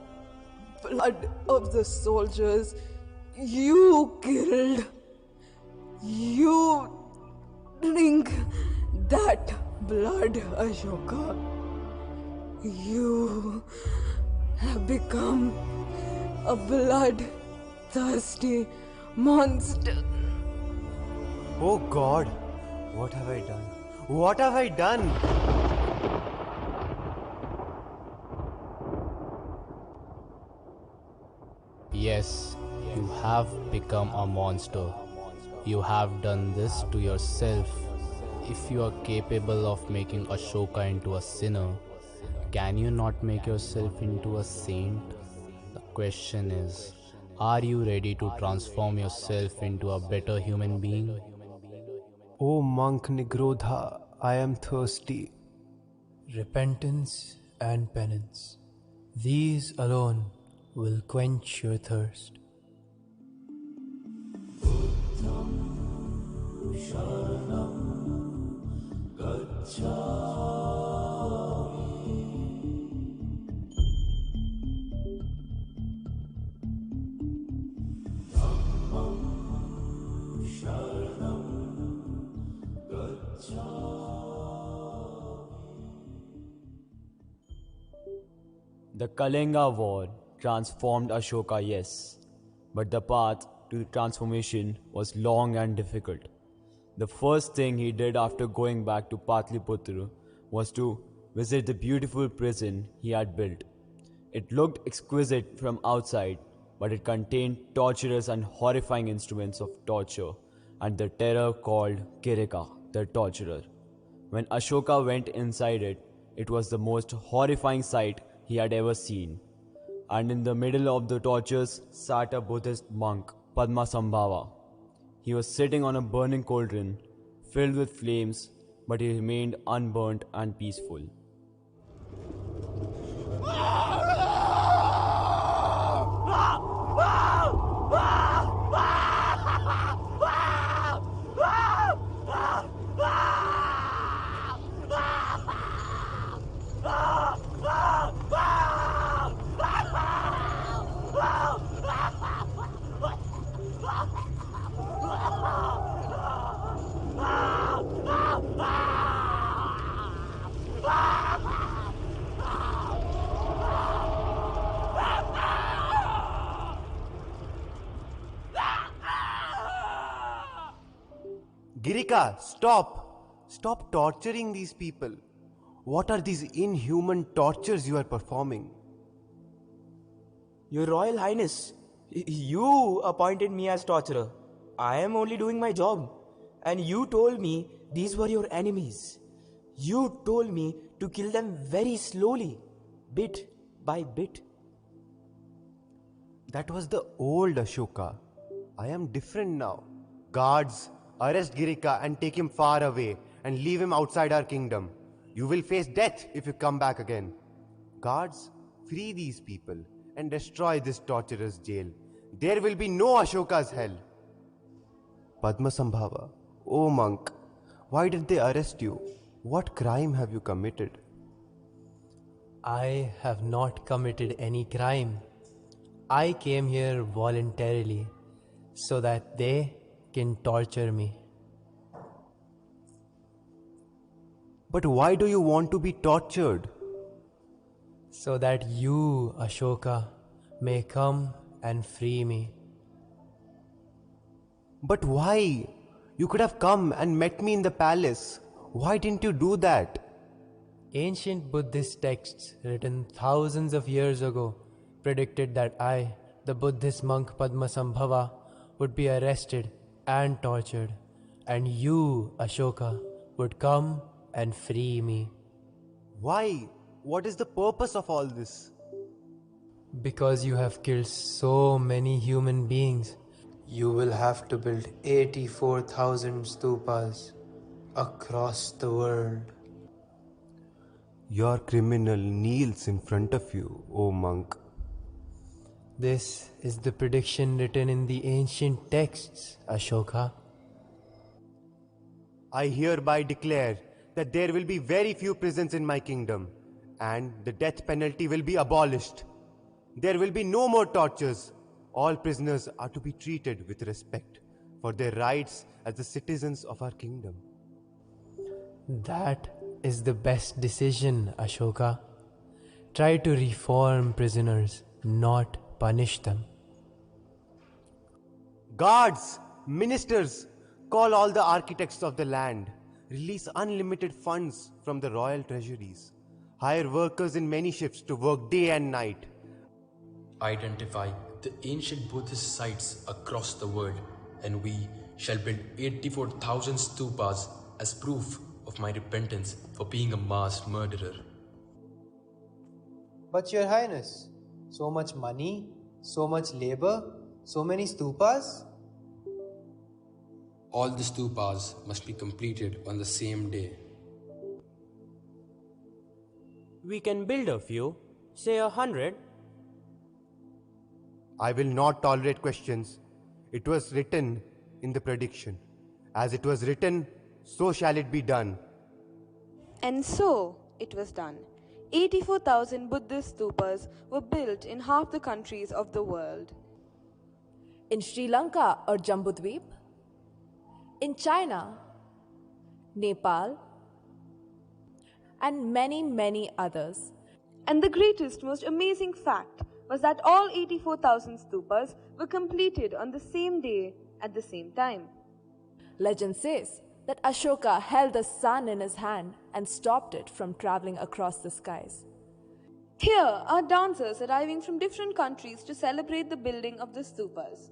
blood of the soldiers you killed. You drink that blood, Ashoka. You have become a blood-thirsty monster. Oh God, what have I done? What have I done? Yes, you have become a monster. You have done this to yourself. If you are capable of making Ashoka into a sinner, can you not make yourself into a saint? The question is, are you ready to transform yourself into a better human being? Oh monk Nigrodha, I am thirsty. Repentance and penance. These alone will quench your thirst. The Kalinga War transformed Ashoka, yes, but the path to the transformation was long and difficult. The first thing he did after going back to Patliputra was to visit the beautiful prison he had built. It looked exquisite from outside, but it contained torturous and horrifying instruments of torture and the terror called Kirika, the torturer. When Ashoka went inside it, it was the most horrifying sight he had ever seen. And in the middle of the tortures sat a Buddhist monk, Padmasambhava. He was sitting on a burning cauldron filled with flames, but he remained unburnt and peaceful. Girika, stop! Stop torturing these people. What are these inhuman tortures you are performing? Your Royal Highness, you appointed me as torturer. I am only doing my job. And you told me these were your enemies. You told me to kill them very slowly, bit by bit. That was the old Ashoka. I am different now. Guards, arrest Girika and take him far away and leave him outside our kingdom. You will face death if you come back again. Guards, free these people and destroy this torturous jail. There will be no Ashoka's hell. Padmasambhava, oh monk, why did they arrest you? What crime have you committed? I have not committed any crime. I came here voluntarily so that they can torture me. But why do you want to be tortured? So that you, Ashoka, may come and free me. But why? You could have come and met me in the palace. Why didn't you do that? Ancient Buddhist texts written thousands of years ago predicted that I, the Buddhist monk Padmasambhava, would be arrested and tortured, and you, Ashoka, would come and free me. Why? What is the purpose of all this? Because you have killed so many human beings, you will have to build 84,000 stupas across the world. Your criminal kneels in front of you, O monk. This is the prediction written in the ancient texts, Ashoka. I hereby declare that there will be very few prisons in my kingdom, and the death penalty will be abolished. There will be no more tortures. All prisoners are to be treated with respect for their rights as the citizens of our kingdom. That is the best decision, Ashoka. Try to reform prisoners, not punish them. Guards, ministers, call all the architects of the land. Release unlimited funds from the royal treasuries. Hire workers in many shifts to work day and night. Identify the ancient Buddhist sites across the world, and we shall build 84,000 stupas as proof of my repentance for being a mass murderer. But Your Highness, so much money, so much labor, so many stupas? All the stupas must be completed on the same day. We can build a few, say 100. I will not tolerate questions. It was written in the prediction. As it was written, so shall it be done. And so it was done. 84,000 Buddhist stupas were built in half the countries of the world. In Sri Lanka or Jambudweep, in China, Nepal, and many others. And the greatest, most amazing fact was that all 84,000 stupas were completed on the same day at the same time. Legend says that Ashoka held the sun in his hand and stopped it from traveling across the skies. Here are dancers arriving from different countries to celebrate the building of the stupas.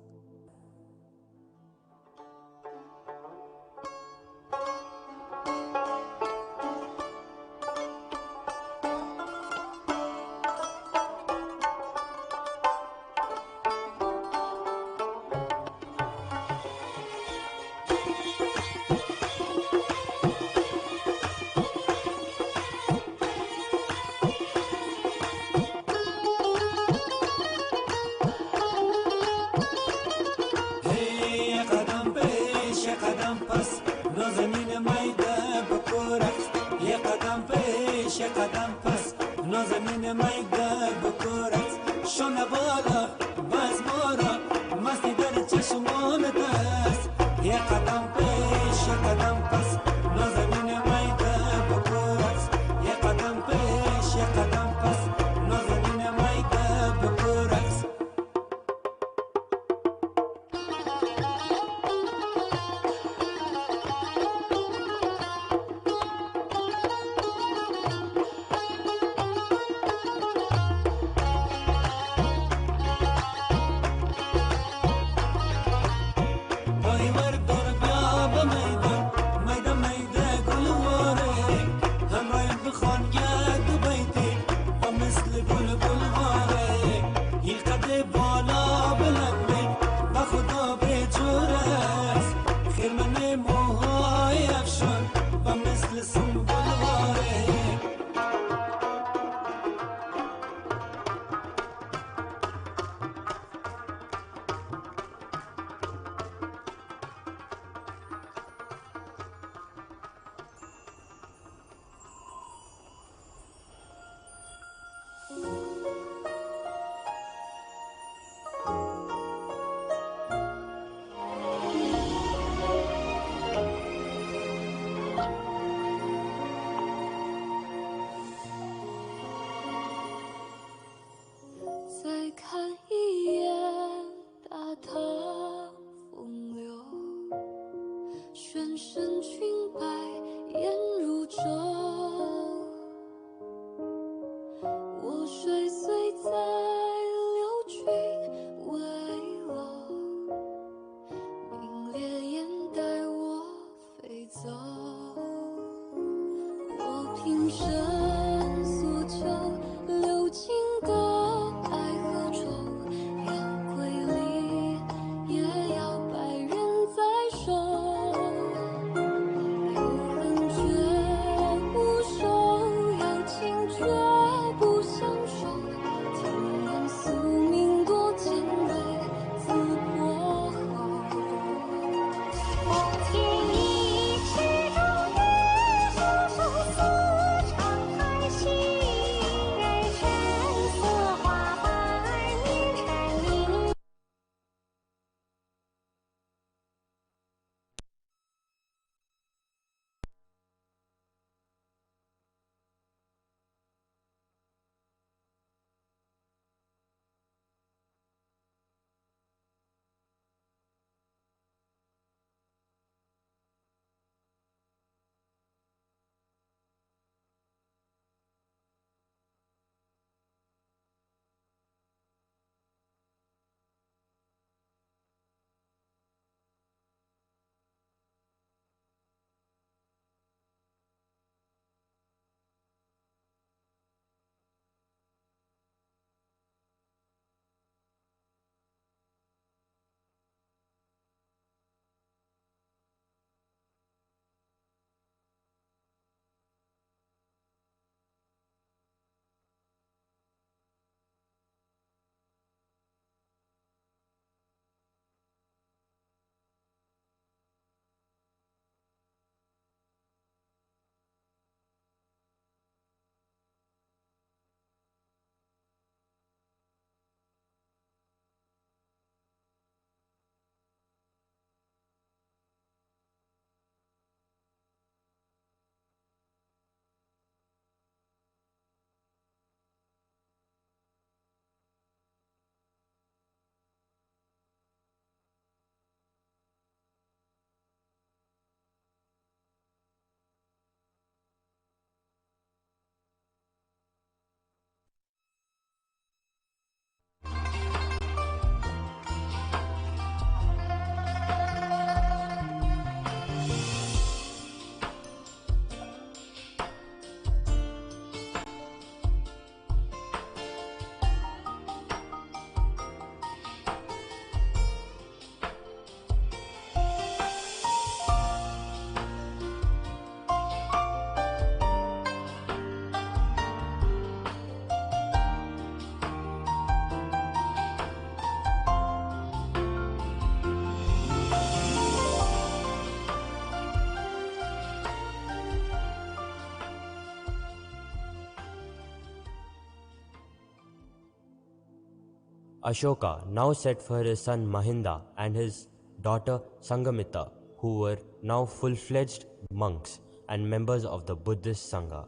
Ashoka now sent for his son Mahinda and his daughter Sangamita, who were now full-fledged monks and members of the Buddhist Sangha.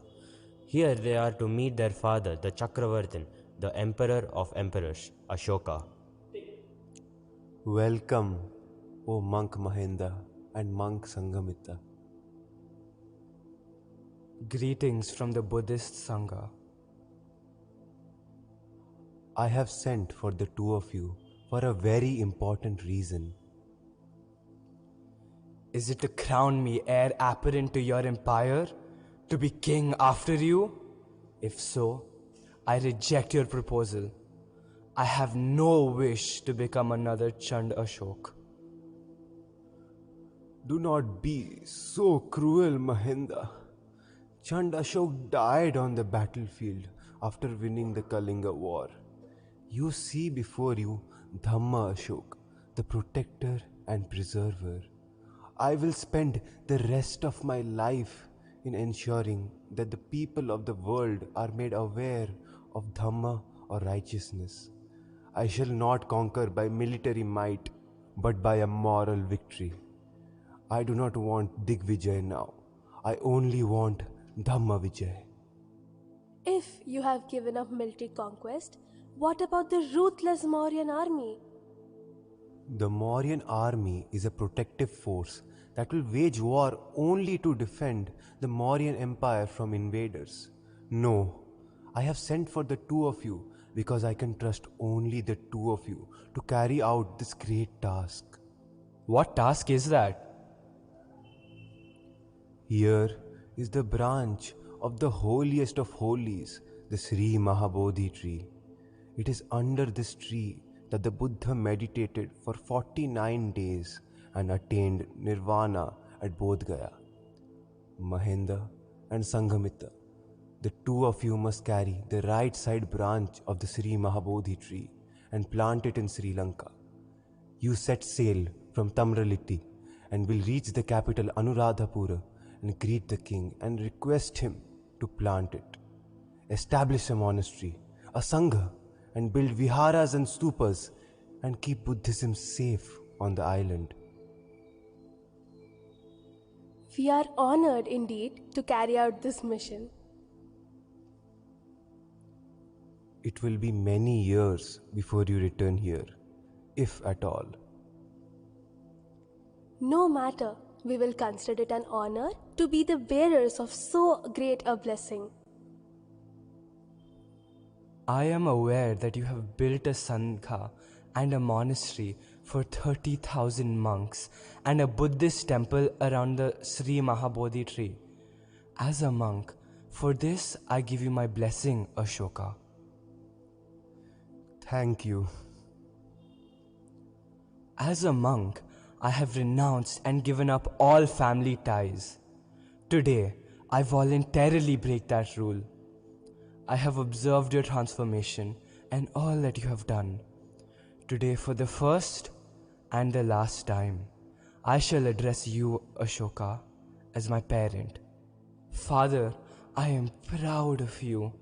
Here they are to meet their father, the Chakravartin, the emperor of emperors, Ashoka. Welcome, O monk Mahinda and monk Sangamita. Greetings from the Buddhist Sangha. I have sent for the two of you for a very important reason. Is it to crown me heir apparent to your empire? To be king after you? If so, I reject your proposal. I have no wish to become another Chand Ashok. Do not be so cruel, Mahinda. Chand Ashok died on the battlefield after winning the Kalinga war. You see before you Dhamma Ashok, the protector and preserver. I will spend the rest of my life in ensuring that the people of the world are made aware of Dhamma or righteousness. I shall not conquer by military might, but by a moral victory. I do not want Digvijay now. I only want Dhamma Vijay. If you have given up military conquest, what about the ruthless Mauryan army? The Mauryan army is a protective force that will wage war only to defend the Mauryan Empire from invaders. No, I have sent for the two of you because I can trust only the two of you to carry out this great task. What task is that? Here is the branch of the holiest of holies, the Sri Mahabodhi tree. It is under this tree that the Buddha meditated for 49 days and attained nirvana at Bodh Gaya. Mahinda and Sangamita, the two of you must carry the right side branch of the Sri Mahabodhi tree and plant it in Sri Lanka. You set sail from Tamraliti and will reach the capital Anuradhapura and greet the king and request him to plant it. Establish a monastery, a sangha, and build viharas and stupas and keep Buddhism safe on the island. We are honored indeed to carry out this mission. It will be many years before you return here, if at all. No matter, we will consider it an honor to be the bearers of so great a blessing. I am aware that you have built a sangha and a monastery for 30,000 monks and a Buddhist temple around the Sri Mahabodhi tree. As a monk, for this I give you my blessing, Ashoka. Thank you. As a monk, I have renounced and given up all family ties. Today, I voluntarily break that rule. I have observed your transformation and all that you have done. Today, for the first and the last time, I shall address you, Ashoka, as my parent. Father, I am proud of you.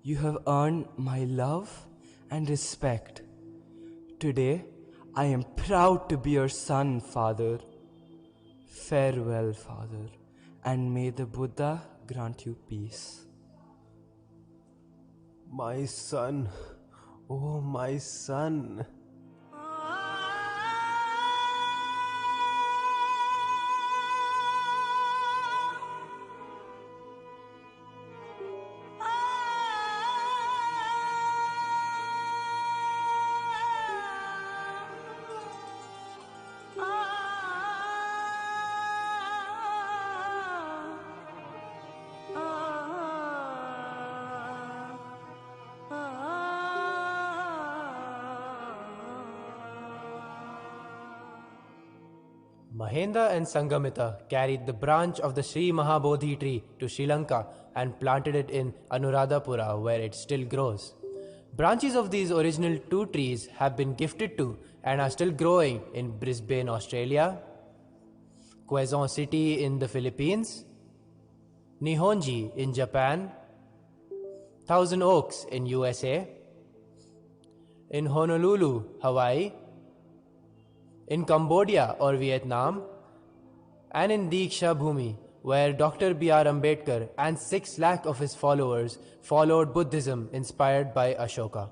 You have earned my love and respect. Today, I am proud to be your son, Father. Farewell, Father, and may the Buddha grant you peace. My son, oh my son. Mahinda and Sangamita carried the branch of the Sri Mahabodhi tree to Sri Lanka and planted it in Anuradhapura, where it still grows. Branches of these original two trees have been gifted to and are still growing in Brisbane, Australia, Quezon City in the Philippines, Nihonji in Japan, Thousand Oaks in USA, in Honolulu, Hawaii, in Cambodia or Vietnam, and in Diksha Bhumi, where Dr. B.R. Ambedkar and 6 lakh of his followers followed Buddhism inspired by Ashoka.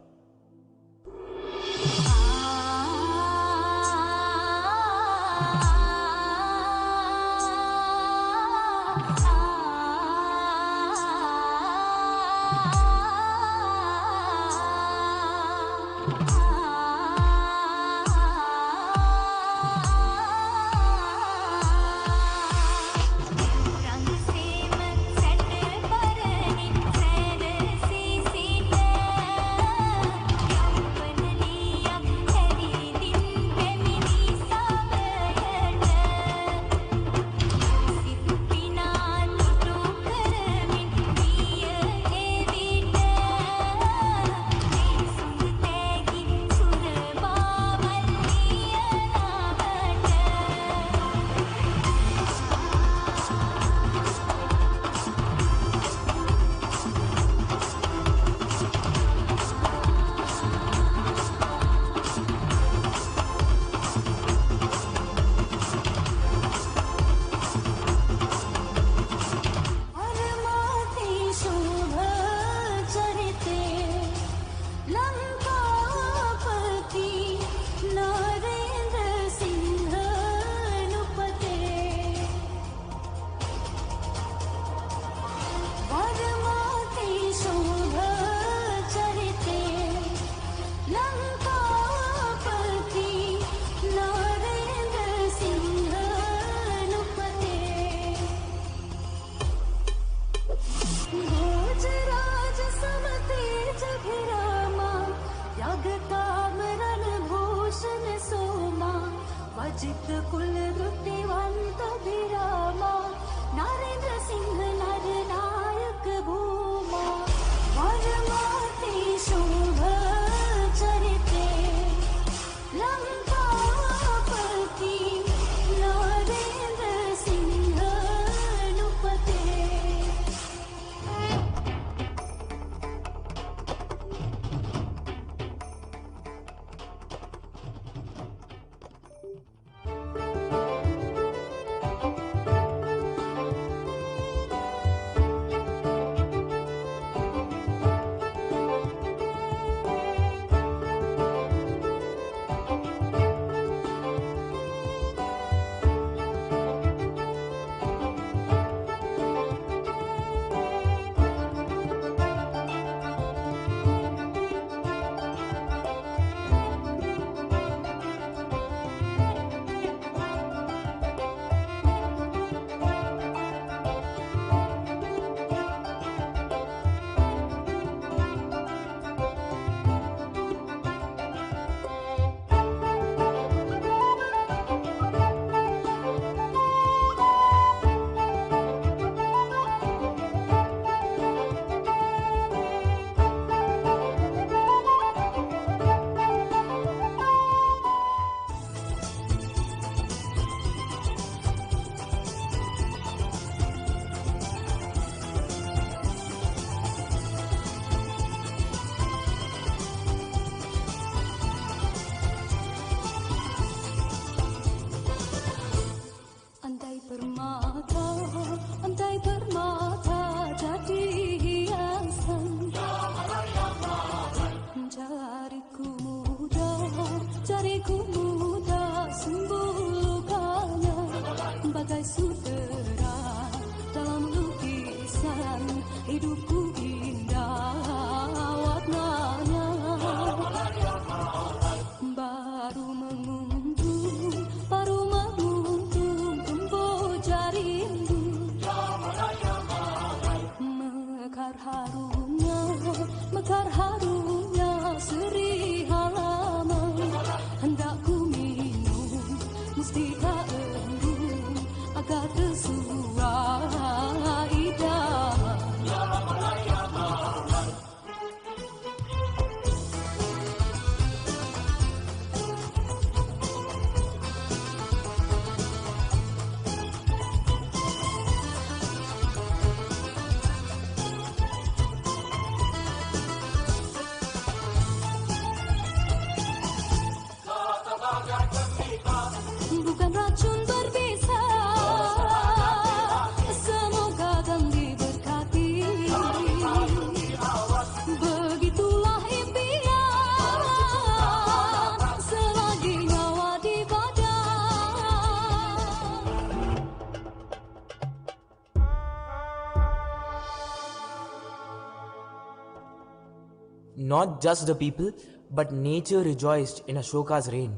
Not just the people, but nature rejoiced in Ashoka's reign.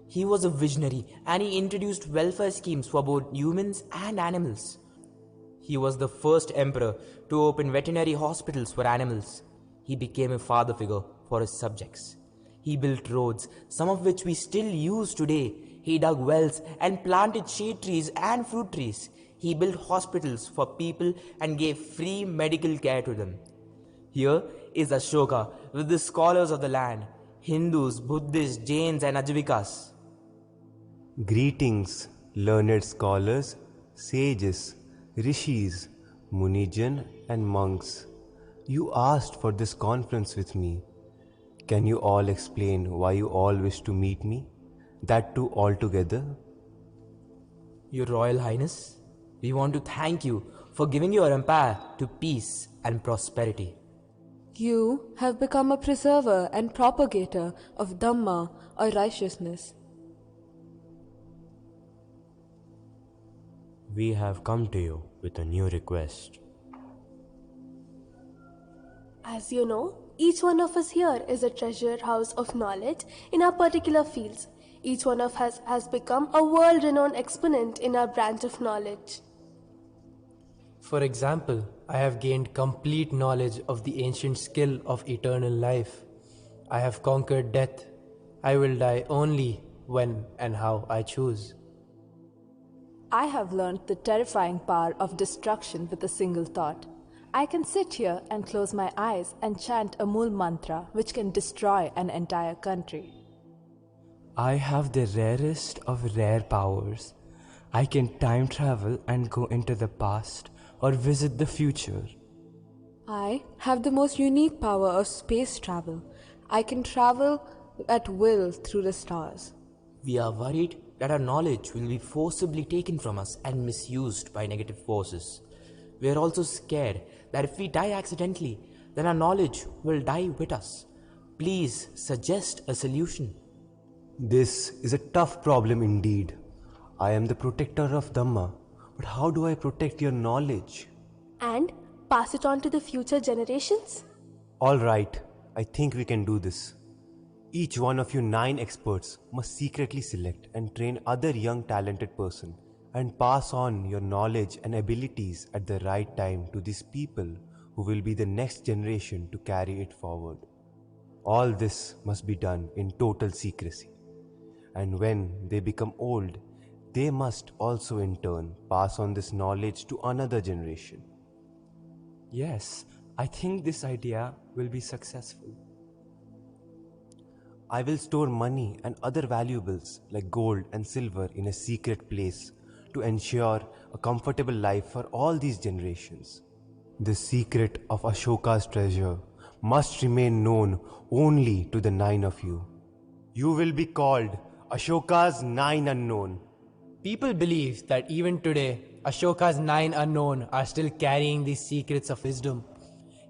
He was a visionary and he introduced welfare schemes for both humans and animals. He was the first emperor to open veterinary hospitals for animals. He became a father figure for his subjects. He built roads, some of which we still use today. He dug wells and planted shade trees and fruit trees. He built hospitals for people and gave free medical care to them. Here is Ashoka with the scholars of the land, Hindus, Buddhists, Jains and Ajvikas. Greetings, learned scholars, sages, rishis, munijan and monks. You asked for this conference with me. Can you all explain why you all wish to meet me? That too all together? Your Royal Highness, we want to thank you for giving your empire to peace and prosperity. You have become a preserver and propagator of Dhamma or righteousness. We have come to you with a new request. As you know, each one of us here is a treasure house of knowledge in our particular fields. Each one of us has become a world-renowned exponent in our branch of knowledge. For example, I have gained complete knowledge of the ancient skill of eternal life. I have conquered death. I will die only when and how I choose. I have learned the terrifying power of destruction with a single thought. I can sit here and close my eyes and chant a Mool mantra which can destroy an entire country. I have the rarest of rare powers. I can time travel and go into the past or visit the future. I have the most unique power of space travel. I can travel at will through the stars. We are worried that our knowledge will be forcibly taken from us and misused by negative forces. We are also scared that if we die accidentally, then our knowledge will die with us. Please suggest a solution. This is a tough problem indeed. I am the protector of Dhamma, but how do I protect your knowledge? And pass it on to the future generations? Alright, I think we can do this. Each one of you 9 experts must secretly select and train other young talented person and pass on your knowledge and abilities at the right time to these people who will be the next generation to carry it forward. All this must be done in total secrecy. And when they become old, they must also in turn pass on this knowledge to another generation. Yes, I think this idea will be successful. I will store money and other valuables like gold and silver in a secret place to ensure a comfortable life for all these generations. The secret of Ashoka's treasure must remain known only to the 9 of you. You will be called Ashoka's 9 Unknown. People believe that even today, Ashoka's 9 unknown are still carrying these secrets of wisdom.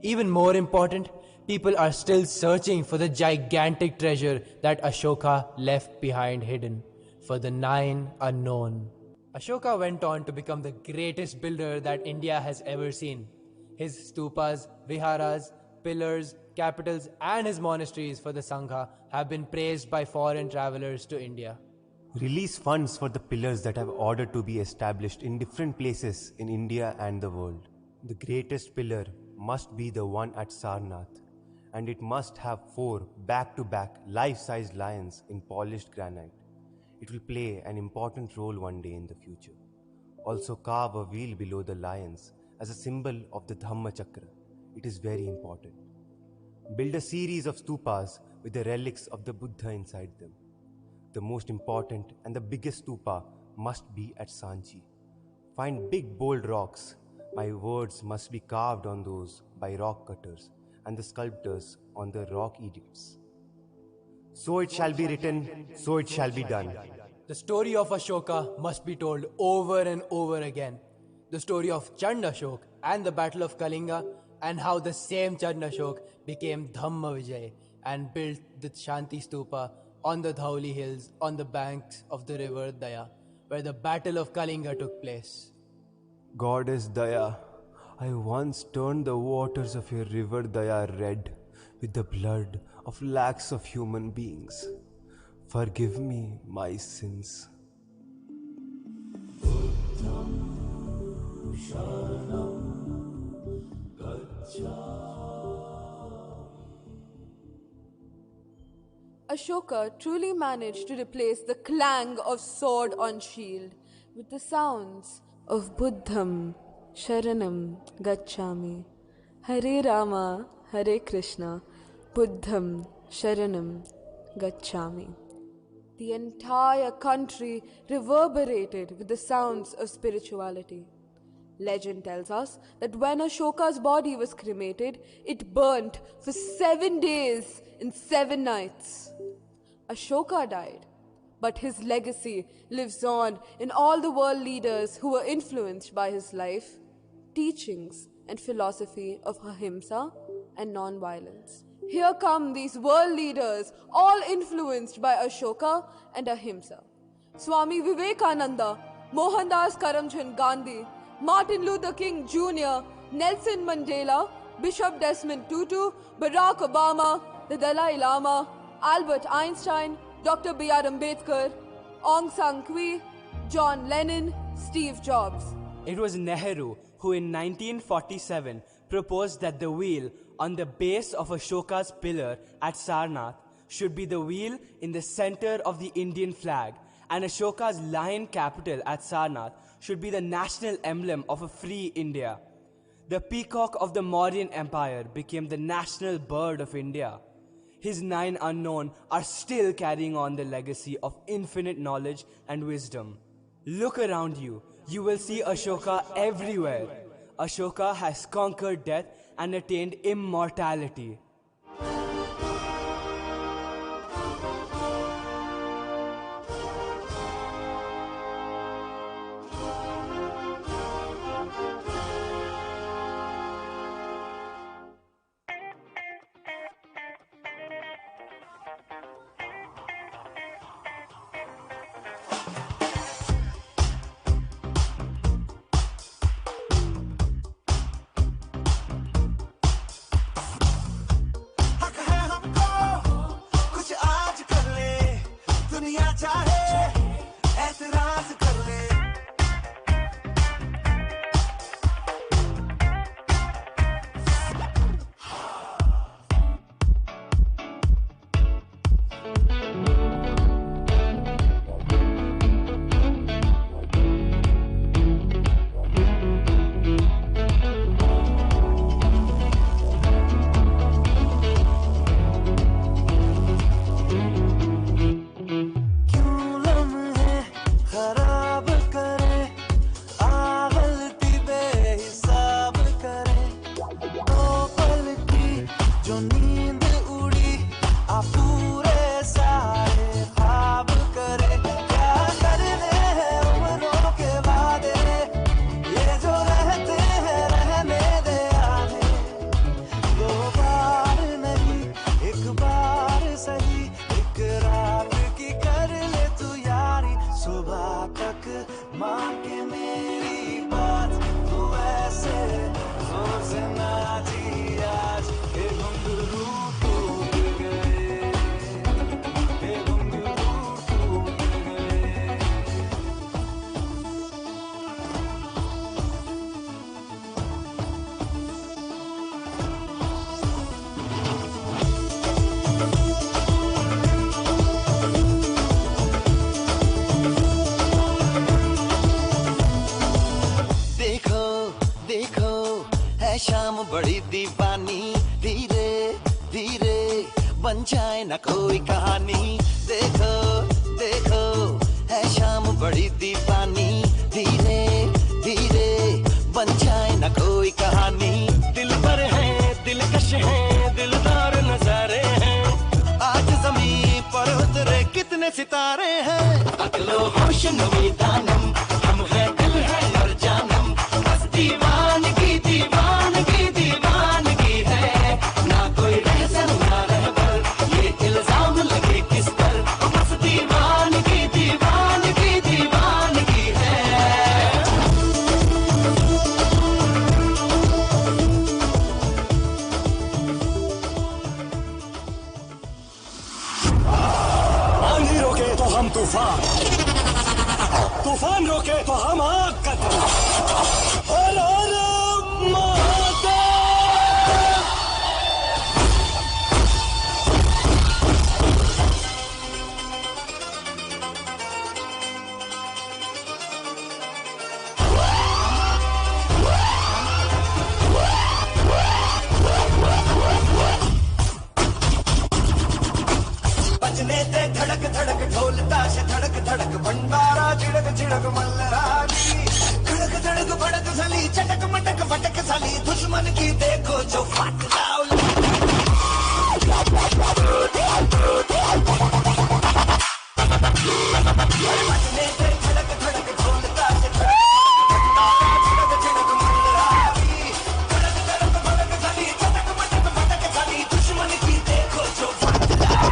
Even more important, people are still searching for the gigantic treasure that Ashoka left behind hidden, for the 9 unknown. Ashoka went on to become the greatest builder that India has ever seen. His stupas, viharas, pillars, capitals and his monasteries for the Sangha have been praised by foreign travelers to India. Release funds for the pillars that have ordered to be established in different places in India and the world. The greatest pillar must be the one at Sarnath, and it must have 4 back-to-back life-sized lions in polished granite. It will play an important role one day in the future. Also carve a wheel below the lions as a symbol of the Dhamma Chakra. It is very important. Build a series of stupas with the relics of the Buddha inside them. The most important and the biggest stupa must be at Sanchi. Find big bold rocks. My words must be carved on those by rock cutters and the sculptors on the rock edicts. So it shall be written, so it shall be done. The story of Ashoka must be told over and over again. The story of Chand Ashok and the Battle of Kalinga, and how the same Chand Ashok became Dhamma Vijay and built the Shanti Stupa on the Dhauli hills on the banks of the river Daya, where the Battle of Kalinga took place. Goddess Daya, I once turned the waters of your river Daya red with the blood of lakhs of human beings. Forgive me my sins. Ashoka truly managed to replace the clang of sword on shield with the sounds of Buddham Sharanam Gacchami. Hare Rama, Hare Krishna, Buddham Sharanam Gacchami. The entire country reverberated with the sounds of spirituality. Legend tells us that when Ashoka's body was cremated, it burnt for 7 days and 7 nights. Ashoka died, but his legacy lives on in all the world leaders who were influenced by his life, teachings, and philosophy of ahimsa and non-violence. Here come these world leaders, all influenced by Ashoka and ahimsa. Swami Vivekananda, Mohandas Karamchand Gandhi, Martin Luther King Jr., Nelson Mandela, Bishop Desmond Tutu, Barack Obama, the Dalai Lama, Albert Einstein, Dr. B.R. Ambedkar, Aung San Suu Kyi, John Lennon, Steve Jobs. It was Nehru who in 1947 proposed that the wheel on the base of Ashoka's pillar at Sarnath should be the wheel in the center of the Indian flag, and Ashoka's lion capital at Sarnath should be the national emblem of a free India. The peacock of the Mauryan Empire became the national bird of India. His 9 unknown are still carrying on the legacy of infinite knowledge and wisdom. Look around you. You will see Ashoka everywhere. Ashoka has conquered death and attained immortality. बड़ी दीवानी धीरे धीरे बन जाए ना कोई कहानी देखो देखो है शाम बड़ी दीवानी धीरे धीरे बन जाए ना कोई कहानी दिल पर है दिलकश है दिलदार नजारे हैं आज जमीन पर उतरे कितने सितारे हैं अकलो होश नवी दानम हम है दिल है और जानम बस दीवानगी दीवानगी दीवानगी है ना कोई रहसन ना रहबर ये इल्जाम लगे किस पर बस दीवानगी दीवानगी दीवानगी है तूफान, तूफान रोके तो हम आग करते। हर हर महादेव। बजने ते धड़क धड़क ढोल ताश धड़क धड़क भंडारा झिड़क झिड़क मल्लरानी धड़क धड़क भड़क साली चटक मटक फटक साली दुश्मन की देखो जो फट जाओ। बजने ते धड़क धड़क ढोल ताश भंडारा झिड़क झिड़क मल्लरानी धड़क धड़क भड़क साली चटक मटक फटक साली दुश्मन की देखो जो फट जाओ।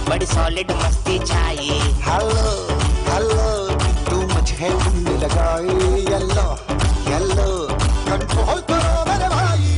बड़ी सॉलिड मस्ती छाई। हेलो हेलो तू मुझे ढूंढ लगाई। येलो येलो कंट्रोल करो मेरे भाई।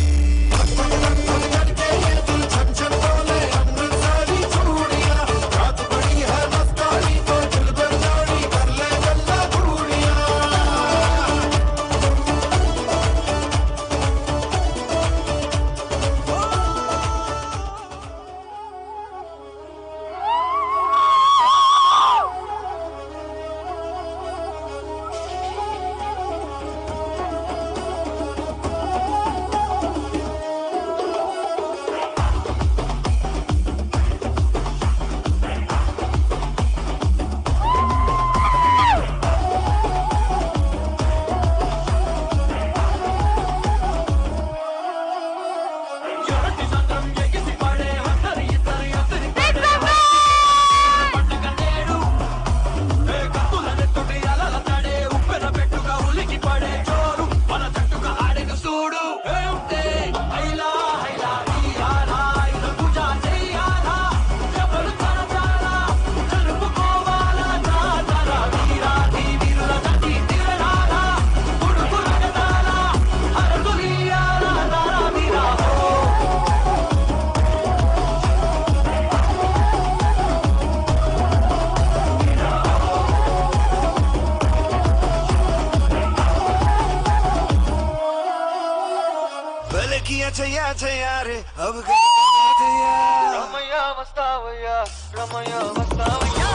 अब रमैया मस्तावैया रमैया मस्तावैया।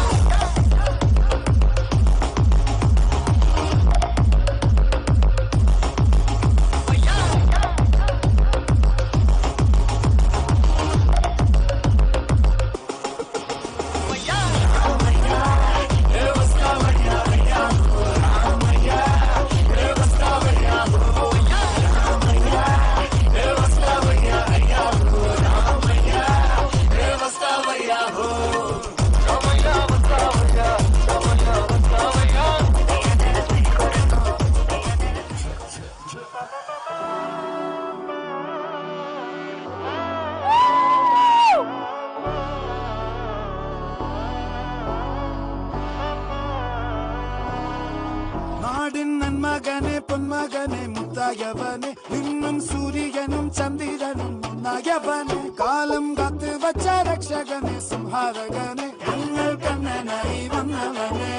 മകനെ പൊന്മകനെ മുത്തായവനെ ഇന്നും സൂര്യനും ചന്ദ്രനും ഒന്നായവനെ കാലം കാത്ത് വച്ച രക്ഷകനെ സംഹാരകനെ ഞങ്ങൾ കണ്ണനായി വന്നവനെ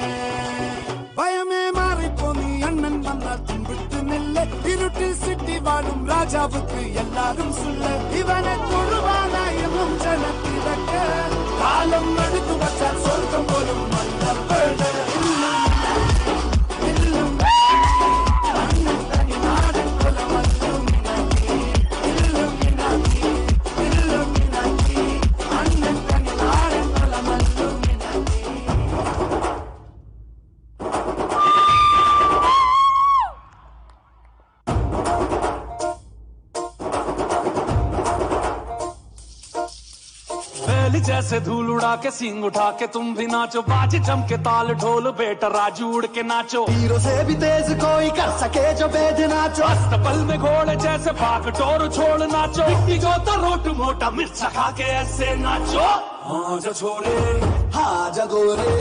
ഭയമേ മാറിപ്പോ നീ അണ്ണൻ വന്നാൽ തുമ്പിട്ട് നില്ല് ഇരുട്ടിൽ സിറ്റി വാഴും രാജാവുക്ക് എല്ലാരും സുള്ള ഇവനെ തൊഴുവാനായി എന്നും ജനത്തിരക്ക് കാലം എടുത്തു വച്ചാൽ സ്വർഗം പോലും മണ്ണപ്പെട് जैसे धूल उड़ा के सींग उठा के तुम भी नाचो बाज जम के ताल ढोल बेटा राजू उड़ के नाचो हीरो से भी तेज कोई कर सके जो बेद नाचो अस्तबल में घोड़े जैसे भाग टोर छोड़ नाचो मिट्टी जो तो रोट मोटा मिर्च खा के ऐसे नाचो हाँ जा छोरे हाँ जा गोरे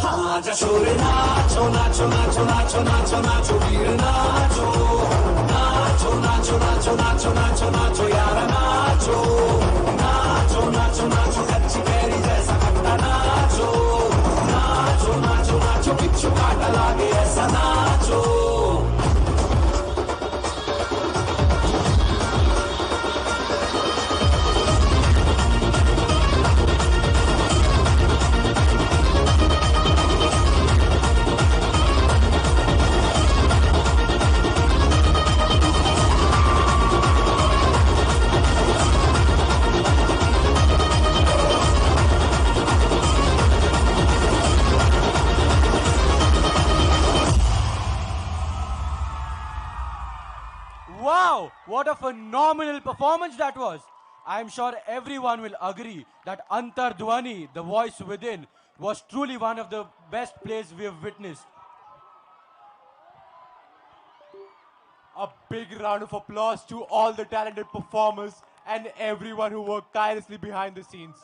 हाँ जा छोरे नाचो नाचो नाचो नाचो नाचो नाचो वीर नाचो नाचो नाचो नाचो नाचो नाचो नाचो यार नाचो नाचो नाचो नाचो कच्ची कैरी जैसा खट्टा नाचो नाचो नाचो नाचो पिच्चू काटा लागे ऐसा नाचो Wow, what a phenomenal performance that was. I am sure everyone will agree that Antardhwani, the voice within, was truly one of the best plays we have witnessed. A big round of applause to all the talented performers and everyone who worked tirelessly behind the scenes.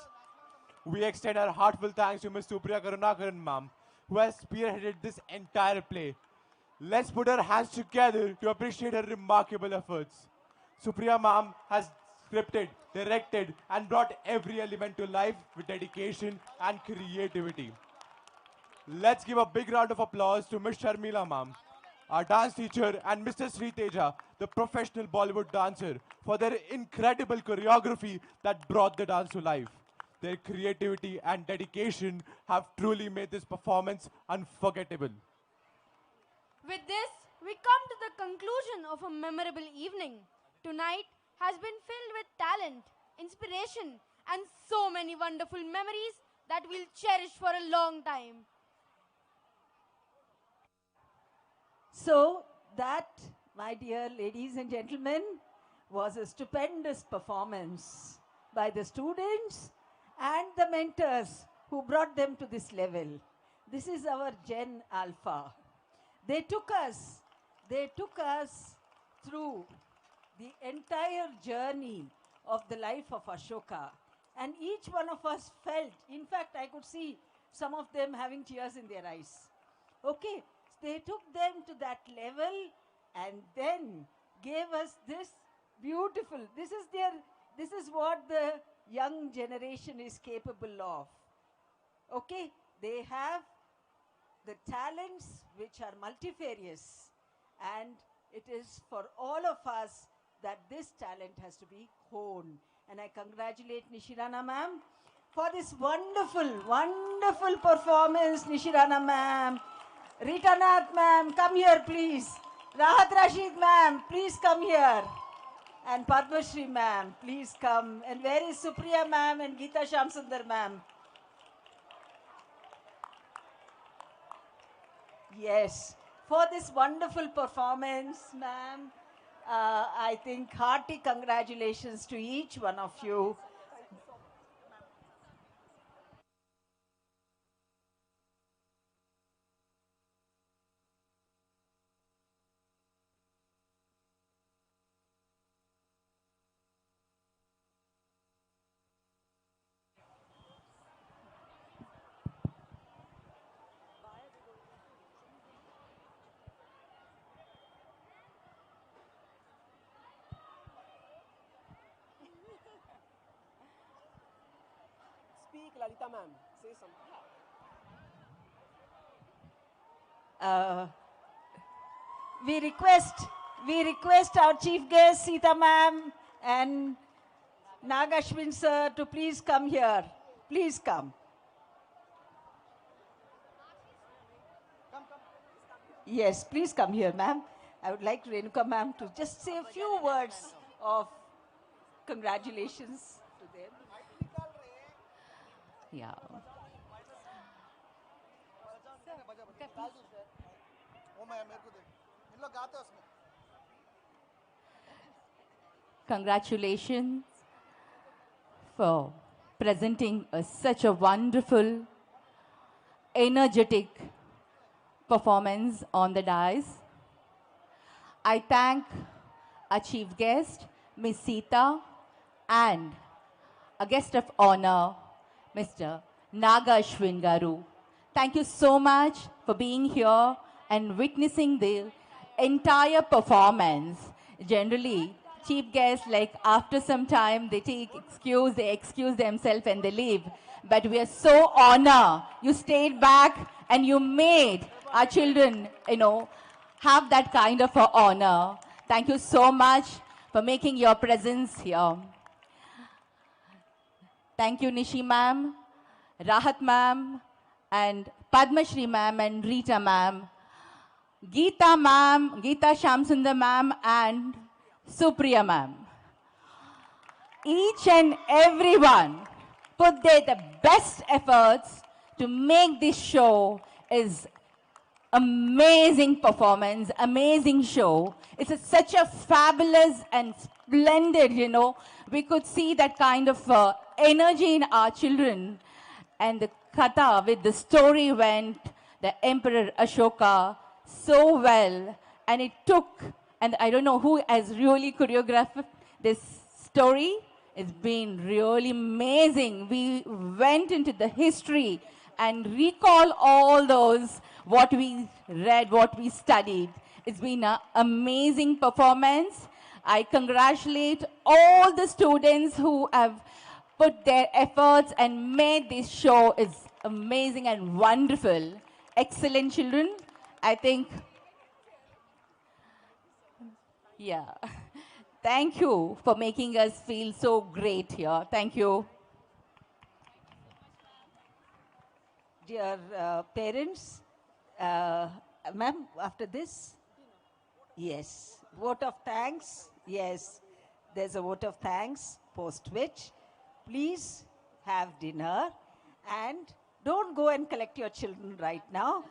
We extend our heartfelt thanks to Ms. Supriya Karunakaran ma'am, who has spearheaded this entire play. Let's put our hands together to appreciate her remarkable efforts. Supriya ma'am has scripted, directed and brought every element to life with dedication and creativity. Let's give a big round of applause to Ms. Sharmila ma'am, our dance teacher, and Mr. Sri Teja, the professional Bollywood dancer, for their incredible choreography that brought the dance to life. Their creativity and dedication have truly made this performance unforgettable. With this, we come to the conclusion of a memorable evening. Tonight has been filled with talent, inspiration, and so many wonderful memories that we'll cherish for a long time. So, that, my dear ladies and gentlemen, was a stupendous performance by the students and the mentors who brought them to this level. This is our Gen Alpha. They took us through the entire journey of the life of Ashoka. And each one of us felt, in fact, I could see some of them having tears in their eyes. Okay, they took them to that level and then gave us this beautiful, this is what the young generation is capable of. Okay, they have the talents which are multifarious, and it is for all of us that this talent has to be honed. And I congratulate Nishirana ma'am for this wonderful, wonderful performance. Nishirana ma'am, Rita Nath ma'am, come here please. Rahat Rashid ma'am, please come here. And Padma Shri ma'am, please come. And where is Supriya ma'am and Geeta Shamsundar ma'am? Yes, for this wonderful performance, ma'am, I think hearty congratulations to each one of you. Uh, we request our chief guest, Sita ma'am and Nagashwin sir to please come here. Please come. Yes, please come here, ma'am. I would like Renuka ma'am to just say a few words of congratulations to them. Yeah. Congratulations for presenting such a wonderful, energetic performance on the dais. I thank our chief guest, Ms. Sita, and a guest of honor, Mr. Naga Ashwin Garu. Thank you so much for being here and witnessing the entire performance. Generally, chief guests, like after some time, they excuse themselves and they leave. But we are so honored. You stayed back and you made our children, have that kind of honor. Thank you so much for making your presence here. Thank you, Nishi ma'am, Rahat ma'am, and Padma Shri ma'am and Rita ma'am, Geeta ma'am, Geeta Shamsundar ma'am, and Supriya ma'am. Each and everyone put the best efforts to make this show is amazing performance, amazing show. It's such a fabulous and splendid, we could see that kind of energy in our children. And the katha with the story went, the Emperor Ashoka, so well. And it took, and I don't know who has really choreographed this story. It's been really amazing. We went into the history and recall all those, what we read, what we studied. It's been an amazing performance. I congratulate all the students who have put their efforts and made this show is amazing and wonderful. Excellent children. I think, yeah. Thank you for making us feel so great here. Thank you. Dear parents, ma'am, after this? Yes. Vote of thanks? Yes. There's a vote of thanks, post which, please have dinner and don't go and collect your children right now.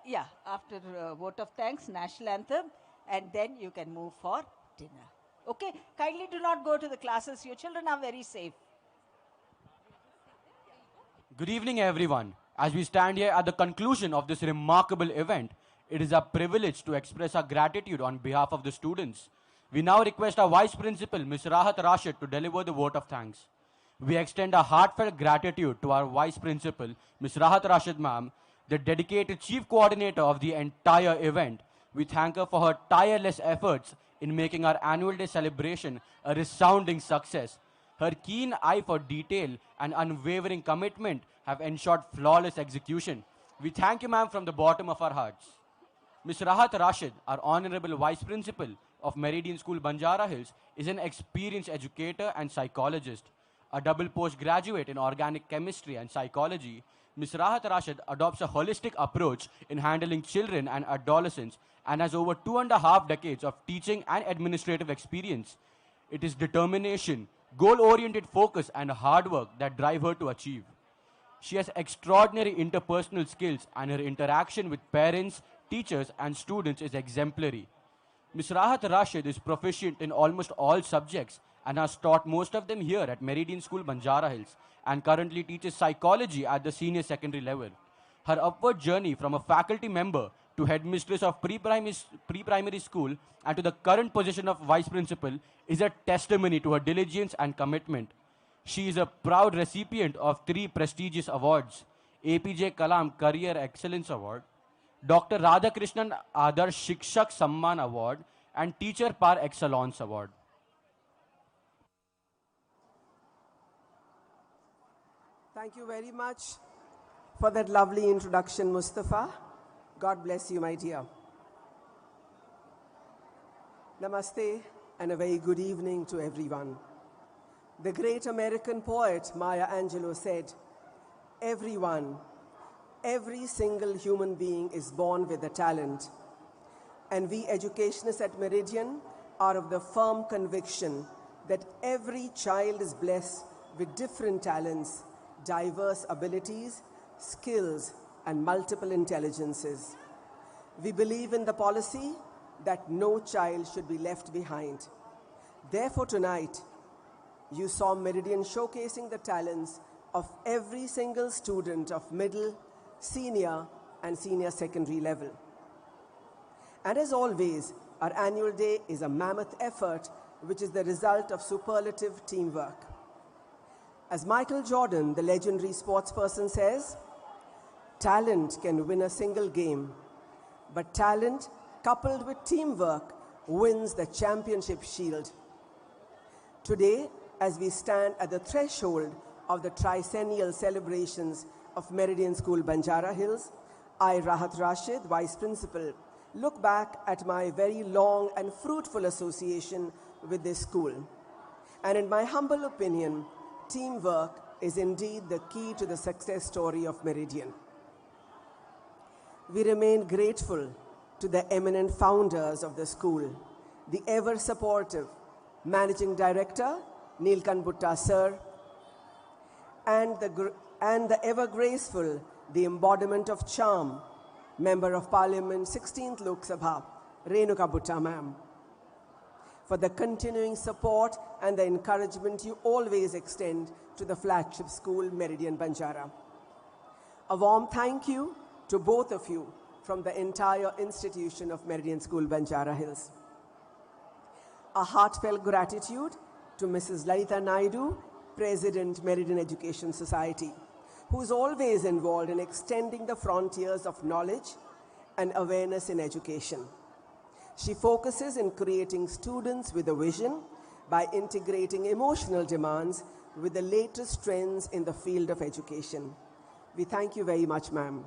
Yeah, after vote of thanks, national anthem, and then you can move for dinner. Okay? Kindly do not go to the classes. Your children are very safe. Good evening, everyone. As we stand here at the conclusion of this remarkable event, it is a privilege to express our gratitude on behalf of the students. We now request our Vice Principal, Ms. Rahat Rashid, to deliver the vote of thanks. We extend our heartfelt gratitude to our Vice Principal, Ms. Rahat Rashid ma'am, the dedicated Chief Coordinator of the entire event. We thank her for her tireless efforts in making our annual day celebration a resounding success. Her keen eye for detail and unwavering commitment have ensured flawless execution. We thank you, ma'am, from the bottom of our hearts. Ms. Rahat Rashid, our Honorable Vice Principal of Meridian School, Banjara Hills, is an experienced educator and psychologist. A double postgraduate in organic chemistry and psychology, Ms. Rahat Rashid adopts a holistic approach in handling children and adolescents and has over 2.5 decades of teaching and administrative experience. It is determination, goal-oriented focus, and hard work that drive her to achieve. She has extraordinary interpersonal skills, and her interaction with parents, teachers, and students is exemplary. Ms. Rahat Rashid is proficient in almost all subjects and has taught most of them here at Meridian School, Banjara Hills, and currently teaches psychology at the senior secondary level. Her upward journey from a faculty member to headmistress of pre-primary school and to the current position of vice principal is a testimony to her diligence and commitment. She is a proud recipient of 3 prestigious awards: APJ Kalam Career Excellence Award, Dr. Radhakrishnan Adarsh Shikshak Samman Award, and Teacher Par Excellence Award. Thank you very much for that lovely introduction, Mustafa. God bless you, my dear. Namaste and a very good evening to everyone. The great American poet Maya Angelou said, "Everyone, every single human being is born with a talent. And we educationists at Meridian are of the firm conviction that every child is blessed with different talents, diverse abilities, skills, and multiple intelligences. We believe in the policy that no child should be left behind. Therefore, tonight, you saw Meridian showcasing the talents of every single student of middle, senior, and senior secondary level. And as always, our annual day is a mammoth effort, which is the result of superlative teamwork. As Michael Jordan, the legendary sportsperson, says, talent can win a single game, but talent coupled with teamwork wins the championship shield. Today, as we stand at the threshold of the tricentennial celebrations of Meridian School, Banjara Hills, I, Rahat Rashid, Vice Principal, look back at my very long and fruitful association with this school. And in my humble opinion, teamwork is indeed the key to the success story of Meridian. We remain grateful to the eminent founders of the school, the ever-supportive Managing Director, Neelkan Bhutta Sir, and the ever-graceful, the embodiment of charm, Member of Parliament, 16th Lok Sabha, Renuka Bhutta Ma'am, for the continuing support and the encouragement you always extend to the flagship school, Meridian Banjara. A warm thank you to both of you from the entire institution of Meridian School, Banjara Hills. A heartfelt gratitude to Mrs. Lalita Naidu, President, Meridian Education Society, who is always involved in extending the frontiers of knowledge and awareness in education. She focuses in creating students with a vision by integrating emotional demands with the latest trends in the field of education. We thank you very much, ma'am.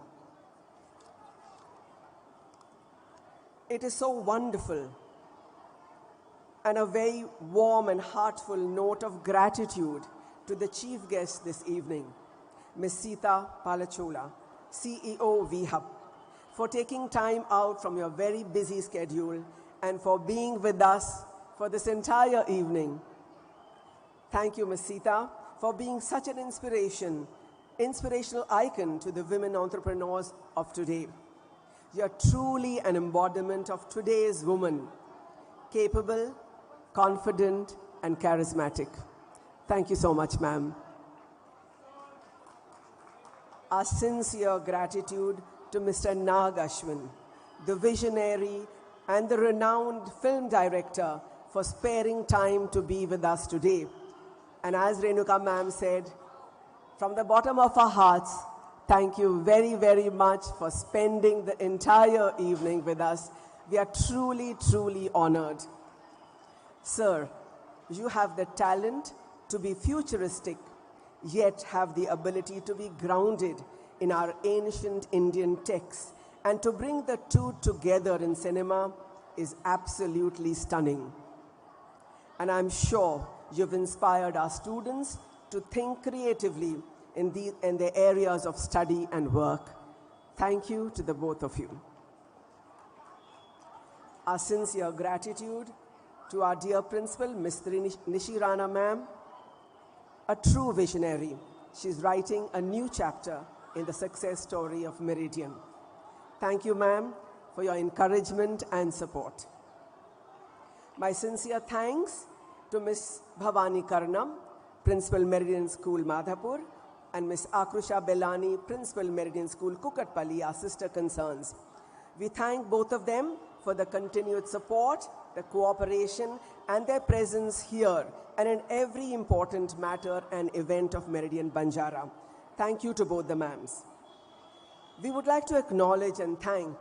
It is so wonderful and a very warm and heartful note of gratitude to the chief guest this evening, Ms. Sita Palachola, CEO VHub, for taking time out from your very busy schedule and for being with us for this entire evening. Thank you, Ms. Sita, for being such an inspirational icon to the women entrepreneurs of today. You are truly an embodiment of today's woman, capable, confident, and charismatic. Thank you so much, ma'am. Our sincere gratitude to Mr. Nag Ashwin, the visionary and the renowned film director, for sparing time to be with us today. And as Renuka ma'am said, from the bottom of our hearts, thank you very, very much for spending the entire evening with us. We are truly, truly honored. Sir, you have the talent to be futuristic, yet have the ability to be grounded in our ancient Indian texts, and to bring the two together in cinema is absolutely stunning. And I'm sure you've inspired our students to think creatively in the areas of study and work. Thank you to the both of you. Our sincere gratitude to our dear principal, Ms. Nishirana ma'am, a true visionary. She's writing a new chapter in the success story of Meridian. Thank you, ma'am, for your encouragement and support. My sincere thanks to Ms. Bhavani Karnam, Principal, Meridian School, Madhapur, and Ms. Akrusha Belani, Principal, Meridian School, Kukatpalli, our sister concerns. We thank both of them for the continued support, the cooperation, and their presence here and in every important matter and event of Meridian Banjara. Thank you to both the ma'ams. We would like to acknowledge and thank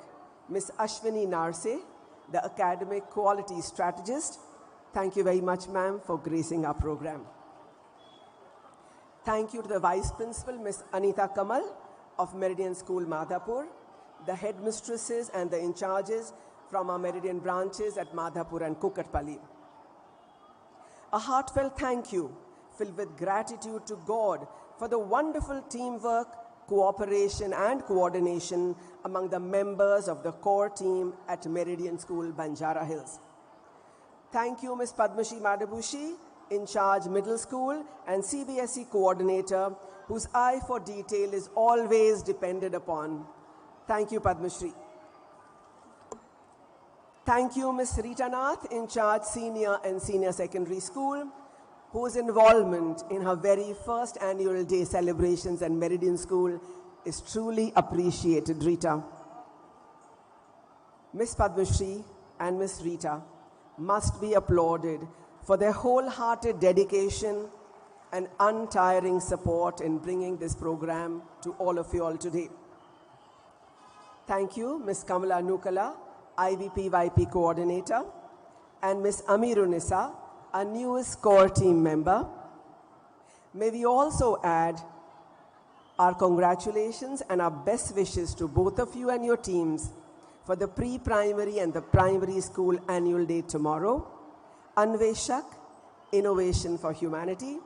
Ms. Ashwini Narse, the Academic Quality Strategist. Thank you very much, ma'am, for gracing our program. Thank you to the Vice Principal, Ms. Anita Kamal of Meridian School, Madhapur, the headmistresses and the in-charges from our Meridian branches at Madhapur and Kukatpally. A heartfelt thank you filled with gratitude to God for the wonderful teamwork, cooperation and coordination among the members of the core team at Meridian School, Banjara Hills. Thank you, Ms. Padmashi Madabushi, in charge middle school and CBSE coordinator, whose eye for detail is always depended upon. Thank you, Padmashri. Thank you, Ms. Rita Nath, in charge senior and senior secondary school, whose involvement in her very first annual day celebrations at Meridian School is truly appreciated, Rita. Ms. Padmashri and Ms. Rita must be applauded for their wholehearted dedication and untiring support in bringing this program to all of you all today. Thank you, Ms. Kamala Nukala, IVPYP coordinator, and Ms. Amirunisa, our newest core team member. May we also add our congratulations and our best wishes to both of you and your teams for the pre-primary and the primary school annual day tomorrow. Anveshak, Innovation for Humanity.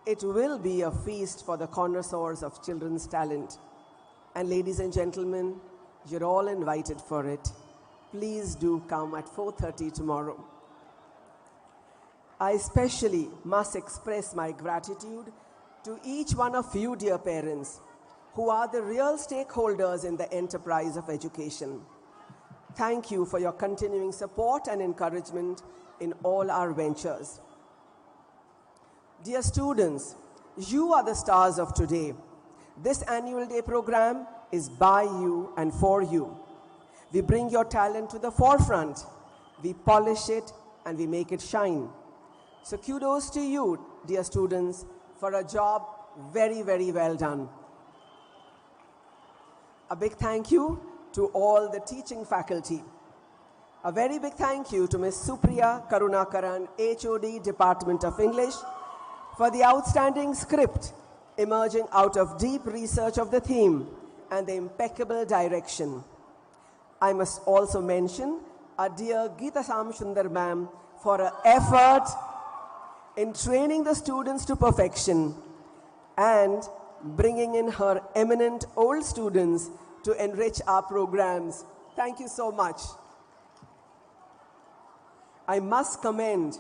It will be a feast for the connoisseurs of children's talent. And ladies and gentlemen, you're all invited for it. Please do come at 4:30 tomorrow. I especially must express my gratitude to each one of you, dear parents, who are the real stakeholders in the enterprise of education. Thank you for your continuing support and encouragement in all our ventures. Dear students, you are the stars of today. This annual day program is by you and for you. We bring your talent to the forefront. We polish it and we make it shine. So kudos to you, dear students, for a job very, very well done. A big thank you to all the teaching faculty. A very big thank you to Ms. Supriya Karunakaran, HOD, Department of English, for the outstanding script emerging out of deep research of the theme and the impeccable direction. I must also mention our dear Geeta Samsundar ma'am for her effort in training the students to perfection and bringing in her eminent old students to enrich our programs. Thank you so much. I must commend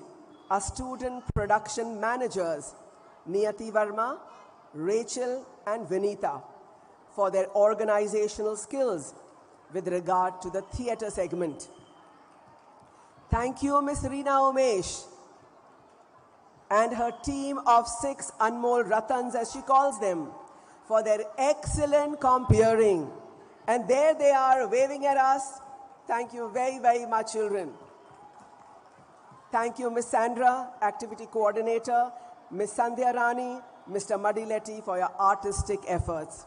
our student production managers, Niyati Verma, Rachel, and Vinita, for their organizational skills with regard to the theatre segment. Thank you, Ms. Reena Umesh, and her team of 6 Anmol Ratans, as she calls them, for their excellent comparing. And there they are waving at us. Thank you very, very much, children. Thank you, Ms. Sandra, Activity Coordinator, Ms. Sandhya Rani, Mr. Madiletti, for your artistic efforts.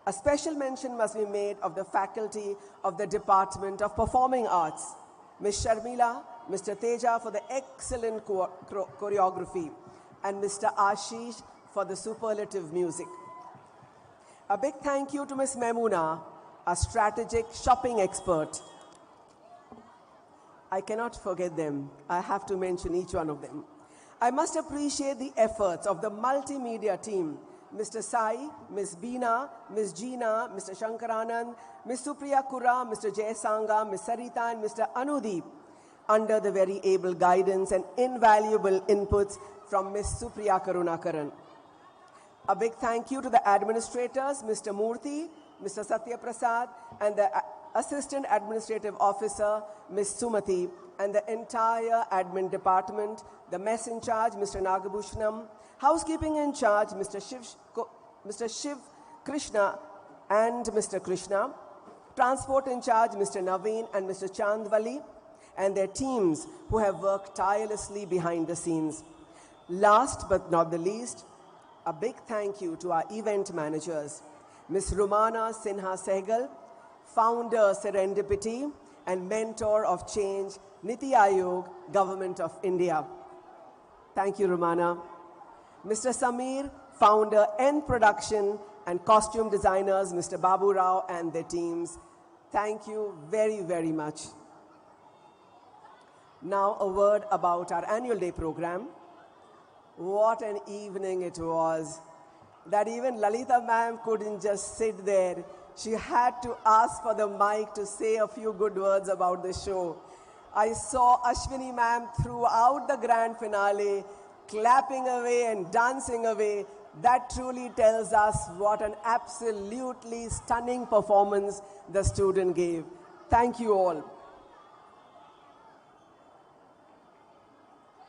A special mention must be made of the faculty of the Department of Performing Arts, Ms. Sharmila, Mr. Teja for the excellent choreography, and Mr. Ashish for the superlative music. A big thank you to Ms. Memuna, a strategic shopping expert. I cannot forget them. I have to mention each one of them. I must appreciate the efforts of the multimedia team, Mr. Sai, Ms. Beena, Ms. Jeena, Mr. Shankaranand, Ms. Supriya Kura, Mr. Jay Sanga, Ms. Sarita, and Mr. Anudeep, under the very able guidance and invaluable inputs from Ms. Supriya Karunakaran. A big thank you to the administrators, Mr. Murthy, Mr. Satya Prasad, and the Assistant Administrative Officer, Ms. Sumati, and the entire admin department, the mess in charge, Mr. Nagabhushanam, housekeeping in charge, Mr. Shiv Krishna and Mr. Krishna, transport in charge, Mr. Naveen and Mr. Chandwali, and their teams who have worked tirelessly behind the scenes. Last but not the least, a big thank you to our event managers, Ms. Rumana Sinha Sehgal, founder Serendipity and mentor of change, Niti Aayog, Government of India. Thank you, Rumana. Mr. Samir, founder N Production, and costume designers Mr. Babu Rao and their teams. Thank you very, very much. Now a word about our annual day program. What an evening it was, that even Lalita ma'am couldn't just sit there. She had to ask for the mic to say a few good words about the show. I saw Ashwini ma'am throughout the grand finale, clapping away and dancing away. That truly tells us what an absolutely stunning performance the student gave. Thank you all.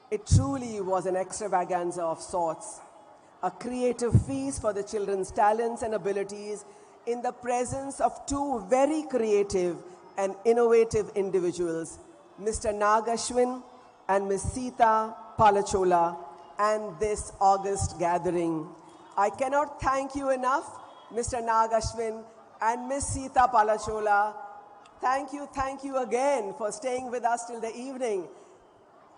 It truly was an extravaganza of sorts, a creative feast for the children's talents and abilities in the presence of two very creative and innovative individuals, Mr. Nagashwin and Ms. Sita Palachola, and this August gathering. I cannot thank you enough, Mr. Nagashwin and Ms. Sita Palachola. Thank you again for staying with us till the evening.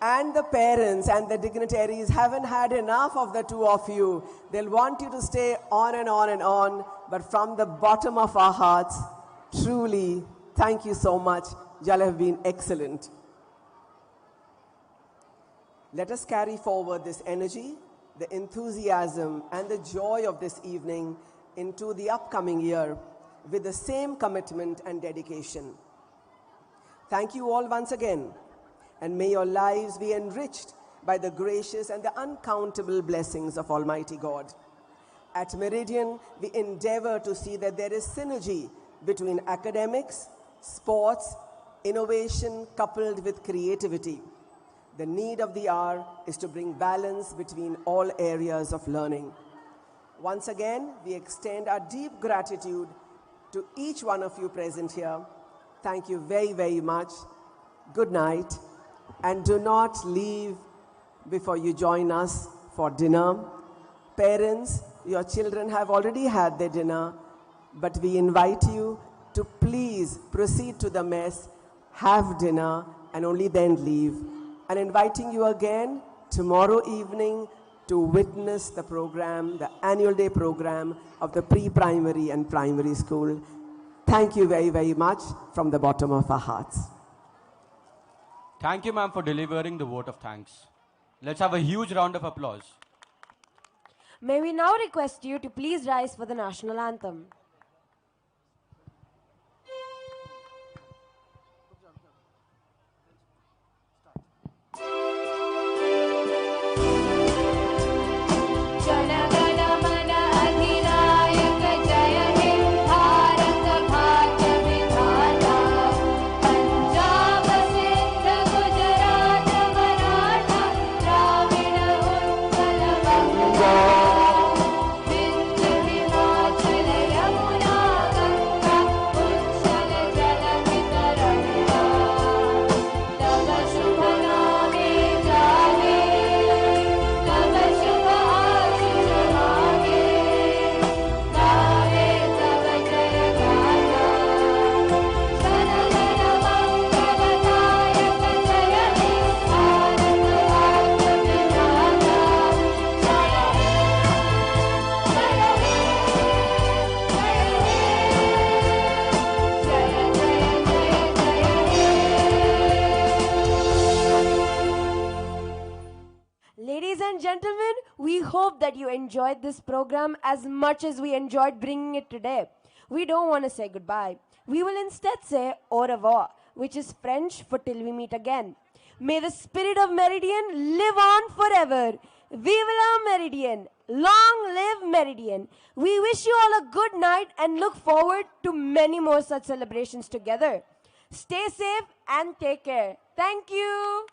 And the parents and the dignitaries haven't had enough of the two of you. They'll want you to stay on and on and on. But from the bottom of our hearts, truly, thank you so much. Y'all have been excellent. Let us carry forward this energy, the enthusiasm, and the joy of this evening into the upcoming year with the same commitment and dedication. Thank you all once again. And may your lives be enriched by the gracious and the uncountable blessings of Almighty God. At Meridian, we endeavor to see that there is synergy between academics, sports, innovation coupled with creativity. The need of the hour is to bring balance between all areas of learning. Once again, we extend our deep gratitude to each one of you present here. Thank you very, very much. Good night. And do not leave before you join us for dinner. Parents, your children have already had their dinner, but we invite you to please proceed to the mess, have dinner, and only then leave. And inviting you again tomorrow evening to witness the program, the annual day program of the pre-primary and primary school. Thank you very, very much from the bottom of our hearts. Thank you, ma'am, for delivering the vote of thanks. Let's have a huge round of applause. May we now request you to please rise for the national anthem. We hope that you enjoyed this program as much as we enjoyed bringing it today. We don't want to say goodbye. We will instead say au revoir, which is French for till we meet again. May the spirit of Meridian live on forever. Vive la Meridian. Long live Meridian. We wish you all a good night and look forward to many more such celebrations together. Stay safe and take care. Thank you.